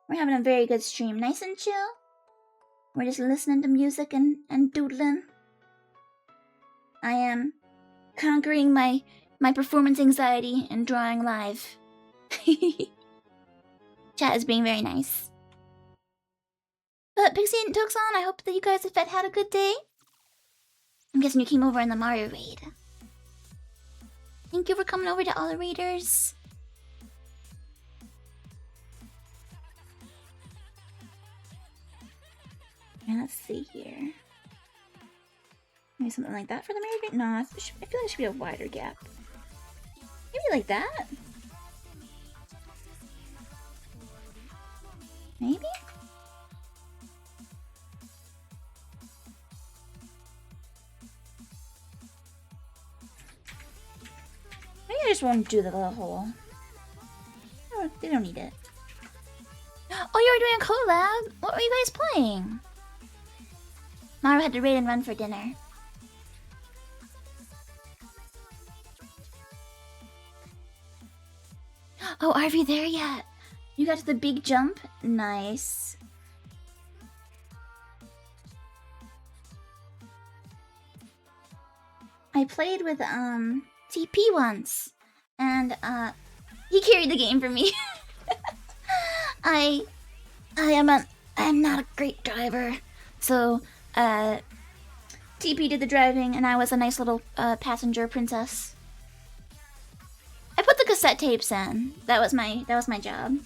We're having a very good stream. Nice and chill. We're just listening to music and doodling. I am conquering my performance anxiety and drawing live. Chat is being very nice. But Pixie and Toxon, I hope that you guys have had a good day. I'm guessing you came over in the Mario raid. Thank you for coming over to all the raiders. And let's see here. Maybe something like that for the Mary Jane? No, I feel like it should be a wider gap. Maybe like that? Maybe? Maybe I just won't do the little hole. Oh, they don't need it. Oh, you were doing a collab? What were you guys playing? Maru had to raid and run for dinner. Oh, are you there yet? You got to the big jump? Nice. I played with TP once, and he carried the game for me. I am not a great driver, so TP did the driving, and I was a nice little passenger princess. I put the cassette tapes in. That was my job.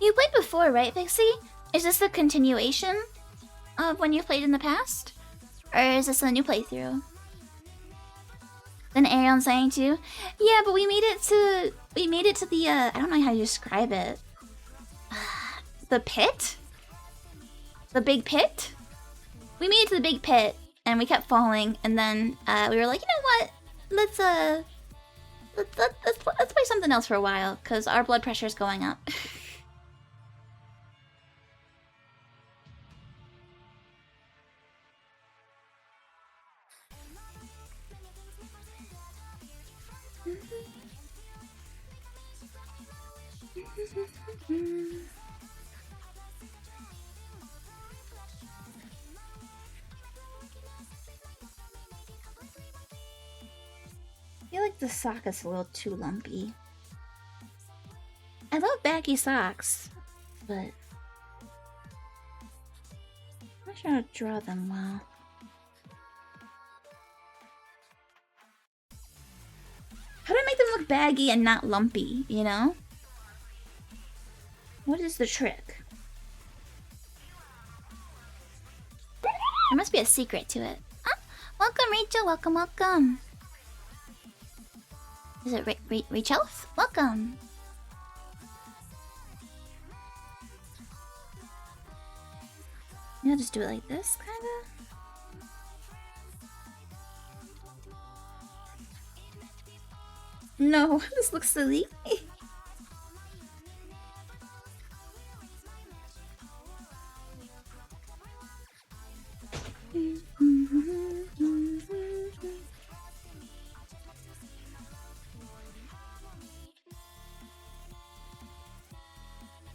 You played before, right, Pixie? Is this the continuation of when you played in the past? Or is this a new playthrough? Then Ariel saying too? Yeah, but we made it to the I don't know how you describe it. The pit? The big pit? We made it to the big pit and we kept falling, and then we were like, you know what? Let's play something else for a while, because our blood pressure is going up. I feel like the sock is a little too lumpy. I love baggy socks, but I'm not sure how to draw them well. How do I make them look baggy and not lumpy, you know? What is the trick? There must be a secret to it. Ah, welcome, Rachel. Welcome, welcome. Is it Rachel? Welcome. I'll just do it like this, kinda. No, this looks silly.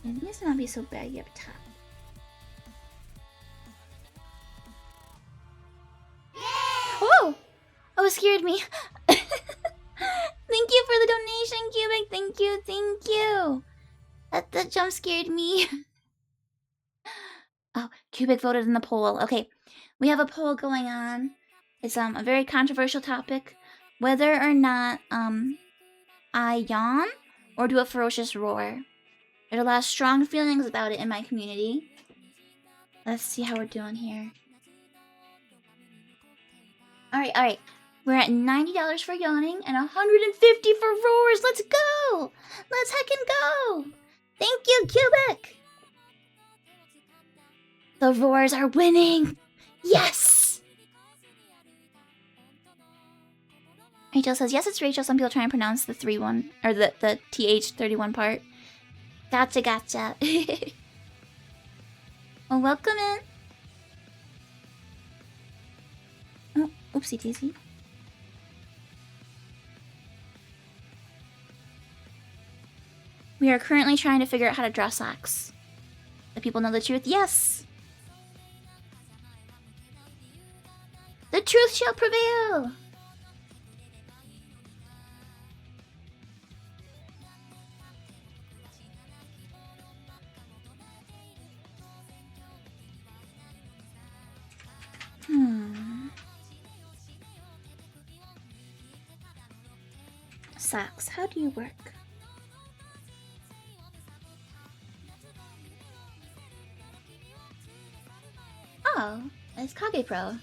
It needs to not be so baggy up top. Oh! Oh, it scared me. Thank you for the donation, Cubic. Thank you, thank you. That jump scared me. Oh, Cubic voted in the poll. Okay, we have a poll going on. It's a very controversial topic, whether or not I yawn or do a ferocious roar. There's a lot of strong feelings about it in my community. Let's see how we're doing here. Alright. We're at $90 for yawning and $150 for roars. Let's go! Let's heckin' go! Thank you, Cubic! The roars are winning! Yes! Rachel says, yes, it's Rachel. Some people try and pronounce the 3-1, or the TH31 part. Gotcha. Well, welcome in. Oh, oopsie daisy. We are currently trying to figure out how to draw socks. The people know the truth? Yes! The truth shall prevail! Socks, how do you work? Oh, it's Kage Pro.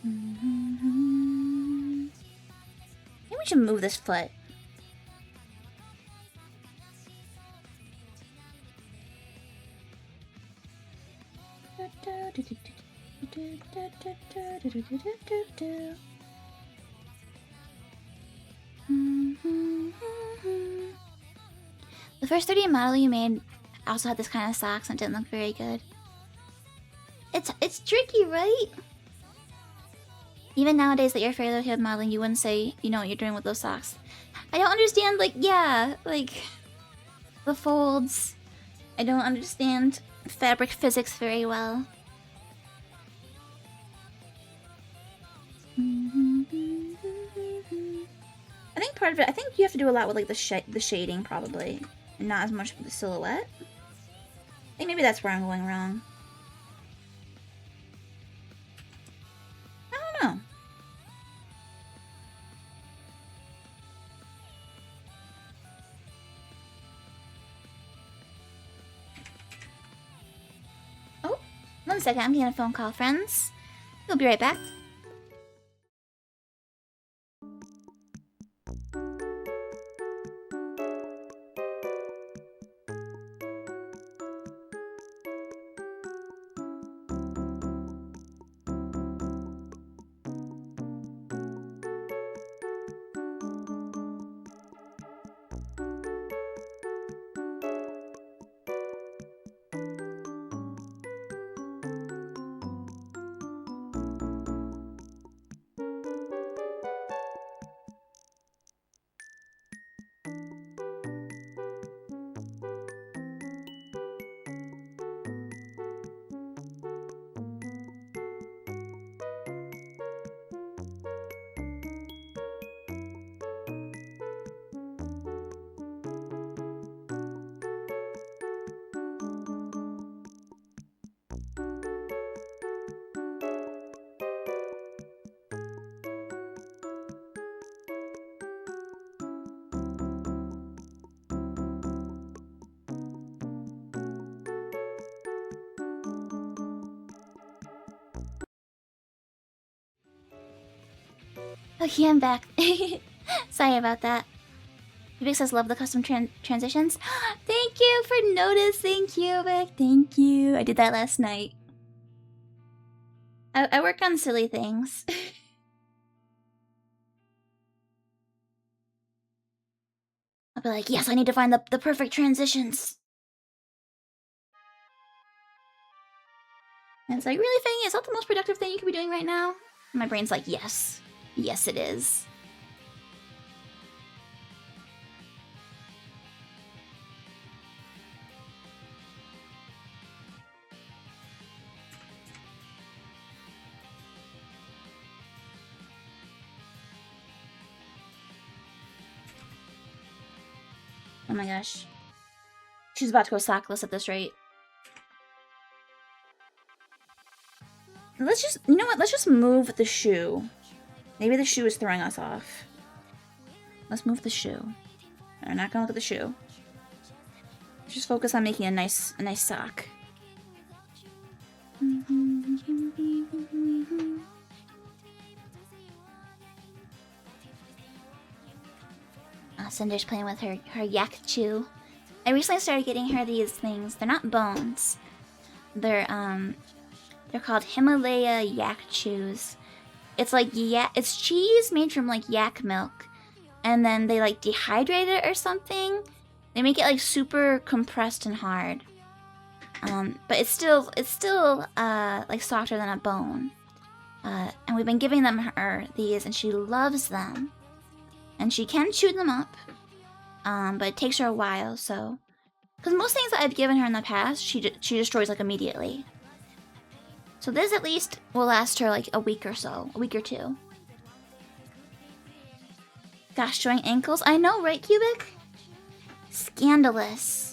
Maybe we should move this foot. The first 3D model you made also had this kind of socks and it didn't look very good. It's tricky, right? Even nowadays that you're fairly good modeling, you wouldn't say you know what you're doing with those socks. I don't understand, like, yeah, like, the folds. I don't understand fabric physics very well. I think part of it, I think you have to do a lot with like the shading probably, and not as much with the silhouette. I think maybe that's where I'm going wrong. I don't know. Oh, 1 second, I'm getting a phone call, friends. We'll be right back. Okay, I'm back. Sorry about that. Cubic says, love the custom transitions. Thank you for noticing, Cubic. Thank you. I did that last night. I work on silly things. I'll be like, yes, I need to find the perfect transitions. And it's like, really, Fangy? Is that the most productive thing you could be doing right now? And my brain's like, yes. Yes, it is. Oh my gosh. She's about to go sockless at this rate. Let's just, you know what? Let's just move the shoe. Maybe the shoe is throwing us off. Let's move the shoe. We're not gonna look at the shoe. Let's just focus on making a nice sock. Cinder's playing with her yak chew. I recently started getting her these things. They're not bones. They're called Himalaya yak chews. It's like it's cheese made from like yak milk, and then they like dehydrate it or something. They make it like super compressed and hard. But it's still like softer than a bone. And we've been giving her these, and she loves them. And she can chew them up, but it takes her a while. So, because most things that I've given her in the past, she destroys like immediately. So this at least will last her like a week or so, a week or two. Gosh, showing ankles. I know, right, Cubic? Scandalous.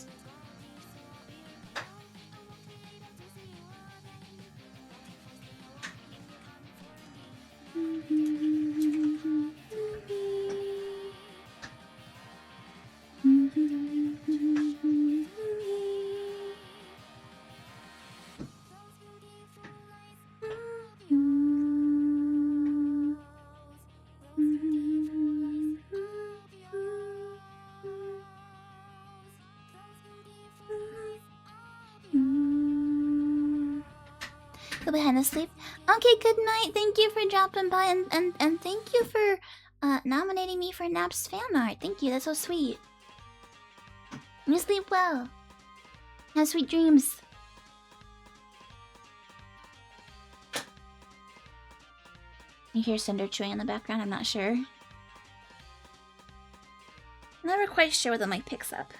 Go behind the sleep. Okay, good night. Thank you for dropping by, and thank you for nominating me for Nap's fan art. Thank you, that's so sweet. You sleep well. Have sweet dreams. You hear Cinder chewing in the background, I'm not sure. I'm never quite sure what the mic picks up.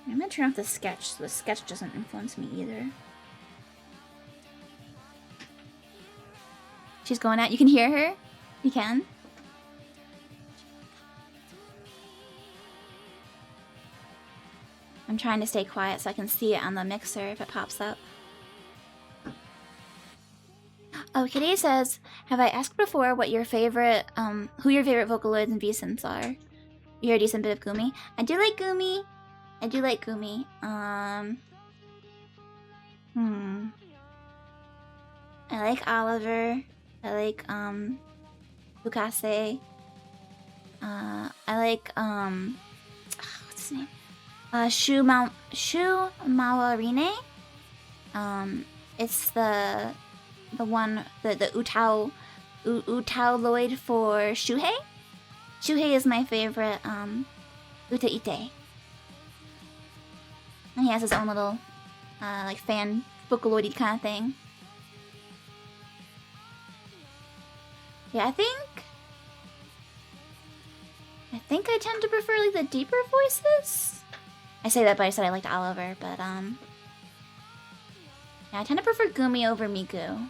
I'm gonna turn off the sketch so the sketch doesn't influence me either. She's going out. You can hear her? You can? I'm trying to stay quiet so I can see it on the mixer if it pops up. Oh, Kitty says, have I asked before what your favorite, who your favorite Vocaloids and V-Synths are? You're a decent bit of Gumi. I do like Gumi. I do like Gumi. I like Oliver. I like, Bukase. I like, what's his name? Shu Mawarine. It's the one, the Utauloid for Shuhei. Shuhei is my favorite, Utaite. And he has his own little, like, fan Vocaloid kind of thing. Yeah, I think I tend to prefer, like, the deeper voices. I say that, but I said I liked Oliver, but, yeah, I tend to prefer Gumi over Miku.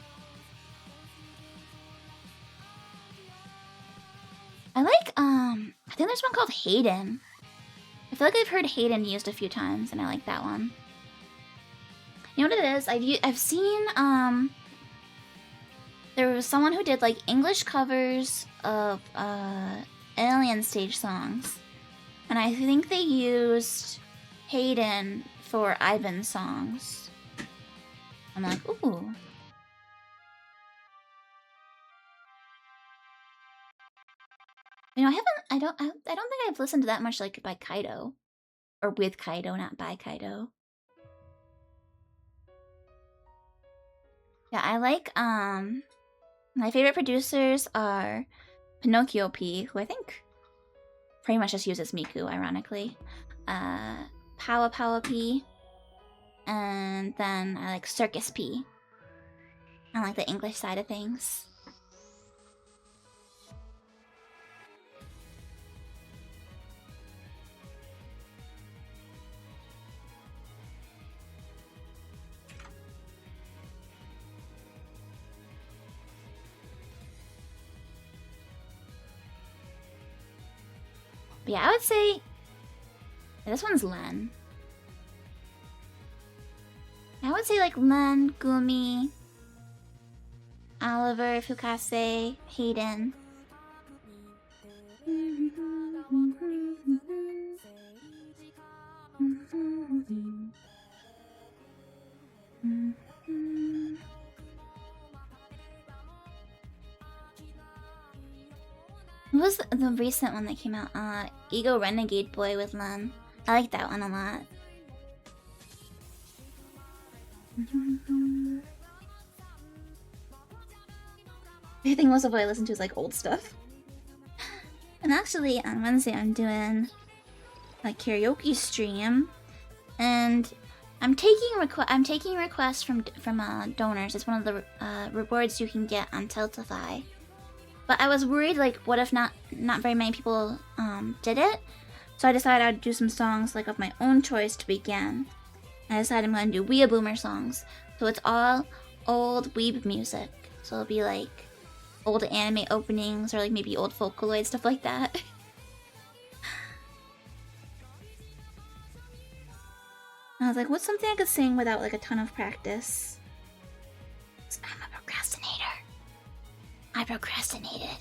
I like, I think there's one called Hayden. I feel like I've heard Hayden used a few times, and I like that one. You know what it is? I've seen, there was someone who did, like, English covers of, Alien Stage songs. And I think they used Hayden for Ivan's songs. I'm like, ooh. You know, I don't think I've listened to that much like by Kaido. Or with Kaido, not by Kaido. Yeah, I like, my favorite producers are Pinocchio P, who I think pretty much just uses Miku, ironically. Powa Powa P. And then I like Circus P. I like the English side of things. But yeah, I would say this one's Len. I would say like Len, Gumi, Oliver, Fukase, Hayden. What was the recent one that came out? Ego Renegade Boy with Len. I like that one a lot. I think most of what I listen to is like old stuff. And actually, on Wednesday I'm doing a karaoke stream, and I'm taking requests from donors. It's one of the rewards you can get on Tiltify. But I was worried, like, what if not very many people did it? So I decided I'd do some songs like of my own choice to begin. I decided I'm gonna do Weeaboomer Boomer songs. So it's all old weeb music. So it'll be like old anime openings or like maybe old Vocaloid, stuff like that. I was like, what's something I could sing without like a ton of practice? I'm a procrastinator. I procrastinated.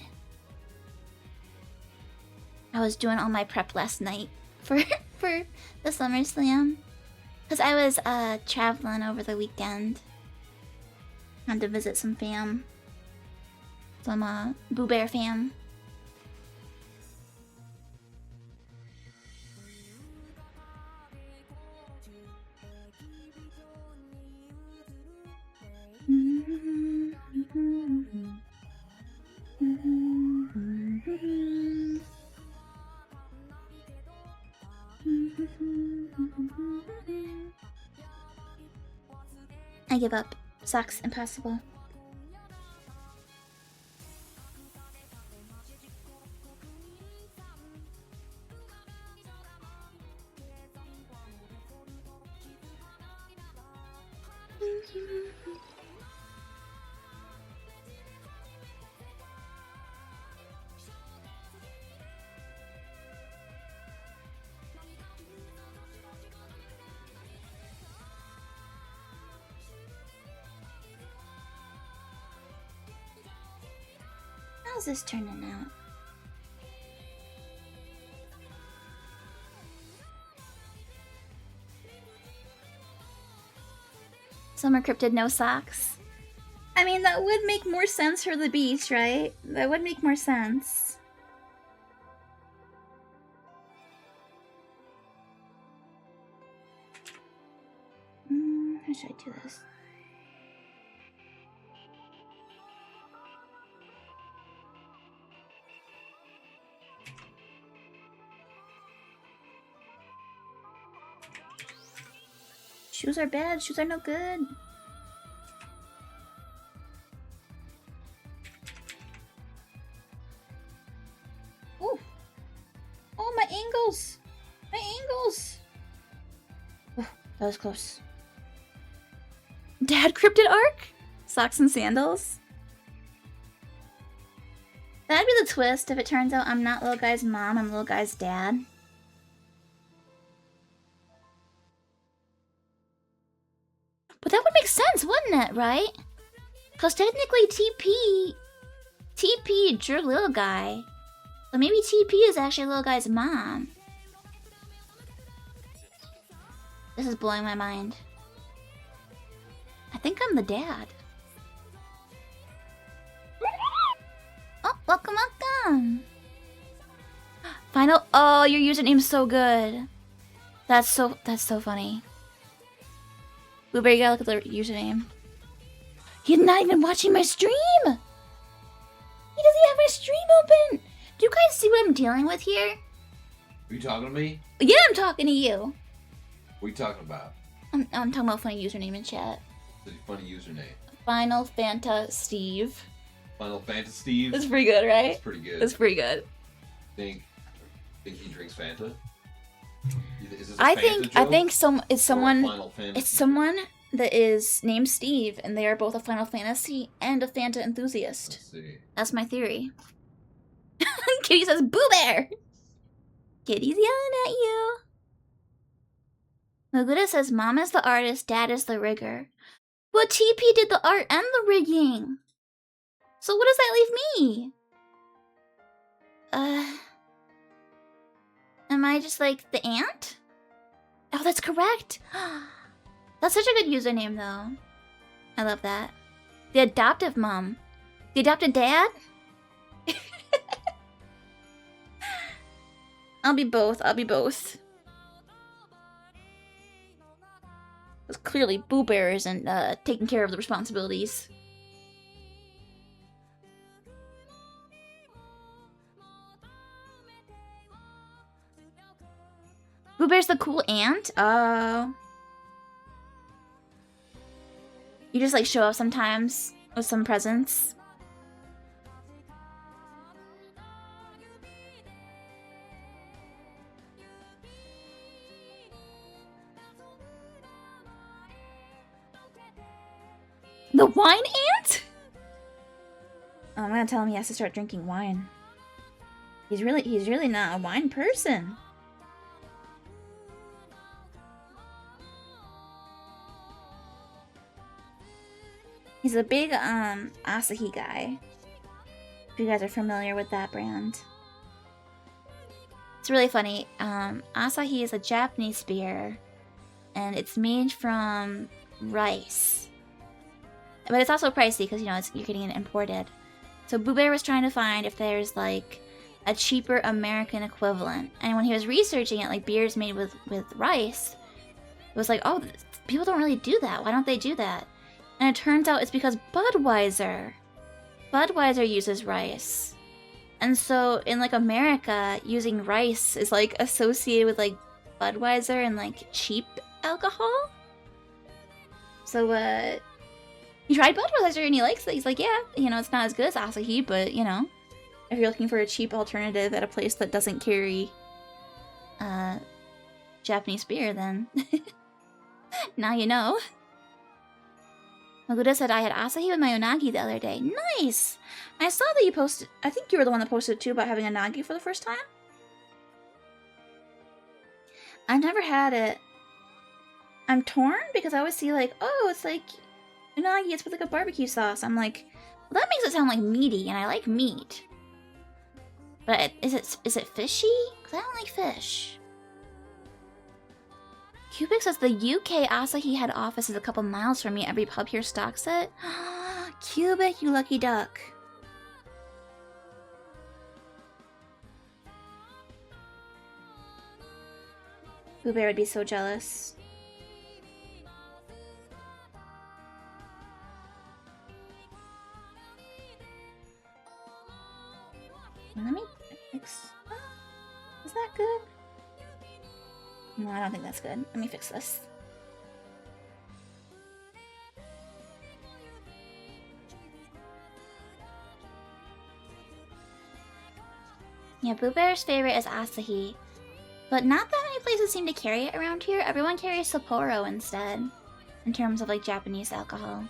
I was doing all my prep last night for the SummerSlam. Because I was traveling over the weekend. Had to visit some fam. Some Boo Bear fam. I give up. Sucks. Impossible. How's this turning out? Summer Cryptid, no socks. I mean, that would make more sense for the beach, right? That would make more sense. How should I do this? Shoes are bad. Shoes are no good. Oh, oh, my ankles! My ankles! Oh, that was close. Dad Cryptid Arc? Socks and sandals? That'd be the twist if it turns out I'm not little guy's mom, I'm little guy's dad. But that would make sense, wouldn't it, right? Because technically TP drew little guy. So maybe TP is actually little guy's mom. This is blowing my mind. I think I'm the dad. Oh, welcome, welcome. Final. Oh, your username's so good. That's so funny. Blueberry, you gotta look at the username. He's not even watching my stream. He doesn't even have my stream open. Do you guys see what I'm dealing with here? Are you talking to me? Yeah, I'm talking to you. What are you talking about? I'm talking about funny username in chat. It's a funny username. Final Fanta Steve. Final Fanta Steve? That's pretty good, right? That's pretty good. That's pretty good. Think he drinks Fanta? Is this a I Fanta think joke? it's someone Final Fantasy? it's someone that is named Steve, and they are both a Final Fantasy and a Fanta enthusiast. Let's see. That's my theory. Kitty says, "Boo Bear." Kitty's yelling at you. Maguda says, "Mom is the artist, Dad is the rigger." But TP did the art and the rigging. So what does that leave me? Am I just like the aunt? Oh, that's correct. That's such a good username, though. I love that. The adoptive mom. The adopted dad? I'll be both. I'll be both. Because clearly Boo Bear isn't taking care of the responsibilities. Boo Bear's the cool aunt? Oh. You just like show up sometimes with some presents. The wine aunt? Oh, I'm gonna tell him he has to start drinking wine. He's really not a wine person. He's a big Asahi guy. If you guys are familiar with that brand. It's really funny. Asahi is a Japanese beer, and it's made from rice. But it's also pricey because, you know, you're getting it imported. So Boo Bear was trying to find if there's like a cheaper American equivalent. And when he was researching it, like beers made with rice, it was like, oh, people don't really do that. Why don't they do that? And it turns out it's because Budweiser uses rice. And so in like America, using rice is like associated with like Budweiser and like cheap alcohol. So he tried Budweiser and he likes it. He's like, yeah, you know, it's not as good as Asahi, but you know, if you're looking for a cheap alternative at a place that doesn't carry Japanese beer, then now you know. Maguda said, I had Asahi with my unagi the other day. Nice! I saw that you posted, I think you were the one that posted it too about having unagi for the first time. I've never had it. I'm torn because I always see like, oh, it's like unagi, it's with like a barbecue sauce. I'm like, well, that makes it sound like meaty, and I like meat. But is it fishy? Because I don't like fish. Cubic says the UK Asahi head office is a couple miles from me. Every pub here stocks it. Cubic, you lucky duck. Boo Bear would be so jealous. Let me fix. Is that good? No, I don't think that's good. Let me fix this. Yeah, Boo Bear's favorite is Asahi. But not that many places seem to carry it around here. Everyone carries Sapporo instead. In terms of like Japanese alcohol.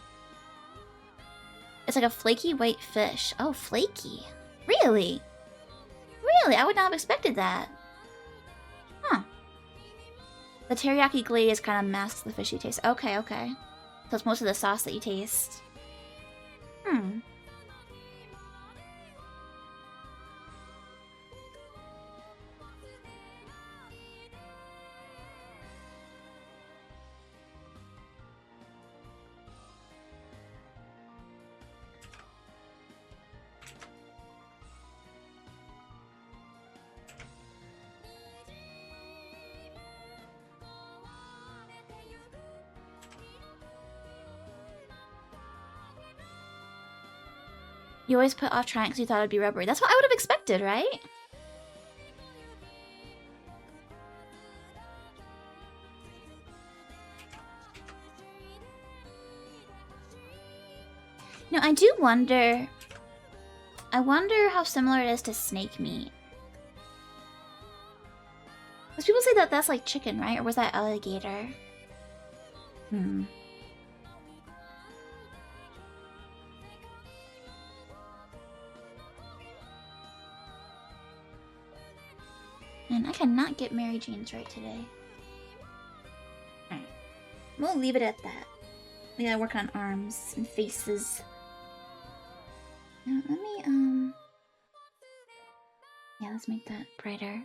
It's like a flaky white fish. Oh, flaky. Really? Really? I would not have expected that. Huh. The teriyaki glaze kind of masks the fishy taste. Okay, okay. So it's most of the sauce that you taste. Hmm. You always put off trying because you thought it'd be rubbery. That's what I would have expected, right? No, I do wonder... I wonder how similar it is to snake meat. Because people say that that's like chicken, right? Or was that alligator? Hmm. Man, I cannot get Mary Jane's right today. Alright. We'll leave it at that. We gotta work on arms and faces. Now, let me, yeah, let's make that brighter.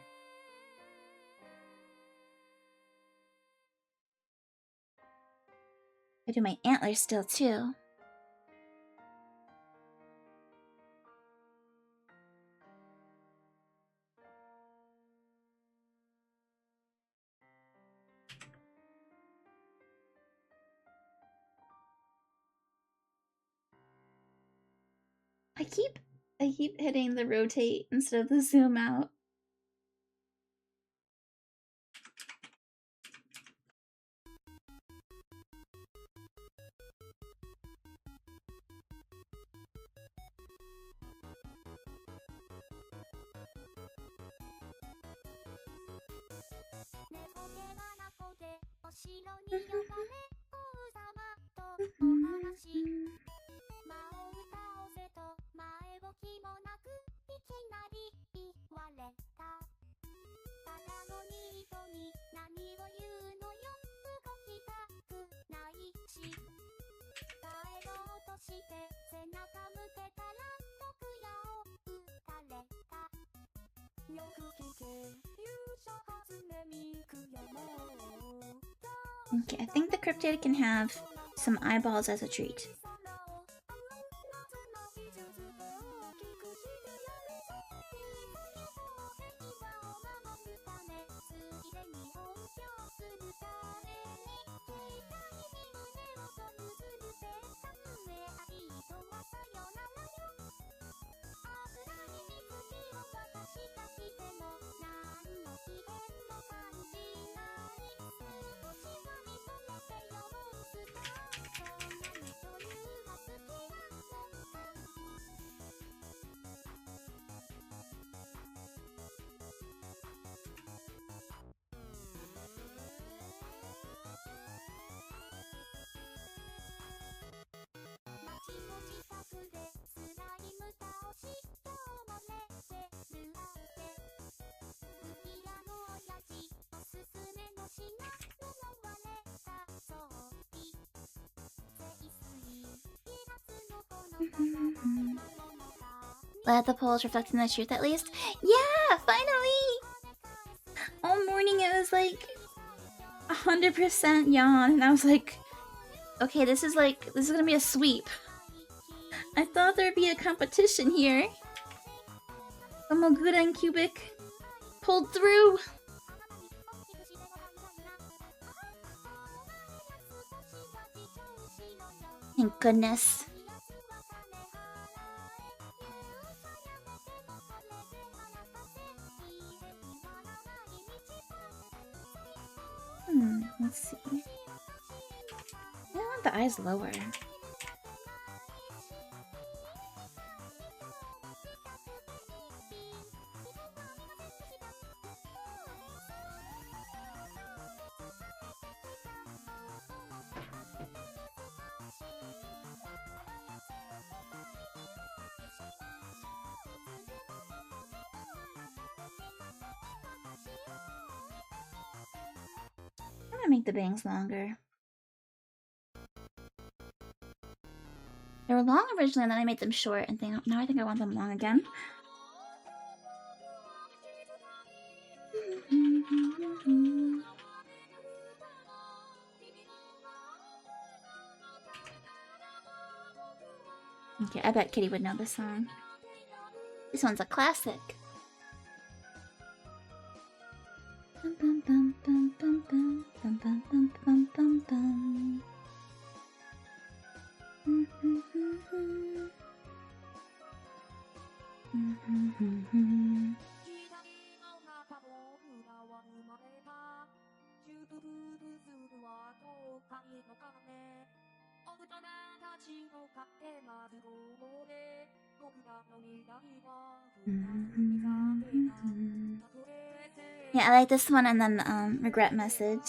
I do my antlers still, too. I keep hitting the rotate instead of the zoom out. Okay, I think the cryptid can have some eyeballs as a treat. Let the polls reflecting the truth at least. Yeah, finally! All morning it was like 100% yawn, and I was like, okay, this is gonna be a sweep. I thought there'd be a competition here. But Mogura and Cubic pulled through. Thank goodness. Let's see. I want the eyes lower. I'm gonna make the bangs longer. They were long originally, and then I made them short, and now I think I want them long again. Okay, I bet Kitty would know this song. This one's a classic. Yeah, I like this one and then regret message.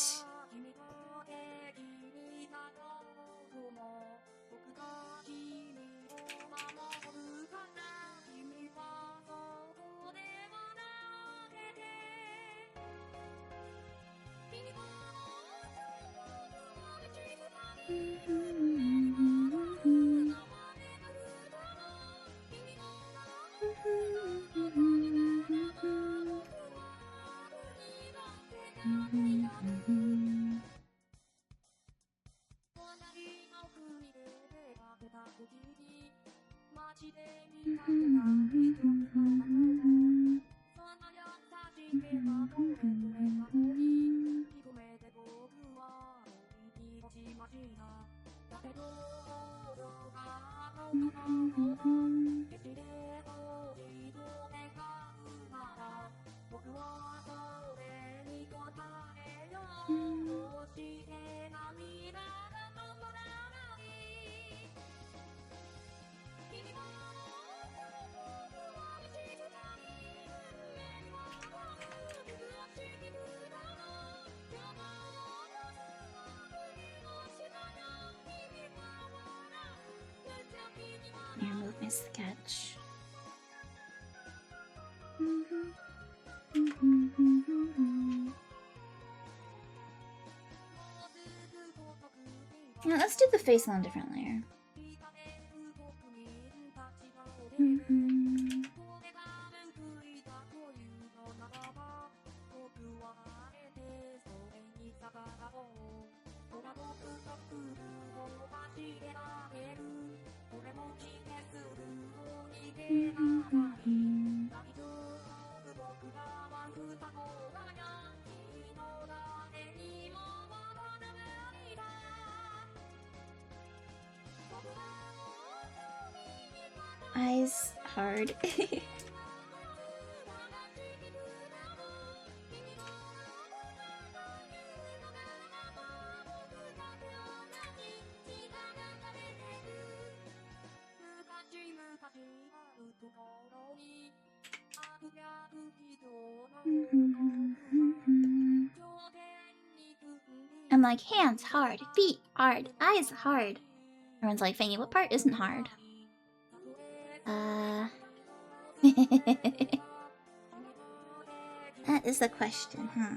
Here, move my sketch. Yeah, let's do the face on a different layer. Eyes hard. I'm like, hands hard, feet hard, eyes hard. Everyone's like, Fangy, what part isn't hard? That is the question, huh?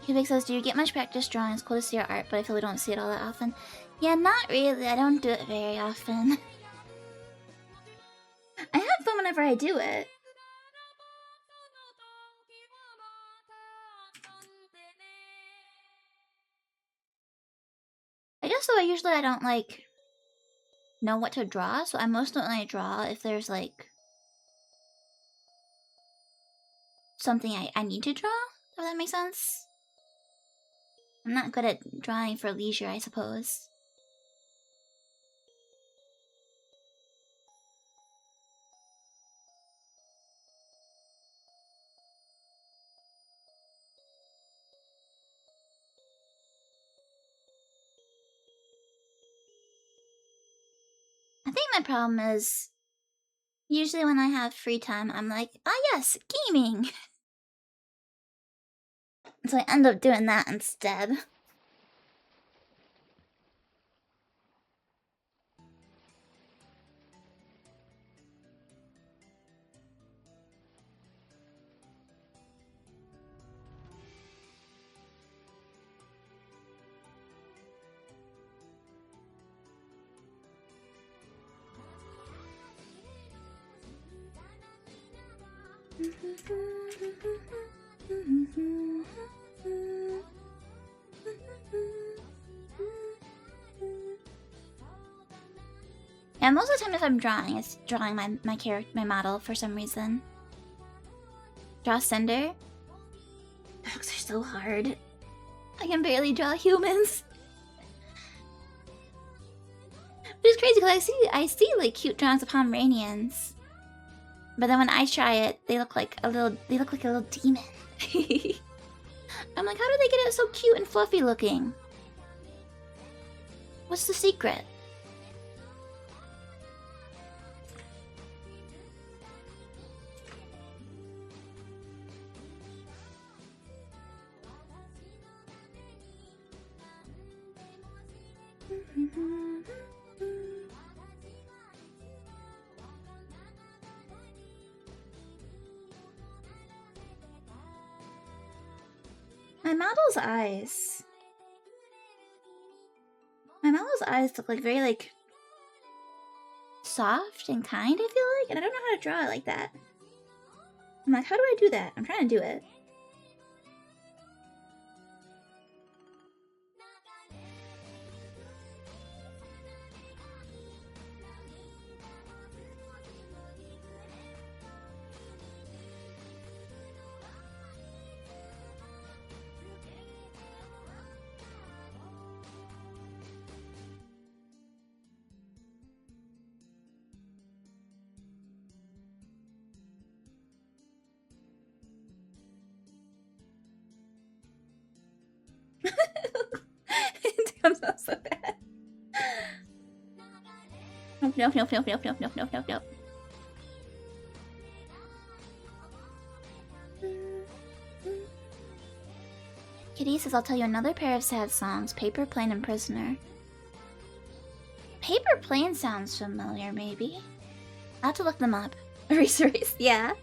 Cubic says, do you get much practice drawing? It's cool to see your art, but I feel we don't see it all that often. Yeah, not really. I don't do it very often. I have fun whenever I do it. I guess though, usually I don't like know what to draw, so I mostly only draw if there's like something I need to draw, if that makes sense. I'm not good at drawing for leisure, I suppose. I think my problem is usually when I have free time, I'm like, ah yes, gaming! So I end up doing that instead. Yeah, most of the time if I'm drawing, it's drawing my model for some reason. Draw Cinder. Dogs are so hard. I can barely draw humans. But it's crazy because I see like cute drawings of Pomeranians. But then when I try it, they look like a little demon. I'm like, how do they get it so cute and fluffy looking? What's the secret? My model's eyes. My model's eyes look like very like soft and kind, I feel like, and I don't know how to draw it like that. I'm like, how do I do that? I'm trying to do it. I'm so bad. Nope. Kitty says, I'll tell you another pair of sad songs, Paper Plane and Prisoner. Paper Plane sounds familiar, maybe. I'll have to look them up. Erase, yeah.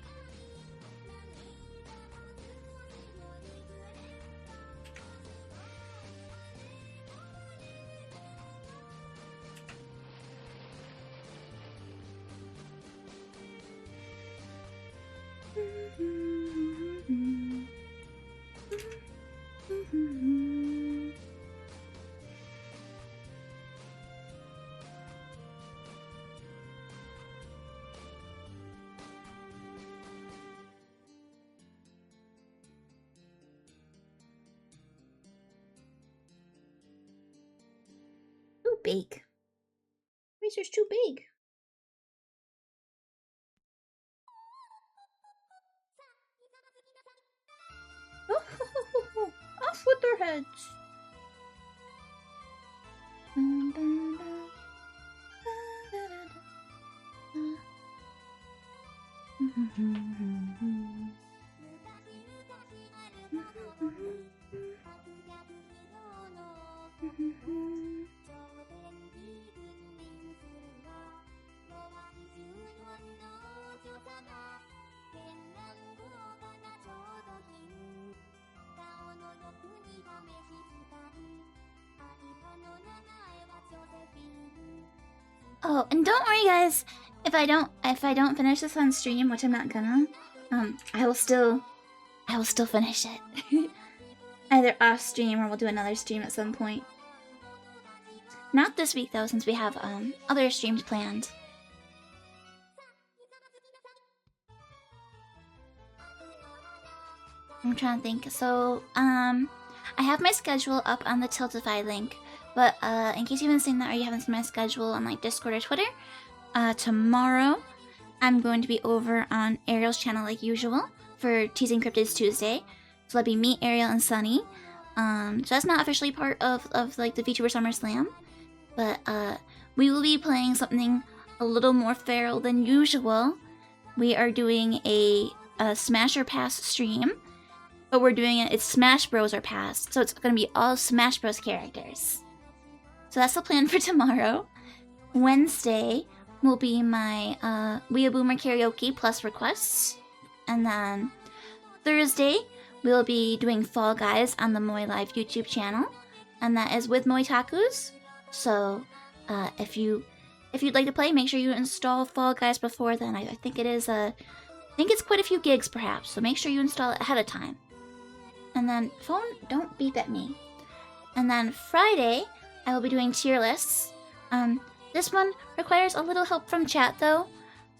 Too big. Eraser's too big. Off with their heads. Oh, and don't worry, guys. If I don't finish this on stream, which I'm not gonna, I will still finish it. Either off stream or we'll do another stream at some point. Not this week though, since we have other streams planned. I'm trying to think. So, I have my schedule up on the Tiltify link. But in case you haven't seen that or you haven't seen my schedule on like Discord or Twitter, tomorrow I'm going to be over on Ariel's channel like usual for Teasing Cryptids Tuesday. So that'll be me, Ariel, and Sunny. So that's not officially part of like the VTuber SummerSlam, but we will be playing something a little more feral than usual. We are doing a Smash or Pass stream, but we're doing it's Smash Bros or Pass, so it's gonna be all Smash Bros characters. So that's the plan for tomorrow. Wednesday will be my Weeaboomer Karaoke plus requests. And then Thursday, we'll be doing Fall Guys on the Moy Live YouTube channel. And that is with Moitakus. So if you'd like to play, make sure you install Fall Guys before then. I think it is I think it's quite a few gigs perhaps, so make sure you install it ahead of time. And then phone, don't beep at me. And then Friday, I will be doing tier lists. This one requires a little help from chat though.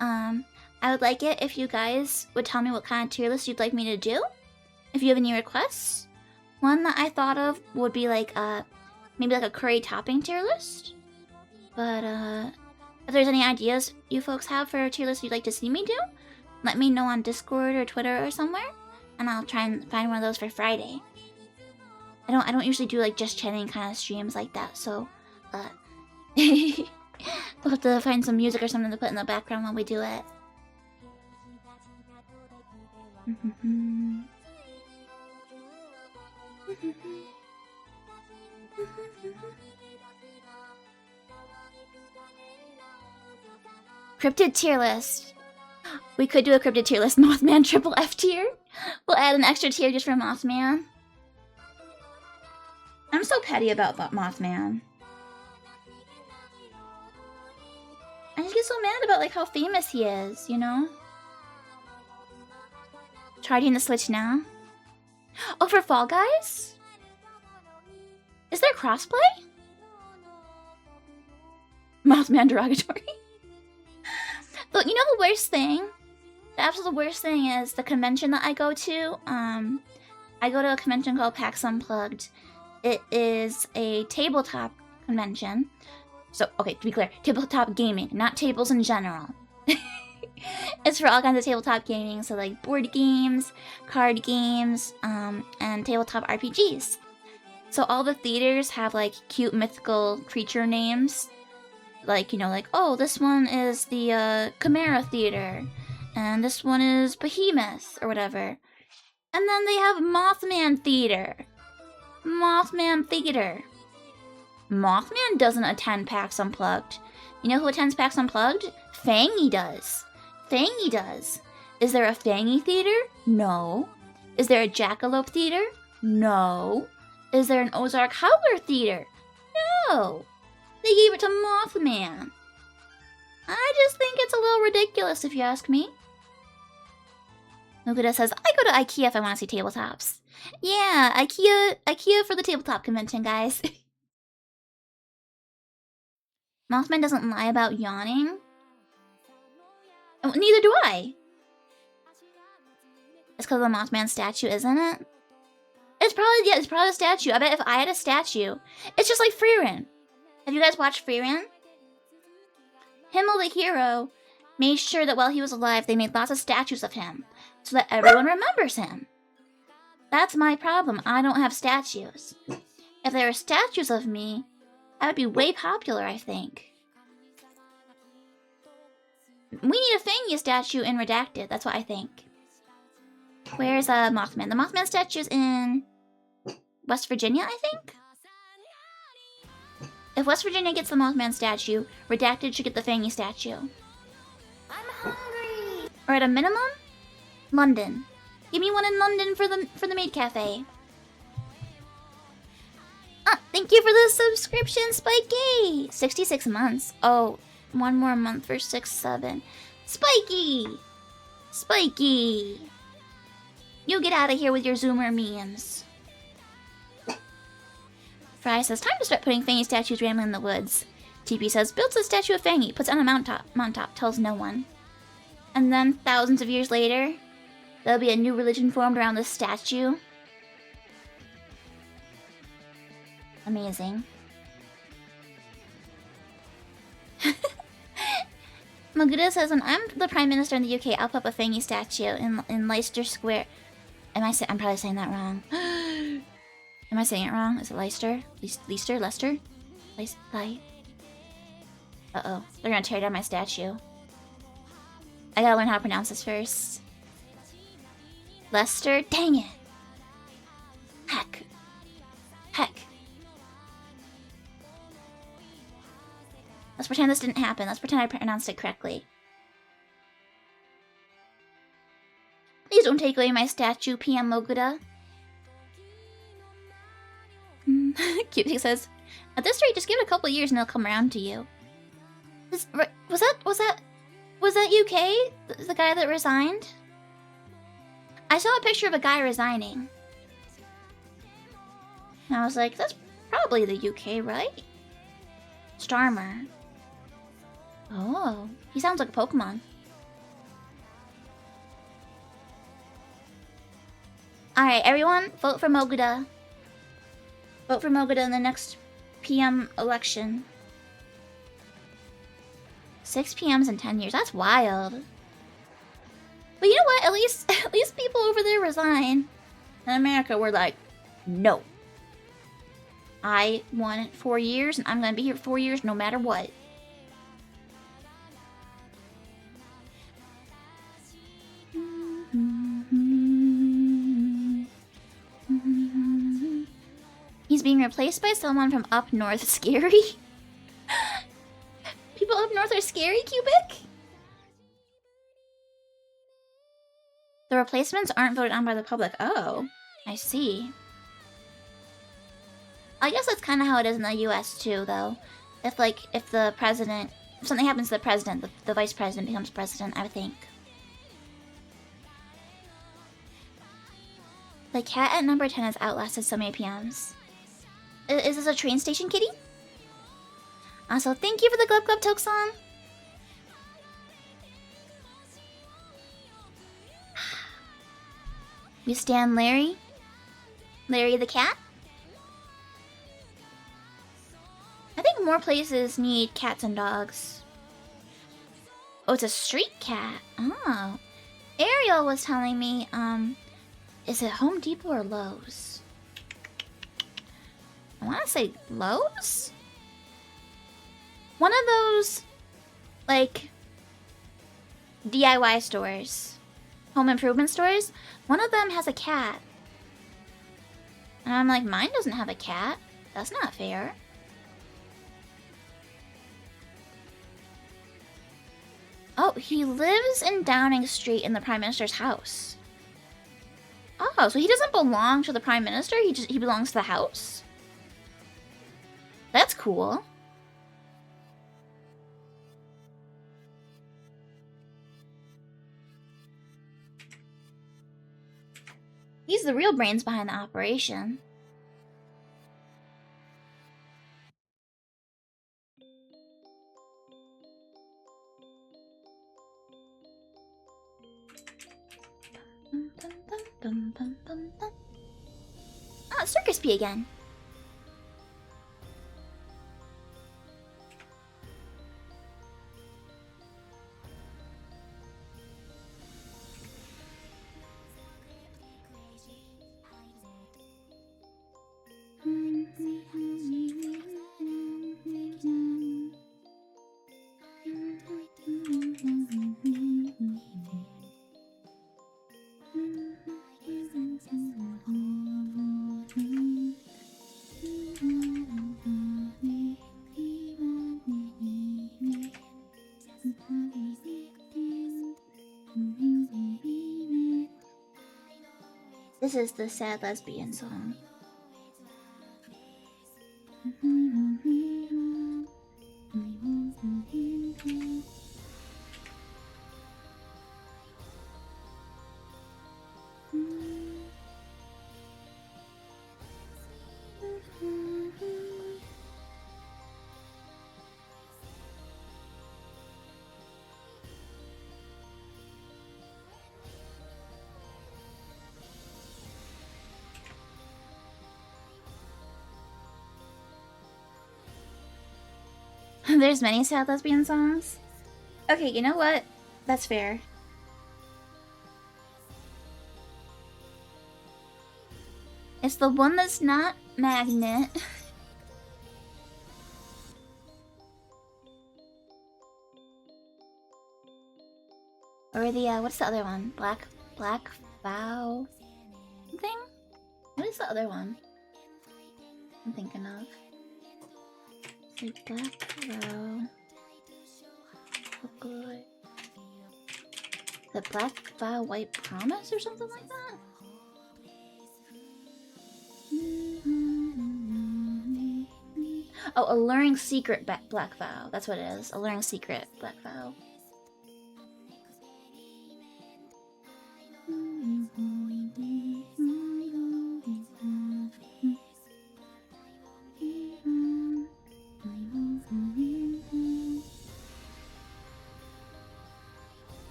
I would like it if you guys would tell me what kind of tier list you'd like me to do. If you have any requests. One that I thought of would be like maybe like a curry topping tier list. But if there's any ideas you folks have for a tier list you'd like to see me do, let me know on Discord or Twitter or somewhere, and I'll try and find one of those for Friday. I don't usually do like just chatting kind of streams like that, so we'll have to find some music or something to put in the background while we do it. Cryptid tier list. We could do a cryptid tier list. Mothman triple F tier. We'll add an extra tier just for Mothman. I'm so petty about Mothman. I just get so mad about like how famous he is, you know? Charging the Switch now. Oh, for Fall Guys? Is there crossplay? Mothman derogatory. But you know the worst thing? The absolute worst thing is the convention that I go to. I go to a convention called PAX Unplugged. It is a tabletop convention. So, okay, to be clear, tabletop gaming, not tables in general. It's for all kinds of tabletop gaming, so like board games, card games, and tabletop RPGs. So all the theaters have like cute mythical creature names. Like, you know, like, oh, this one is the Chimera Theater, and this one is Behemoth, or whatever. And then they have Mothman Theater. Mothman Theater. Mothman doesn't attend PAX Unplugged. You know who attends PAX Unplugged? Fangy does. Fangy does. Is there a Fangy Theater? No. Is there a Jackalope Theater? No. Is there an Ozark Howler Theater? No. They gave it to Mothman. I just think it's a little ridiculous if you ask me. Noguda says, I go to IKEA if I want to see tabletops. Yeah, IKEA for the tabletop convention, guys. Mothman doesn't lie about yawning. Oh, neither do I. It's because of the Mothman statue, isn't it? It's probably a statue. I bet if I had a statue, it's just like Freeran. Have you guys watched Freeran? Himmel the hero made sure that while he was alive, they made lots of statues of him so that everyone remembers him. That's my problem. I don't have statues. If there were statues of me, I would be way popular, I think. We need a Fangy statue in Redacted. That's what I think. Where's Mothman? The Mothman statue's in West Virginia, I think? If West Virginia gets the Mothman statue, Redacted should get the Fangy statue. I'm hungry. Or at a minimum, London. Give me one in London for the Maid Cafe. Thank you for the subscription, Spiky! 66 months. Oh, one more month for 6-7. Spiky! Spiky! You get out of here with your Zoomer memes. Fry says, time to start putting Fangy statues randomly in the woods. TP says, builds a statue of Fangy, puts it on a mountaintop, tells no one. And then, thousands of years later, there'll be a new religion formed around this statue. Amazing. Maguda says, when I'm the Prime Minister in the UK, I'll put up a Fangy statue in Leicester Square. I'm probably saying that wrong. Am I saying it wrong? Is it Leicester? Leicester? Uh-oh. They're gonna tear down my statue. I gotta learn how to pronounce this first. Leicester? Dang it! Heck. Let's pretend this didn't happen. Let's pretend I pronounced it correctly. Please don't take away my statue, PM Moguda. Cutie says, at this rate, just give it a couple of years and it'll come around to you. Was that UK? The guy that resigned? I saw a picture of a guy resigning. And I was like, that's probably the UK, right? Starmer. Oh, he sounds like a Pokemon. Alright, everyone, vote for Moguda. Vote for Moguda in the next PM election. 6 PMs in 10 years. That's wild. But you know what? At least people over there resign. In America, we're like, no. I want 4 years, and I'm gonna be here 4 years no matter what. He's being replaced by someone from up north. Scary? People up north are scary, Cubic? The replacements aren't voted on by the public. Oh, I see. I guess that's kind of how it is in the US too, though. If something happens to the president, the vice president becomes president, I would think. The cat at number 10 has outlasted so many PMs. Is this a train station, kitty? Also, thank you for the Glub Glub Toke-san. You stand Larry? Larry the cat? I think more places need cats and dogs. Oh, it's a street cat. Oh. Ariel was telling me, is it Home Depot or Lowe's? I want to say Lowe's? One of those, like, DIY stores. Home improvement stores. One of them has a cat. And I'm like, mine doesn't have a cat. That's not fair. Oh, he lives in Downing Street in the Prime Minister's house. Oh, so he doesn't belong to the Prime Minister? He belongs to the house? That's cool. He's the real brains behind the operation. Ah, Circus P again. This is the sad lesbian song. There's many sad lesbian songs. Okay, you know what? That's fair. It's the one that's not Magnet. Or the, what's the other one? Black Vow? Something? What is the other one I'm thinking of? The Black Vow. Vocaloid. The Black Vow White Promise or something like that? Oh, Alluring Secret Black Vow. That's what it is. Alluring Secret Black Vow.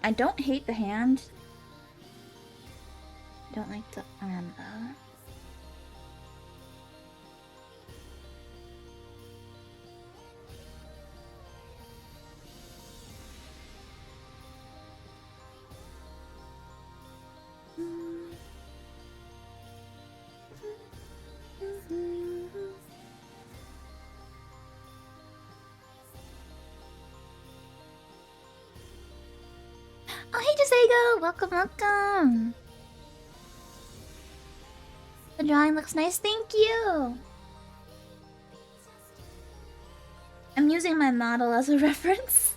I don't hate the hand. I don't like the arm though. Oh, hey, Jasago! Welcome, welcome! The drawing looks nice, thank you! I'm using my model as a reference.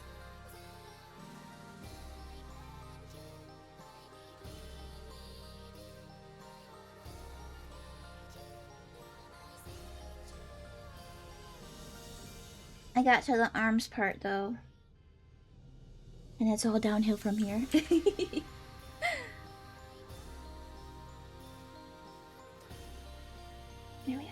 I got to the arms part though. And it's all downhill from here. There we go.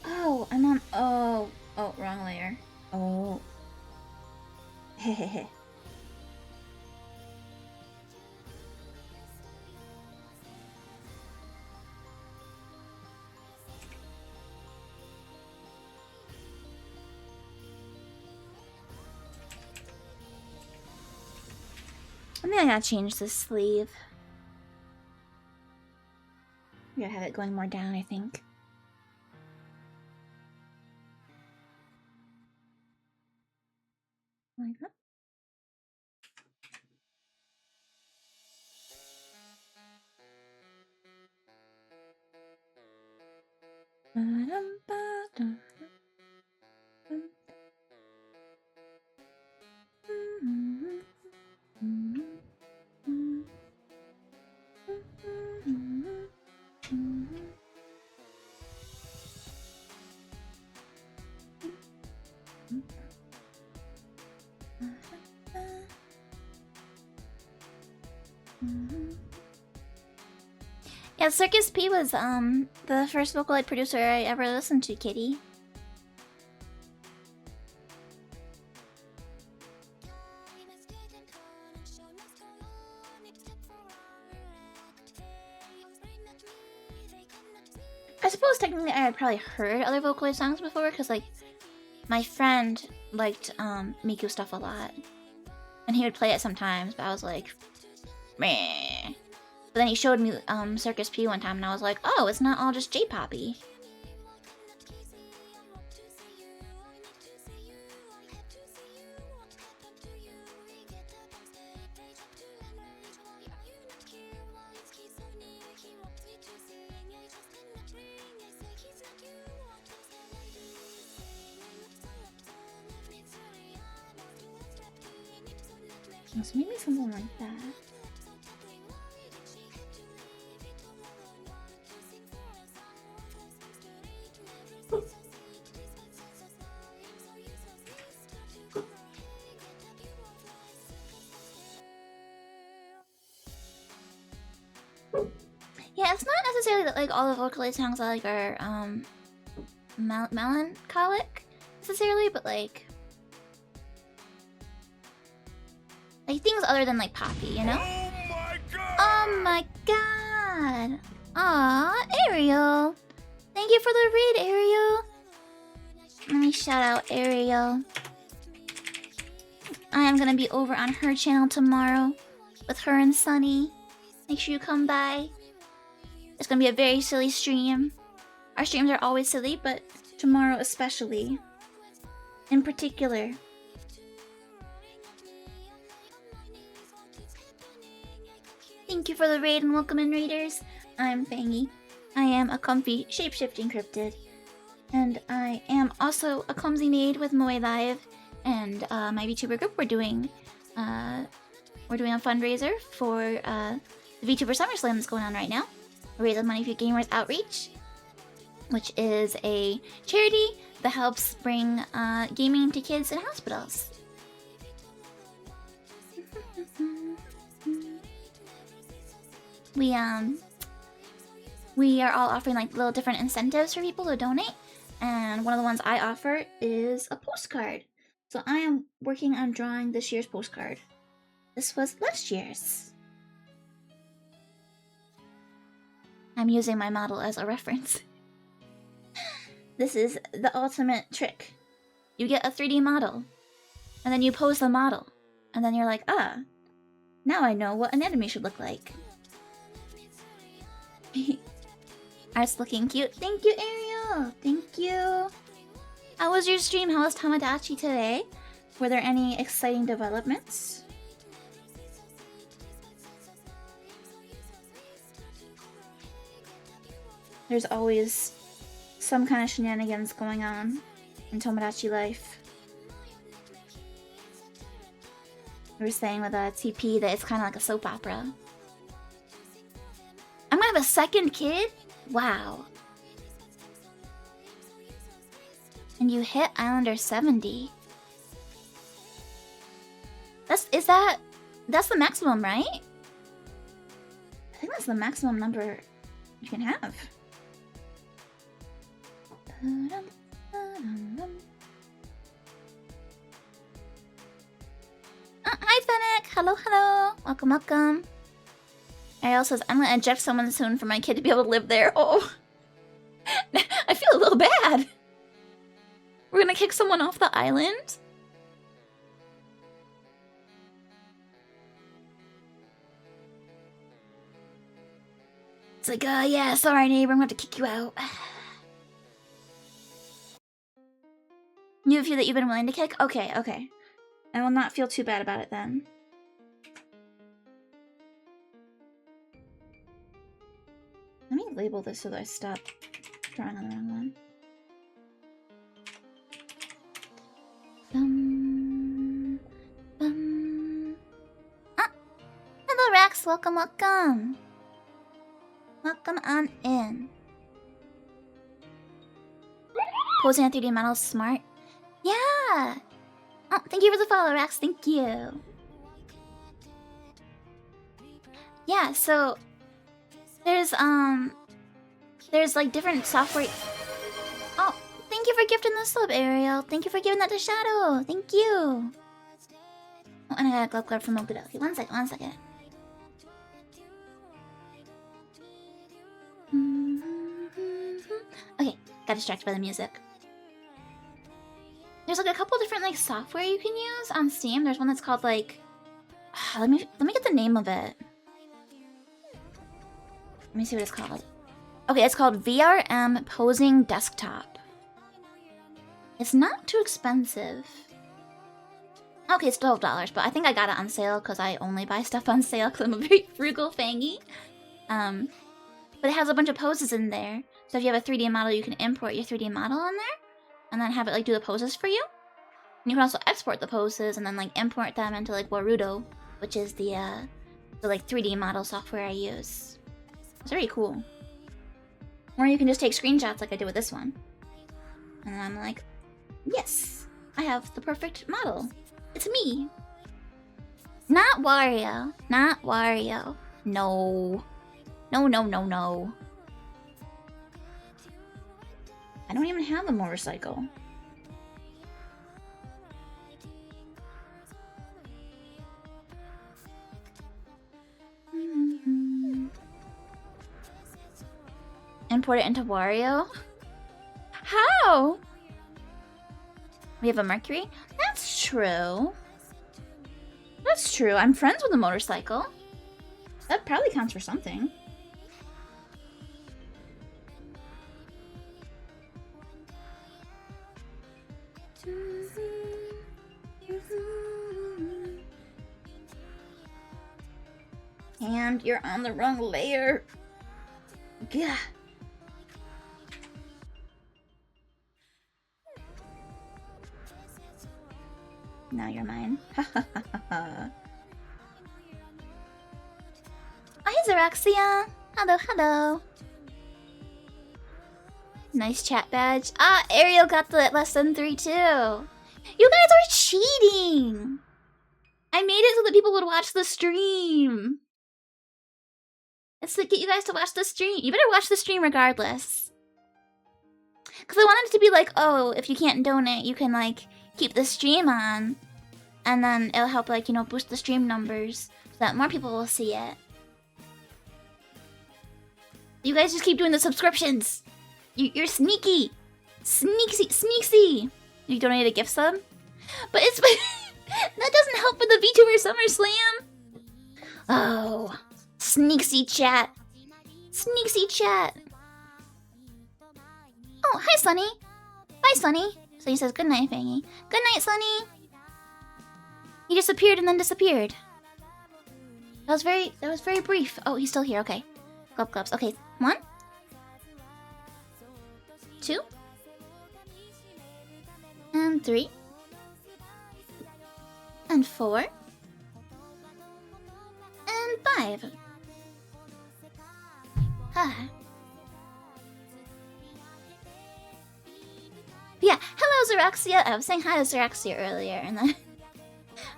Oh, I'm on. Oh, wrong layer. Oh. Hehehe. I think I gotta change the sleeve. We gotta have it going more down, I think. Like that. Yeah, Circus P was the first Vocaloid producer I ever listened to, Kitty. I suppose technically I had probably heard other Vocaloid songs before, because like my friend liked Miku stuff a lot, and he would play it sometimes. But I was like, meh. But then he showed me Circus P one time, and I was like, oh, it's not all just J-poppy. So maybe something like that. Yeah, it's not necessarily that like all the Vocaloid songs I like are melancholic necessarily, but like things other than like poppy, you know? Oh my god! Aw, Ariel! Thank you for the read, Ariel! Let me shout out Ariel. I am gonna be over on her channel tomorrow with her and Sunny. Make sure you come by. It's gonna be a very silly stream. Our streams are always silly, but tomorrow especially. In particular. Thank you for the raid and welcome in, raiders. I'm Fangy. I am a comfy, shape-shifting cryptid. And I am also a clumsy maid with Moe Live. And my VTuber group, we're doing a fundraiser for the VTuber SummerSlam that's going on right now. We're raising money for Gamers Outreach, which is a charity that helps bring gaming to kids in hospitals. we are all offering like little different incentives for people to donate, and one of the ones I offer is a postcard. So I am working on drawing this year's postcard. This was last year's. I'm using my model as a reference. This is the ultimate trick. You get a 3D model, and then you pose the model, and then you're like, ah, now I know what an enemy should look like. Art's looking cute. Thank you, Ariel. Thank you. How was your stream? How was Tamagotchi today? Were there any exciting developments? There's always some kind of shenanigans going on in Tomodachi life. We were saying with a TP that it's kind of like a soap opera. I'm gonna have a second kid? Wow. And you hit Islander 70. That's the maximum, right? I think that's the maximum number you can have. Hi Fennec! Hello, hello! Welcome, welcome. Ariel says, I'm gonna eject someone soon for my kid to be able to live there. Oh! I feel a little bad! We're gonna kick someone off the island? It's like, yeah, sorry neighbor, I'm gonna have to kick you out. You have a few that you've been willing to kick? Okay, okay. I will not feel too bad about it then. Let me label this so that I stop drawing on the wrong one. Ah! Hello Rex, welcome, welcome. Welcome on in. Posing a 3D model is smart. Yeah! Oh, thank you for the follow, Rex. Thank you. Yeah, so there's like different software. Oh, thank you for gifting the sub, Ariel. Thank you for giving that to Shadow. Thank you. Oh, and I got a glove card from Okudo. Okay, one second. Okay, got distracted by the music. There's like a couple different like software you can use on Steam. There's one that's called like let me get the name of it. Let me see what it's called. Okay, it's called VRM Posing Desktop. It's not too expensive. Okay, it's $12, but I think I got it on sale because I only buy stuff on sale because I'm a very frugal Fangy. But it has a bunch of poses in there. So if you have a 3D model, you can import your 3D model in there and then have it like do the poses for you. And you can also export the poses and then like import them into like Warudo, which is the like 3D model software I use. It's very cool. Or you can just take screenshots like I did with this one. And then I'm like, yes, I have the perfect model. It's me. Not Wario. Not Wario. No. No, no, no, no. I don't even have a motorcycle. Import it into Wario? How? We have a Mercury? That's true. That's true. I'm friends with a motorcycle. That probably counts for something. And you're on the wrong layer. Gah. Now you're mine. Ha ha ha ha. Oh, hey Xeraxia. Hello, hello. Nice chat badge. Ah, Ariel got the lesson 3 too. You guys are cheating. I made it so that people would watch the stream. It's to get you guys to watch the stream. You better watch the stream regardless. Because I wanted it to be like, oh, if you can't donate, you can, like, keep the stream on. And then it'll help, like, you know, boost the stream numbers so that more people will see it. You guys just keep doing the subscriptions. You're sneaky. Sneaky. You donated a gift sub? But it's... that doesn't help with the VTuber SummerSlam. Oh. Sneaksy chat. Sneaksy chat. Oh, hi, Sunny. Bye, Sunny. So he says, good night, Fangy. Good night, Sunny. He just appeared and then disappeared. That was very brief. Oh, he's still here. Okay. Glubs. Okay, 1, 2, and 3, and 4, and 5. Ah. Yeah, hello, Xeraxia. I was saying hi to Xeraxia earlier, and then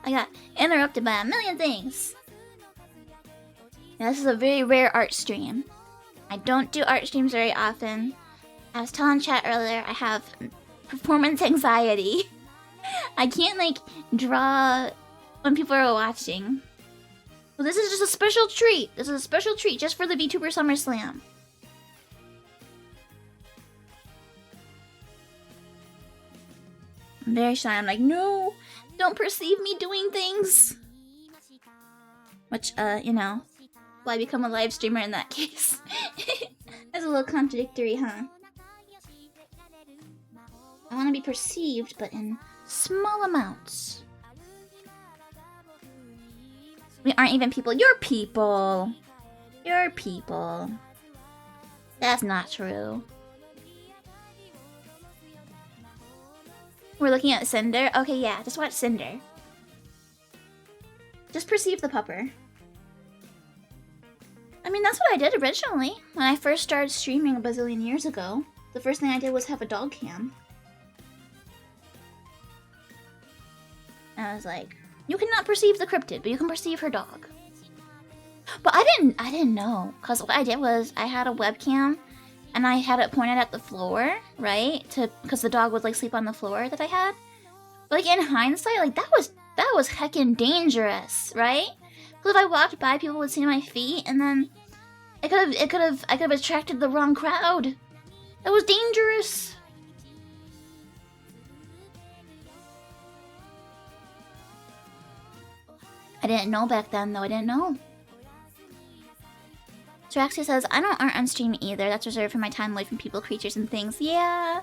I got interrupted by a million things. Yeah, this is a very rare art stream. I don't do art streams very often. I was telling chat earlier, I have performance anxiety. I can't, like, draw when people are watching. Well, this is just a special treat. This is a special treat just for the VTuber SummerSlam. I'm very shy. I'm like, no, don't perceive me doing things. Which, you know, will I become a live streamer in that case? That's a little contradictory, huh? I want to be perceived, but in small amounts. We aren't even people. You're people. You're people. That's not true. We're looking at Cinder? Okay, yeah, just watch Cinder. Just perceive the pupper. I mean, that's what I did originally. When I first started streaming a bazillion years ago, the first thing I did was have a dog cam. And I was like, you cannot perceive the cryptid, but you can perceive her dog. But I didn't know, because what I did was I had a webcam and I had it pointed at the floor, right? Because the dog would like sleep on the floor that I had. But like in hindsight, like that was heckin' dangerous, right? Because if I walked by, people would see my feet, and then I could have attracted the wrong crowd. That was dangerous. I didn't know back then, though. I didn't know. Traxia says, I don't art on stream either. That's reserved for my time away from people, creatures, and things. Yeah.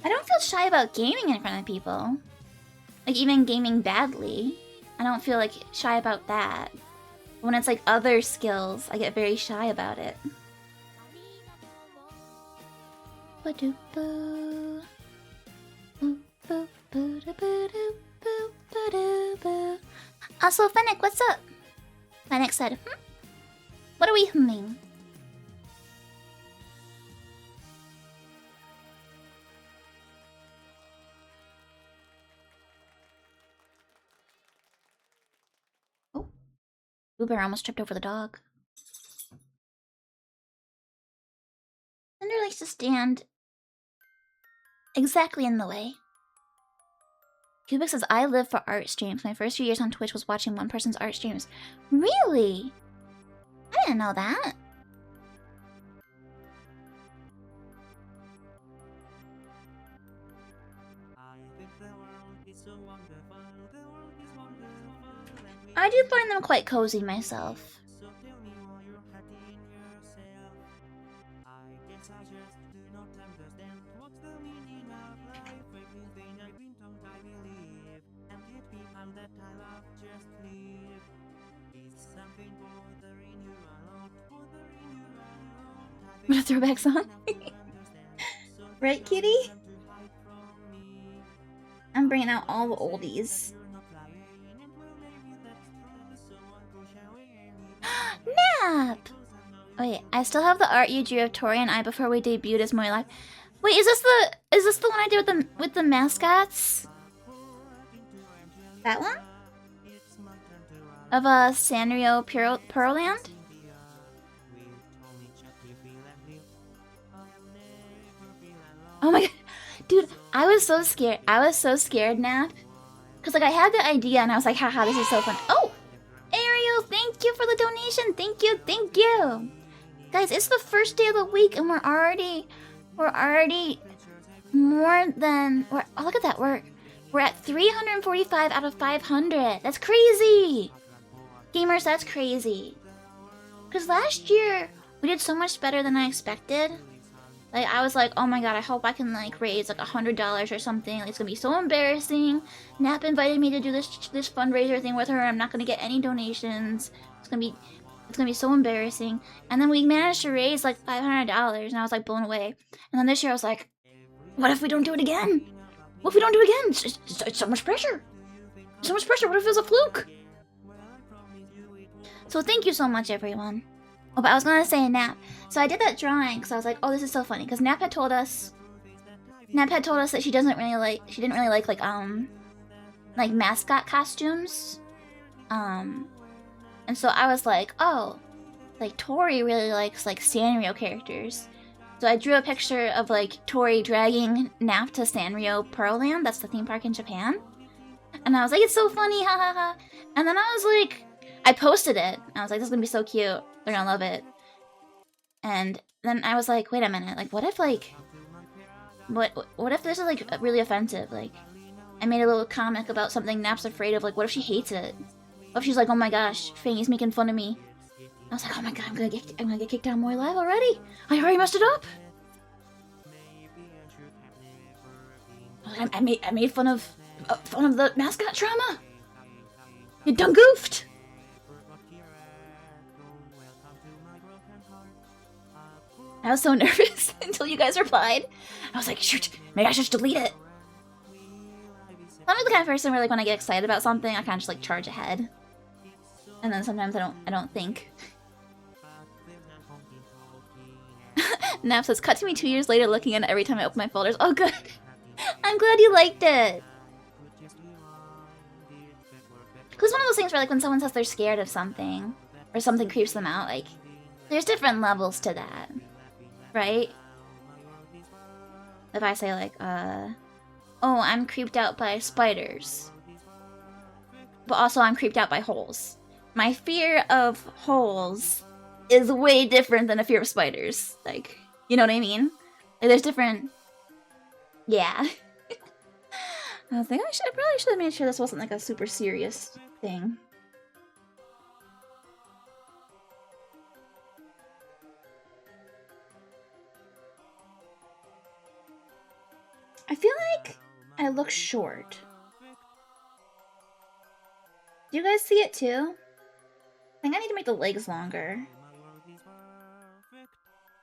I don't feel shy about gaming in front of people. Like, even gaming badly. I don't feel, like, shy about that. When it's, like, other skills, I get very shy about it. Also, Fennec, what's up? Fennec said, What are we humming? Oh. Boo Bear almost tripped over the dog. Cinder likes to stand exactly in the way. Cubic says, I live for art streams. My first few years on Twitch was watching one person's art streams. Really? I didn't know that. I do find them quite cozy myself. What a throwback song. Right, kitty? I'm bringing out all the oldies. Nap! Wait, I still have the art you drew of Tori and I before we debuted as Moy Live. Wait, is this the one I did with the mascots? That one? Of a Sanrio Pearland? Oh my god. Dude, I was so scared. I was so scared, Nap. Because, like, I had the idea and I was like, haha, this is so fun. Oh! Ariel, thank you for the donation. Thank you, thank you. Guys, it's the first day of the week and we're already more than... oh, look at that. We're at 345 out of 500. That's crazy. Gamers, that's crazy. Because last year, we did so much better than I expected. Like, I was like, oh my god, I hope I can, like, raise, like, $100 or something. Like, it's gonna be so embarrassing. Nap invited me to do this fundraiser thing with her. I'm not gonna get any donations. It's gonna be so embarrassing. And then we managed to raise, like, $500, and I was, like, blown away. And then this year I was like, what if we don't do it again? What if we don't do it again? It's so much pressure. So much pressure. What if it was a fluke? So thank you so much, everyone. Oh, but I was gonna say Nap. So I did that drawing because I was like, oh, this is so funny. Because Nap had told us that she didn't really like mascot costumes. And so I was like, oh, like Tori really likes like Sanrio characters. So I drew a picture of like Tori dragging Nap to Sanrio Pearland. That's the theme park in Japan. And I was like, it's so funny, ha ha ha. And then I was like, I posted it. I was like, this is gonna be so cute. They're gonna love it. And then I was like, wait a minute. Like, what if like, what if this is like really offensive? Like, I made a little comic about something Nap's afraid of. Like, what if she hates it? What if she's like, oh my gosh, Fangy's making fun of me? I was like, oh my god, I'm gonna get kicked out more live already. I already messed it up. I made fun of the mascot trauma. You done goofed. I was so nervous until you guys replied. I was like, shoot, maybe I should just delete it. I'm the kind of person where like when I get excited about something, I kind of just like charge ahead. And then sometimes I don't think. Nap says, cut to me 2 years later looking at it every time I open my folders. Oh, good. I'm glad you liked it. Because one of those things where, like, when someone says they're scared of something, or something creeps them out, like, there's different levels to that, right? If I say, like, oh, I'm creeped out by spiders. But also I'm creeped out by holes. My fear of holes is way different than a fear of spiders. Like, you know what I mean? Like, there's different... Yeah. I was like, I probably should have made sure this wasn't like a super serious thing. I feel like I look short. Do you guys see it too? I think I need to make the legs longer.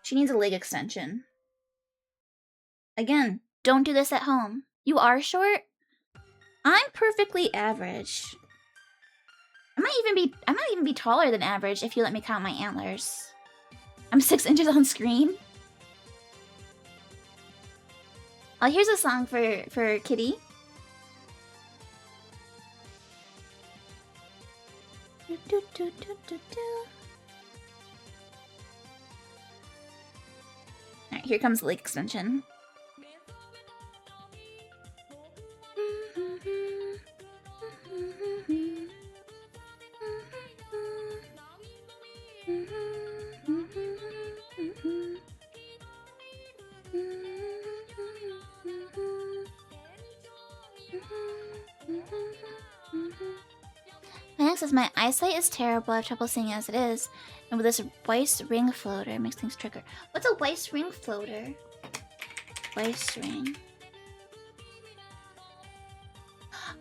She needs a leg extension. Again, don't do this at home. You are short? I'm perfectly average. I might even be taller than average if you let me count my antlers. I'm 6 inches on screen. Oh, here's a song for Kitty. Alright, here comes the leg extension. My next says, my eyesight is terrible. I have trouble seeing as it is. And with this Weiss ring floater, it makes things trigger. What's a Weiss ring floater? Weiss ring.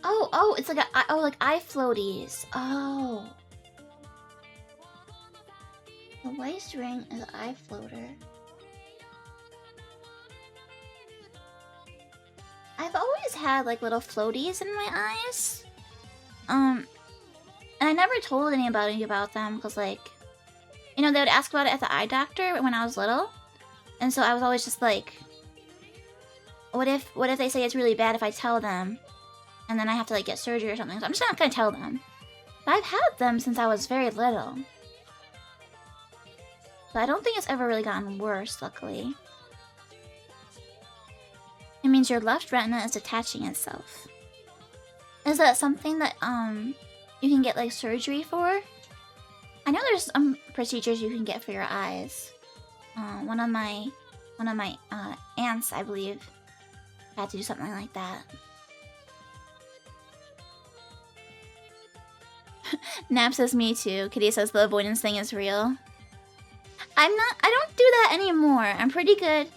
Oh, it's like like eye floaties. Oh. The Weiss ring is an eye floater. I've always had like little floaties in my eyes. And I never told anybody about them because, like, you know, they would ask about it at the eye doctor when I was little. And so I was always just like, what if they say it's really bad if I tell them? and then I have to like get surgery or something. So I'm just not gonna tell them. But I've had them since I was very little. But I don't think it's ever really gotten worse, luckily. It means your left retina is detaching itself. Is that something that you can get like surgery for? I know there's some procedures you can get for your eyes. One of my aunts, I believe, had to do something like that. Nap says me too. Kitty says the avoidance thing is real. I don't do that anymore. I'm pretty good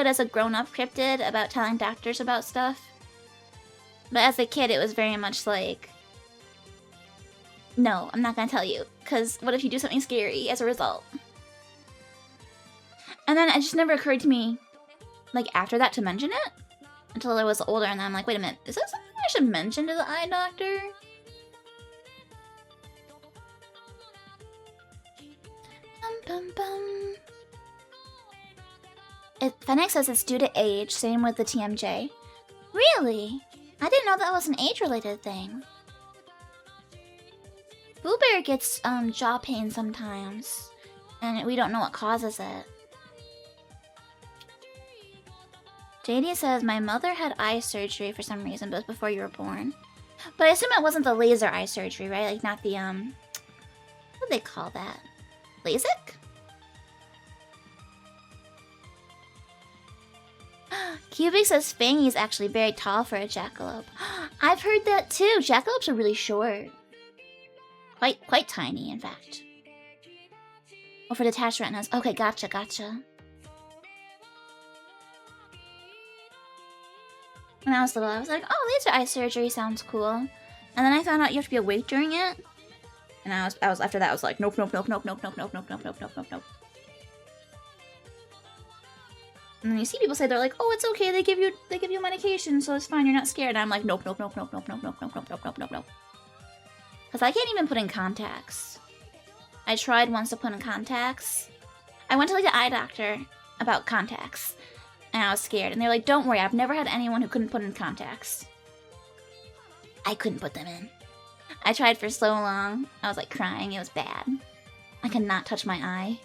as a grown-up cryptid about telling doctors about stuff. But as a kid, it was very much like, no, I'm not gonna tell you, because what if you do something scary as a result? And then it just never occurred to me, like, after that to mention it, until I was older, and then I'm like, wait a minute, is that something I should mention to the eye doctor? Bum, bum. Fennec says it's due to age, same with the TMJ. Really? I didn't know that was an age-related thing. Boo Bear gets jaw pain sometimes, and we don't know what causes it. JD says, my mother had eye surgery for some reason, but it was before you were born. But I assume it wasn't the laser eye surgery, right? Like, not the, what do they call that? LASIK? Cubic says Fangy is actually very tall for a jackalope. I've heard that too. Jackalopes are really short. Quite tiny, in fact. Oh, for detached retinas. Okay, gotcha. When I was little, I was like, oh, laser eye surgery sounds cool. And then I found out you have to be awake during it. And I was after that I was like, nope. And then you see people say they're like, oh, it's okay, they give you medication, so it's fine, you're not scared. And I'm like, nope. Because I can't even put in contacts. I tried once to put in contacts. I went to like the eye doctor about contacts, and I was scared. And they're like, don't worry, I've never had anyone who couldn't put in contacts. I couldn't put them in. I tried for so long. I was like crying. It was bad. I could not touch my eye.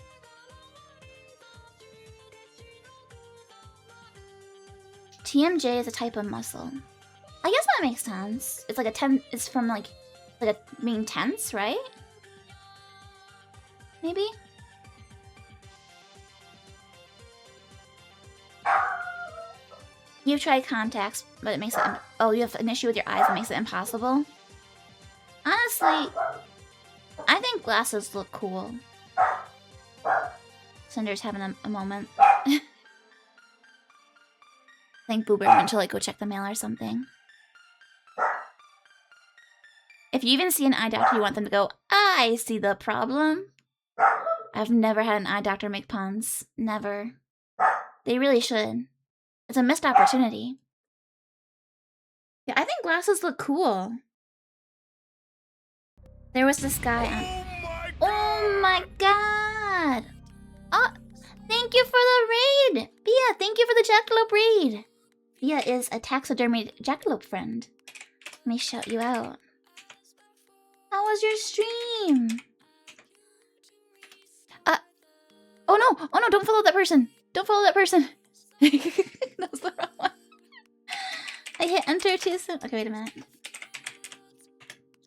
TMJ is a type of muscle. I guess that makes sense. It's like it's from like being tense, right? Maybe? You've tried contacts, but it makes it... Oh, you have an issue with your eyes that makes it impossible? Honestly, I think glasses look cool. Cinder's having a moment. I think Boober went to like go check the mail or something. If you even see an eye doctor, you want them to go, I see the problem. I've never had an eye doctor make puns. Never. They really should. It's a missed opportunity. Yeah, I think glasses look cool. There was this guy on... Oh my god! Oh, thank you for the raid! Bia, thank you for the jackalope raid! Bia is a taxidermied jackalope friend. Let me shout you out. How was your stream? Oh no, don't follow that person! Don't follow that person! That was the wrong one. I hit enter too soon. Okay, wait a minute.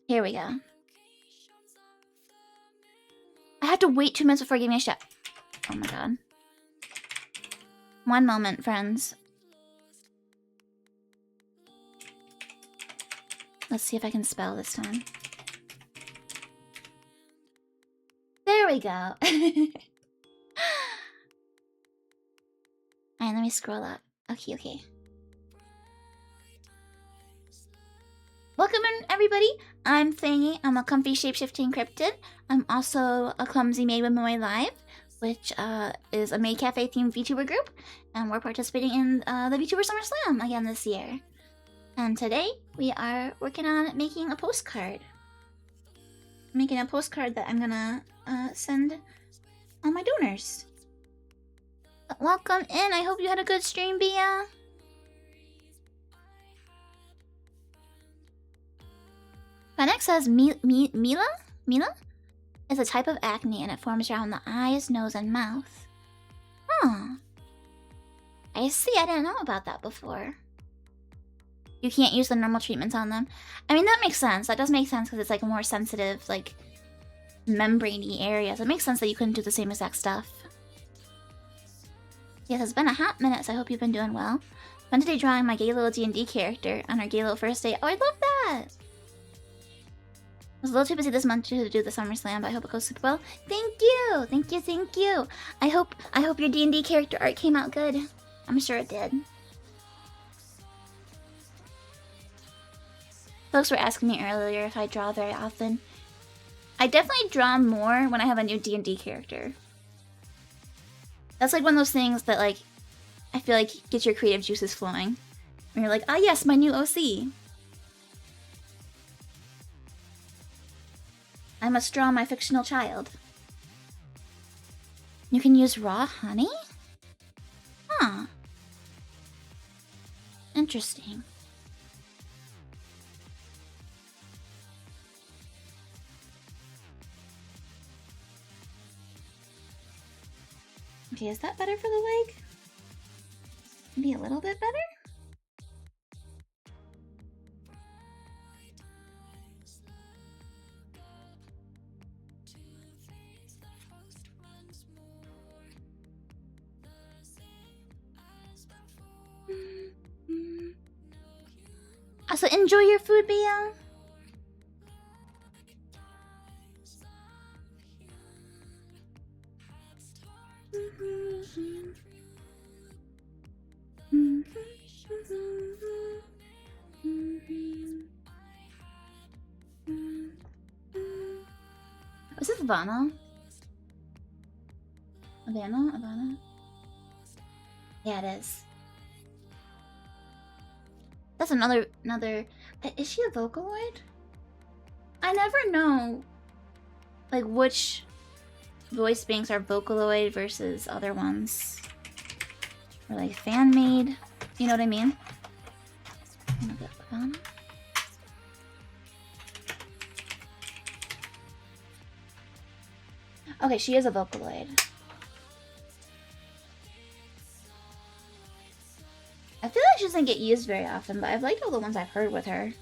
Here we go. I had to wait 2 minutes before giving me a shot. Oh my god. One moment, friends. Let's see if I can spell this time. There we go. Alright, let me scroll up. Okay. Welcome in, everybody. I'm Fangy. I'm a comfy shapeshifting cryptid. I'm also a clumsy maid with Moe Live, which is a Maid Cafe themed VTuber group, and we're participating in the VTuber Summer Slam again this year. And today we are working on making a postcard. Making a postcard that I'm gonna send all my donors. Welcome in. I hope you had a good stream, Bia. Fennec says Mila is a type of acne and it forms around the eyes, nose, and mouth. Huh. I see, I didn't know about that before. You can't use the normal treatments on them. I mean, that makes sense. That does make sense because it's like more sensitive, like membrane-y areas. It makes sense that you couldn't do the same exact stuff. Yes, it's been a hot minute, so I hope you've been doing well. Fun today drawing my gay little D&D character on our gay little first date. Oh, I love that! I was a little too busy this month to do the SummerSlam, but I hope it goes super well. Thank you! Thank you, thank you! I hope your D&D character art came out good. I'm sure it did. Folks were asking me earlier if I draw very often. I definitely draw more when I have a new D&D character. That's like one of those things that like, I feel like gets your creative juices flowing. When you're like, ah yes, my new OC. I must draw my fictional child. You can use raw honey? Huh. Interesting. Okay, is that better for the leg? Maybe a little bit better? Also, enjoy your food, Bia. Is this Ivana? Ivana? Yeah, it is. That's another. Is she a Vocaloid? I never know, like, which voice banks are Vocaloid versus other ones. Or like fan-made. You know what I mean? Okay, she is a Vocaloid. I feel like she doesn't get used very often, but I've liked all the ones I've heard with her.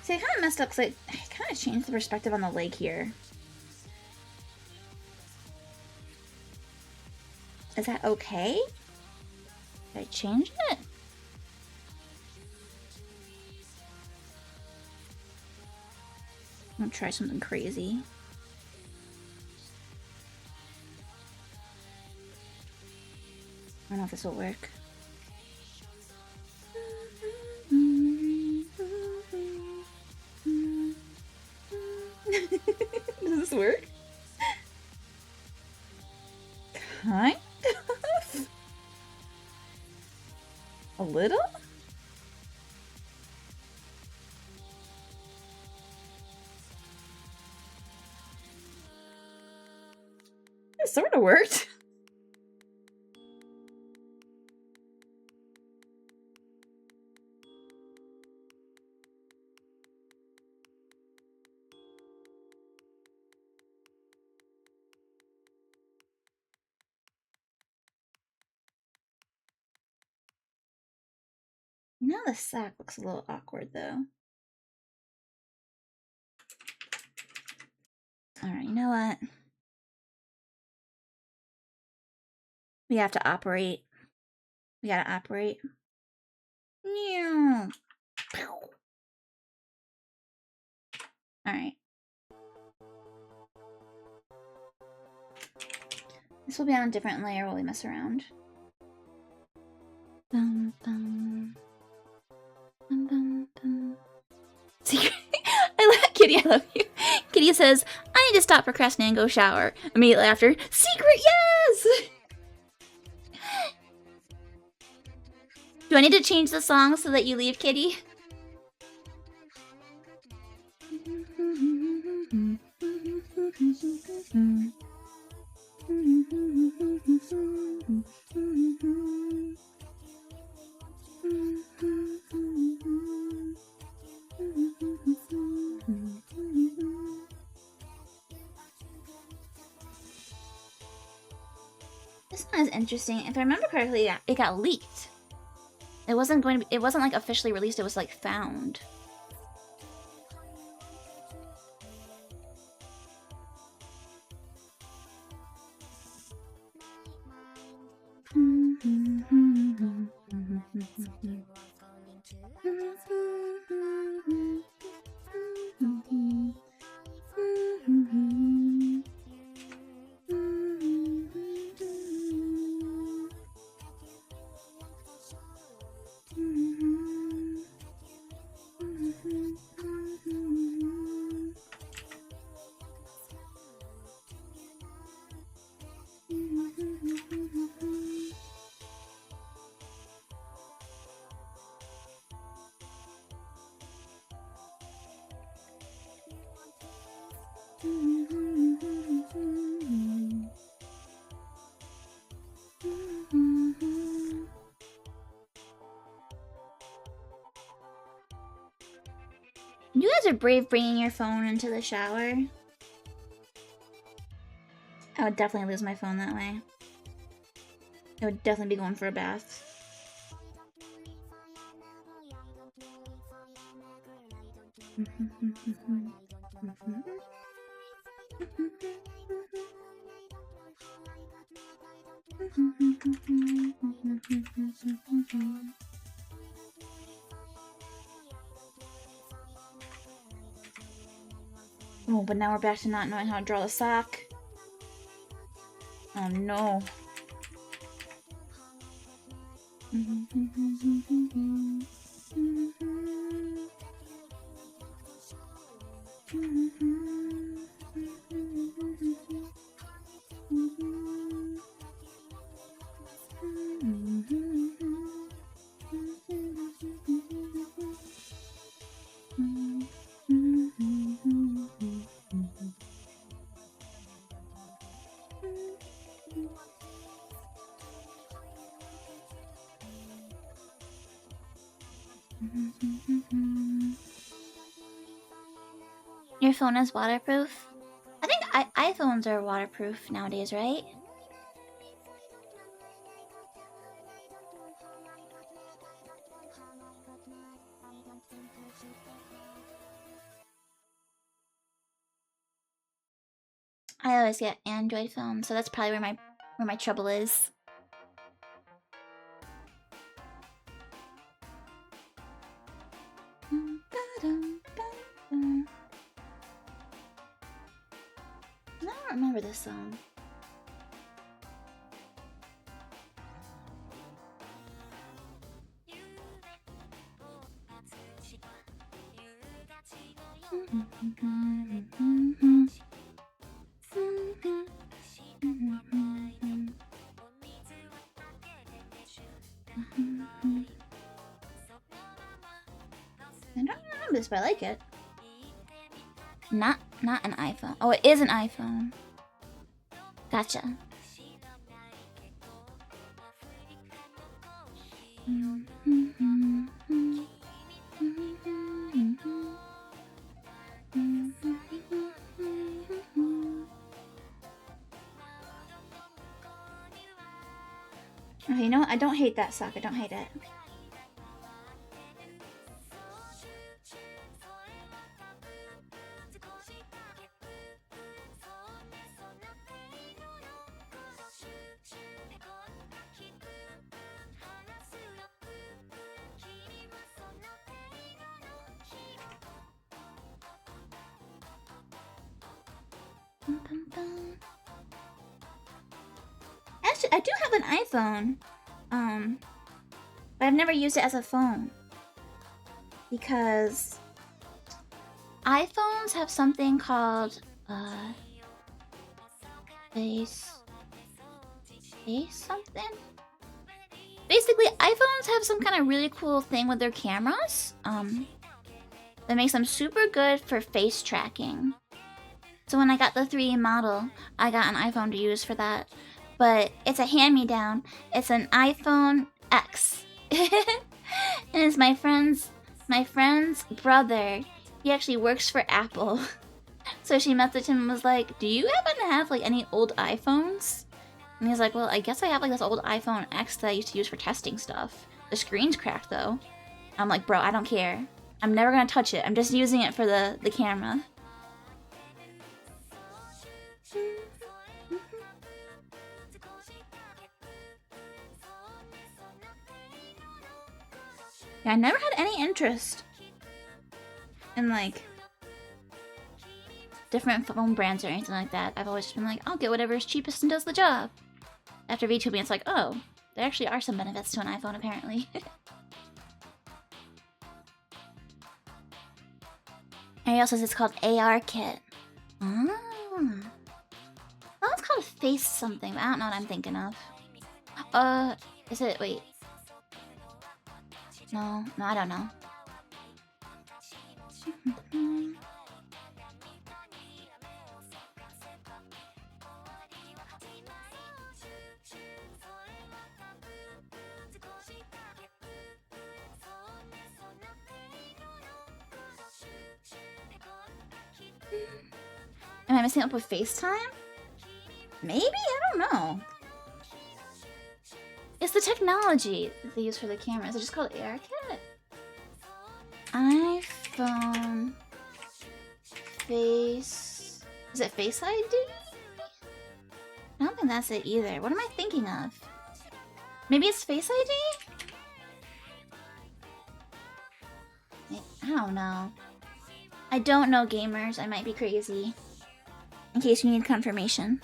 See, I kind of messed up because I kind of changed the perspective on the leg here. Is that okay? Did I change it? I'm gonna try something crazy. I don't know if this will work. Does this work? Kind of? A little? It sort of worked. Now the sack looks a little awkward though. Alright, you know what? We have to operate. We gotta operate. Alright. This will be on a different layer while we mess around. Bum, bum. Bum, bum, bum. Secret. I love Kitty, I love you. Kitty says, I need to stop procrastinating and go shower. Immediately after, secret, yes! Do I need to change the song so that you leave, Kitty? This one is interesting. If I remember correctly, it got leaked. It wasn't going to be, it wasn't like officially released, it was like found. You guys are brave bringing your phone into the shower. I would definitely lose my phone that way. I would definitely be going for a bath. Oh, but now we're back to not knowing how to draw the sock. Oh no. Your phone is waterproof? I think iPhones are waterproof nowadays, right? I always get Android phones, so that's probably where my trouble is. I don't remember this song. I don't remember this, but I like it. Not an iPhone. Oh, it is an iPhone. Gotcha. Okay, you know what? I don't hate that sock. I don't hate it. Actually, I do have an iPhone, but I've never used it as a phone because iPhones have something called face something. Basically, iPhones have some kind of really cool thing with their cameras that makes them super good for face tracking. So when I got the 3 model, I got an iPhone to use for that. But it's a hand-me-down. It's an iPhone X. And it's my friend's brother. He actually works for Apple. So she messaged him and was like, do you happen to have like any old iPhones? And he's like, well, I guess I have like this old iPhone X that I used to use for testing stuff. The screen's cracked though. I'm like, bro, I don't care. I'm never gonna touch it. I'm just using it for the camera. Yeah, I never had any interest in like different phone brands or anything like that. I've always just been like, I'll get whatever is cheapest and does the job. After VTubing, it's like, oh, there actually are some benefits to an iPhone apparently. Ariel says it's called AR Kit. Ah. That one's called Face something, but I don't know what I'm thinking of. Is it, wait. No, I don't know. Am I messing up with FaceTime? Maybe? I don't know. It's the technology that they use for the cameras. It's just called AR Kit. iPhone Face... Is it Face ID? I don't think that's it either. What am I thinking of? Maybe it's Face ID? I don't know. I don't know, gamers. I might be crazy. In case you need confirmation.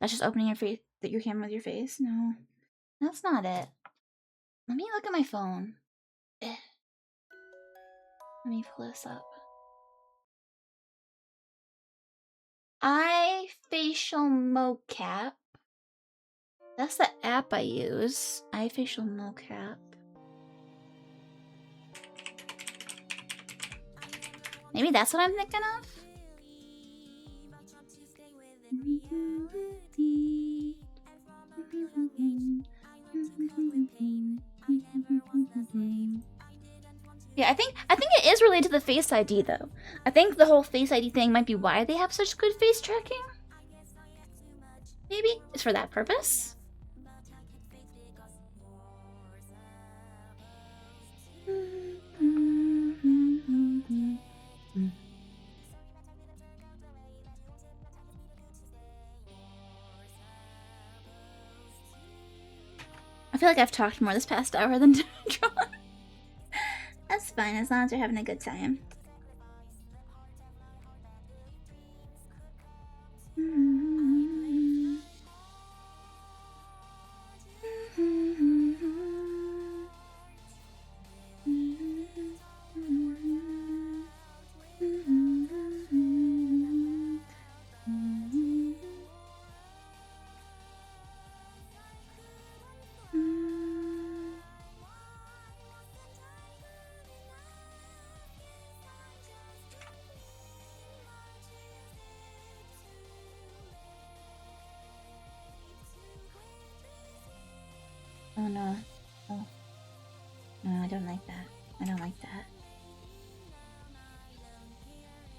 That's just opening your camera with your face? No. That's not it. Let me look at my phone. Let me pull this up. iFacial mocap. That's the app I use. iFacial mocap. Maybe that's what I'm thinking of? Yeah, I think it is related to the Face ID though. I think the whole Face ID thing might be why they have such good face tracking. Maybe it's for that purpose. I feel like I've talked more this past hour than drawn. That's fine, as long as you're having a good time. Oh no. Oh. No, I don't like that. I don't like that.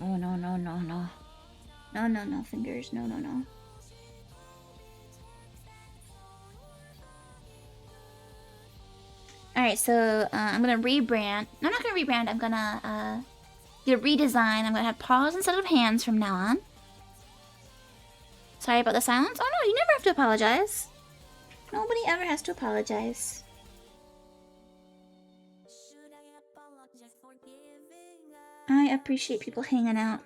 Oh no, no, no, no. No, no, no, fingers. No, no, no. Alright, so I'm gonna rebrand. No, I'm not gonna rebrand. I'm gonna do a redesign. I'm gonna have paws instead of hands from now on. Sorry about the silence. Oh no, you never have to apologize. Nobody ever has to apologize. I appreciate people hanging out.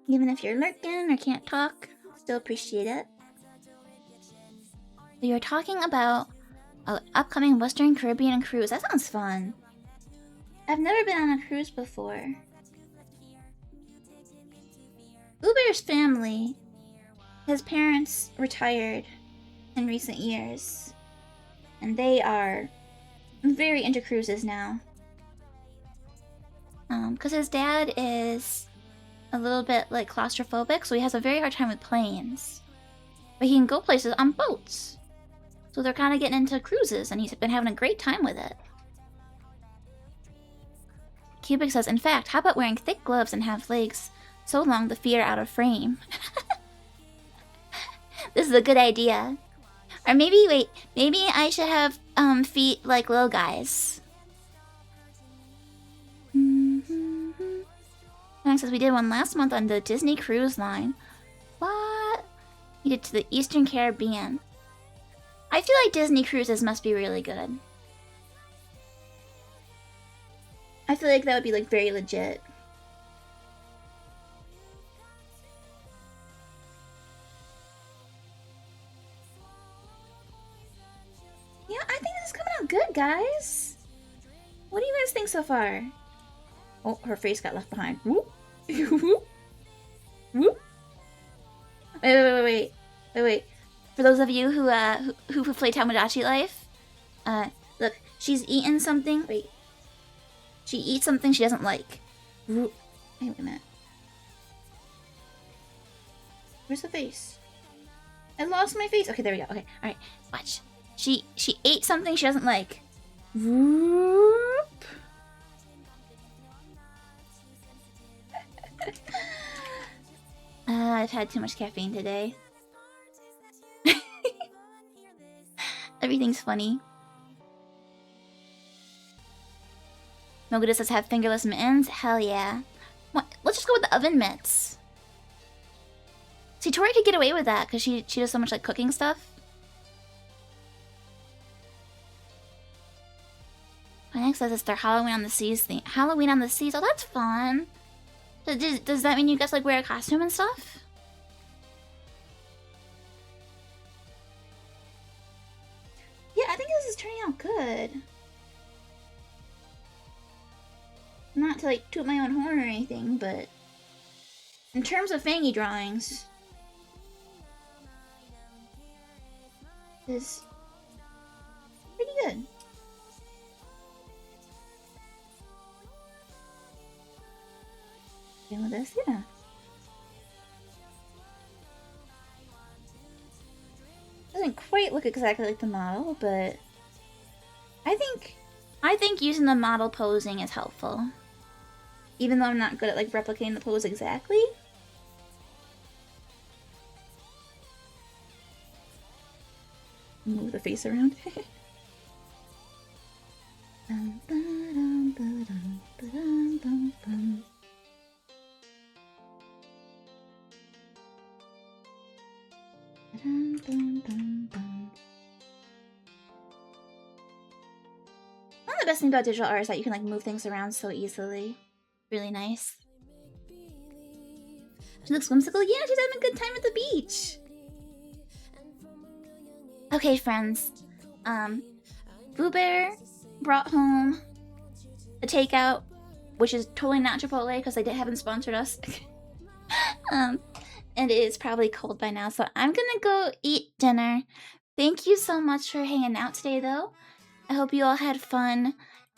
Even if you're lurking or can't talk, still appreciate it. We were talking about an upcoming Western Caribbean cruise. That sounds fun. I've never been on a cruise before. Uber's family, his parents retired in recent years. And they are very into cruises now. Because his dad is a little bit like claustrophobic, so he has a very hard time with planes. But he can go places on boats. So they're kind of getting into cruises, and he's been having a great time with it. Cubic says, in fact, how about wearing thick gloves and have legs so long the feet are out of frame? This is a good idea. Or maybe, wait, maybe I should have feet like little guys. Max says, we did one last month on the Disney Cruise Line. What? We did to the Eastern Caribbean. I feel like Disney cruises must be really good. I feel like that would be like very legit. Yeah, I think this is coming out good, guys. What do you guys think so far? Oh, her face got left behind. Whoop. Whoop. Whoop. Wait. For those of you who play Tomodachi Life, look, she's eaten something. Wait. She eats something she doesn't like. Whoop. Wait a minute. Where's the face? I lost my face. Okay, there we go. Okay, alright. Watch. She ate something she doesn't like. Whoop. I've had too much caffeine today. Everything's funny. Moguda says have fingerless mittens? Hell yeah. What? Let's just go with the oven mitts. See, Tori could get away with that because she does so much like cooking stuff. My next says it's their Halloween on the Seas theme. Halloween on the Seas? Oh, that's fun. Does that mean you guys like wear a costume and stuff? Yeah, I think this is turning out good. Not to like toot my own horn or anything, but in terms of Fangy drawings, is pretty good. With this, yeah. Doesn't quite look exactly like the model, but I think using the model posing is helpful. Even though I'm not good at like replicating the pose exactly. Move the face around. One of the best things about digital art is that you can like move things around so easily. Really nice. She looks whimsical. Yeah, she's having a good time at the beach. Okay, friends. Boo Bear brought home the takeout, which is totally not Chipotle because they haven't sponsored us. And it is probably cold by now, so I'm gonna go eat dinner. Thank you so much for hanging out today, though. I hope you all had fun.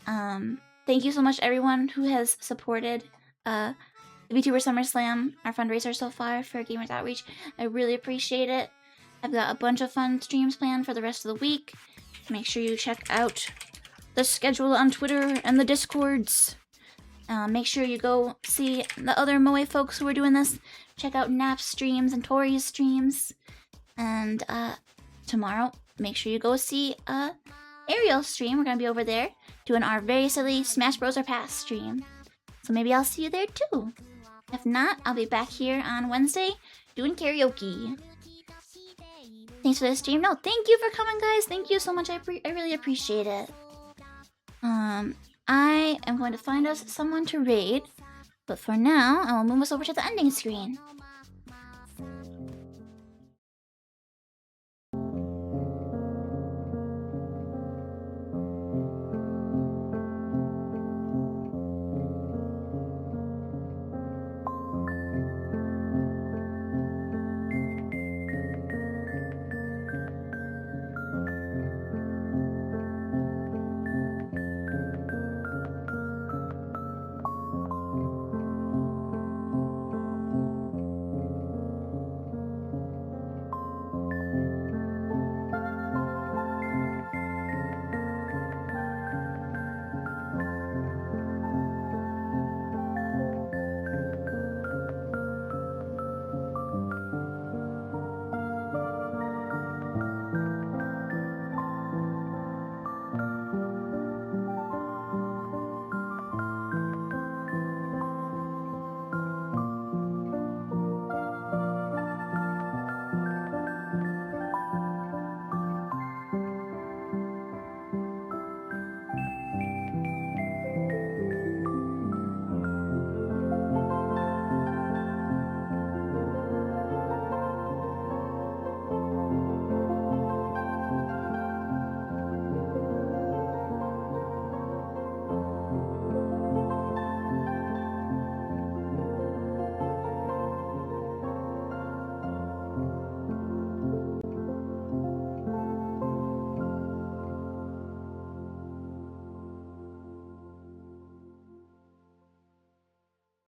Thank you so much, everyone who has supported the VTuber SummerSlam, our fundraiser so far for Gamers Outreach. I really appreciate it. I've got a bunch of fun streams planned for the rest of the week. Make sure you check out the schedule on Twitter and the Discords. Make sure you go see the other Moe folks who are doing this. Check out Nap's streams and Tori's streams. And tomorrow, make sure you go see Ariel's stream. We're going to be over there doing our very silly Smash Bros. Or Pass stream. So maybe I'll see you there too. If not, I'll be back here on Wednesday doing karaoke. Thanks for the stream. No, thank you for coming, guys. Thank you so much. I really appreciate it. I am going to find us someone to raid. But for now, I will move us over to the ending screen.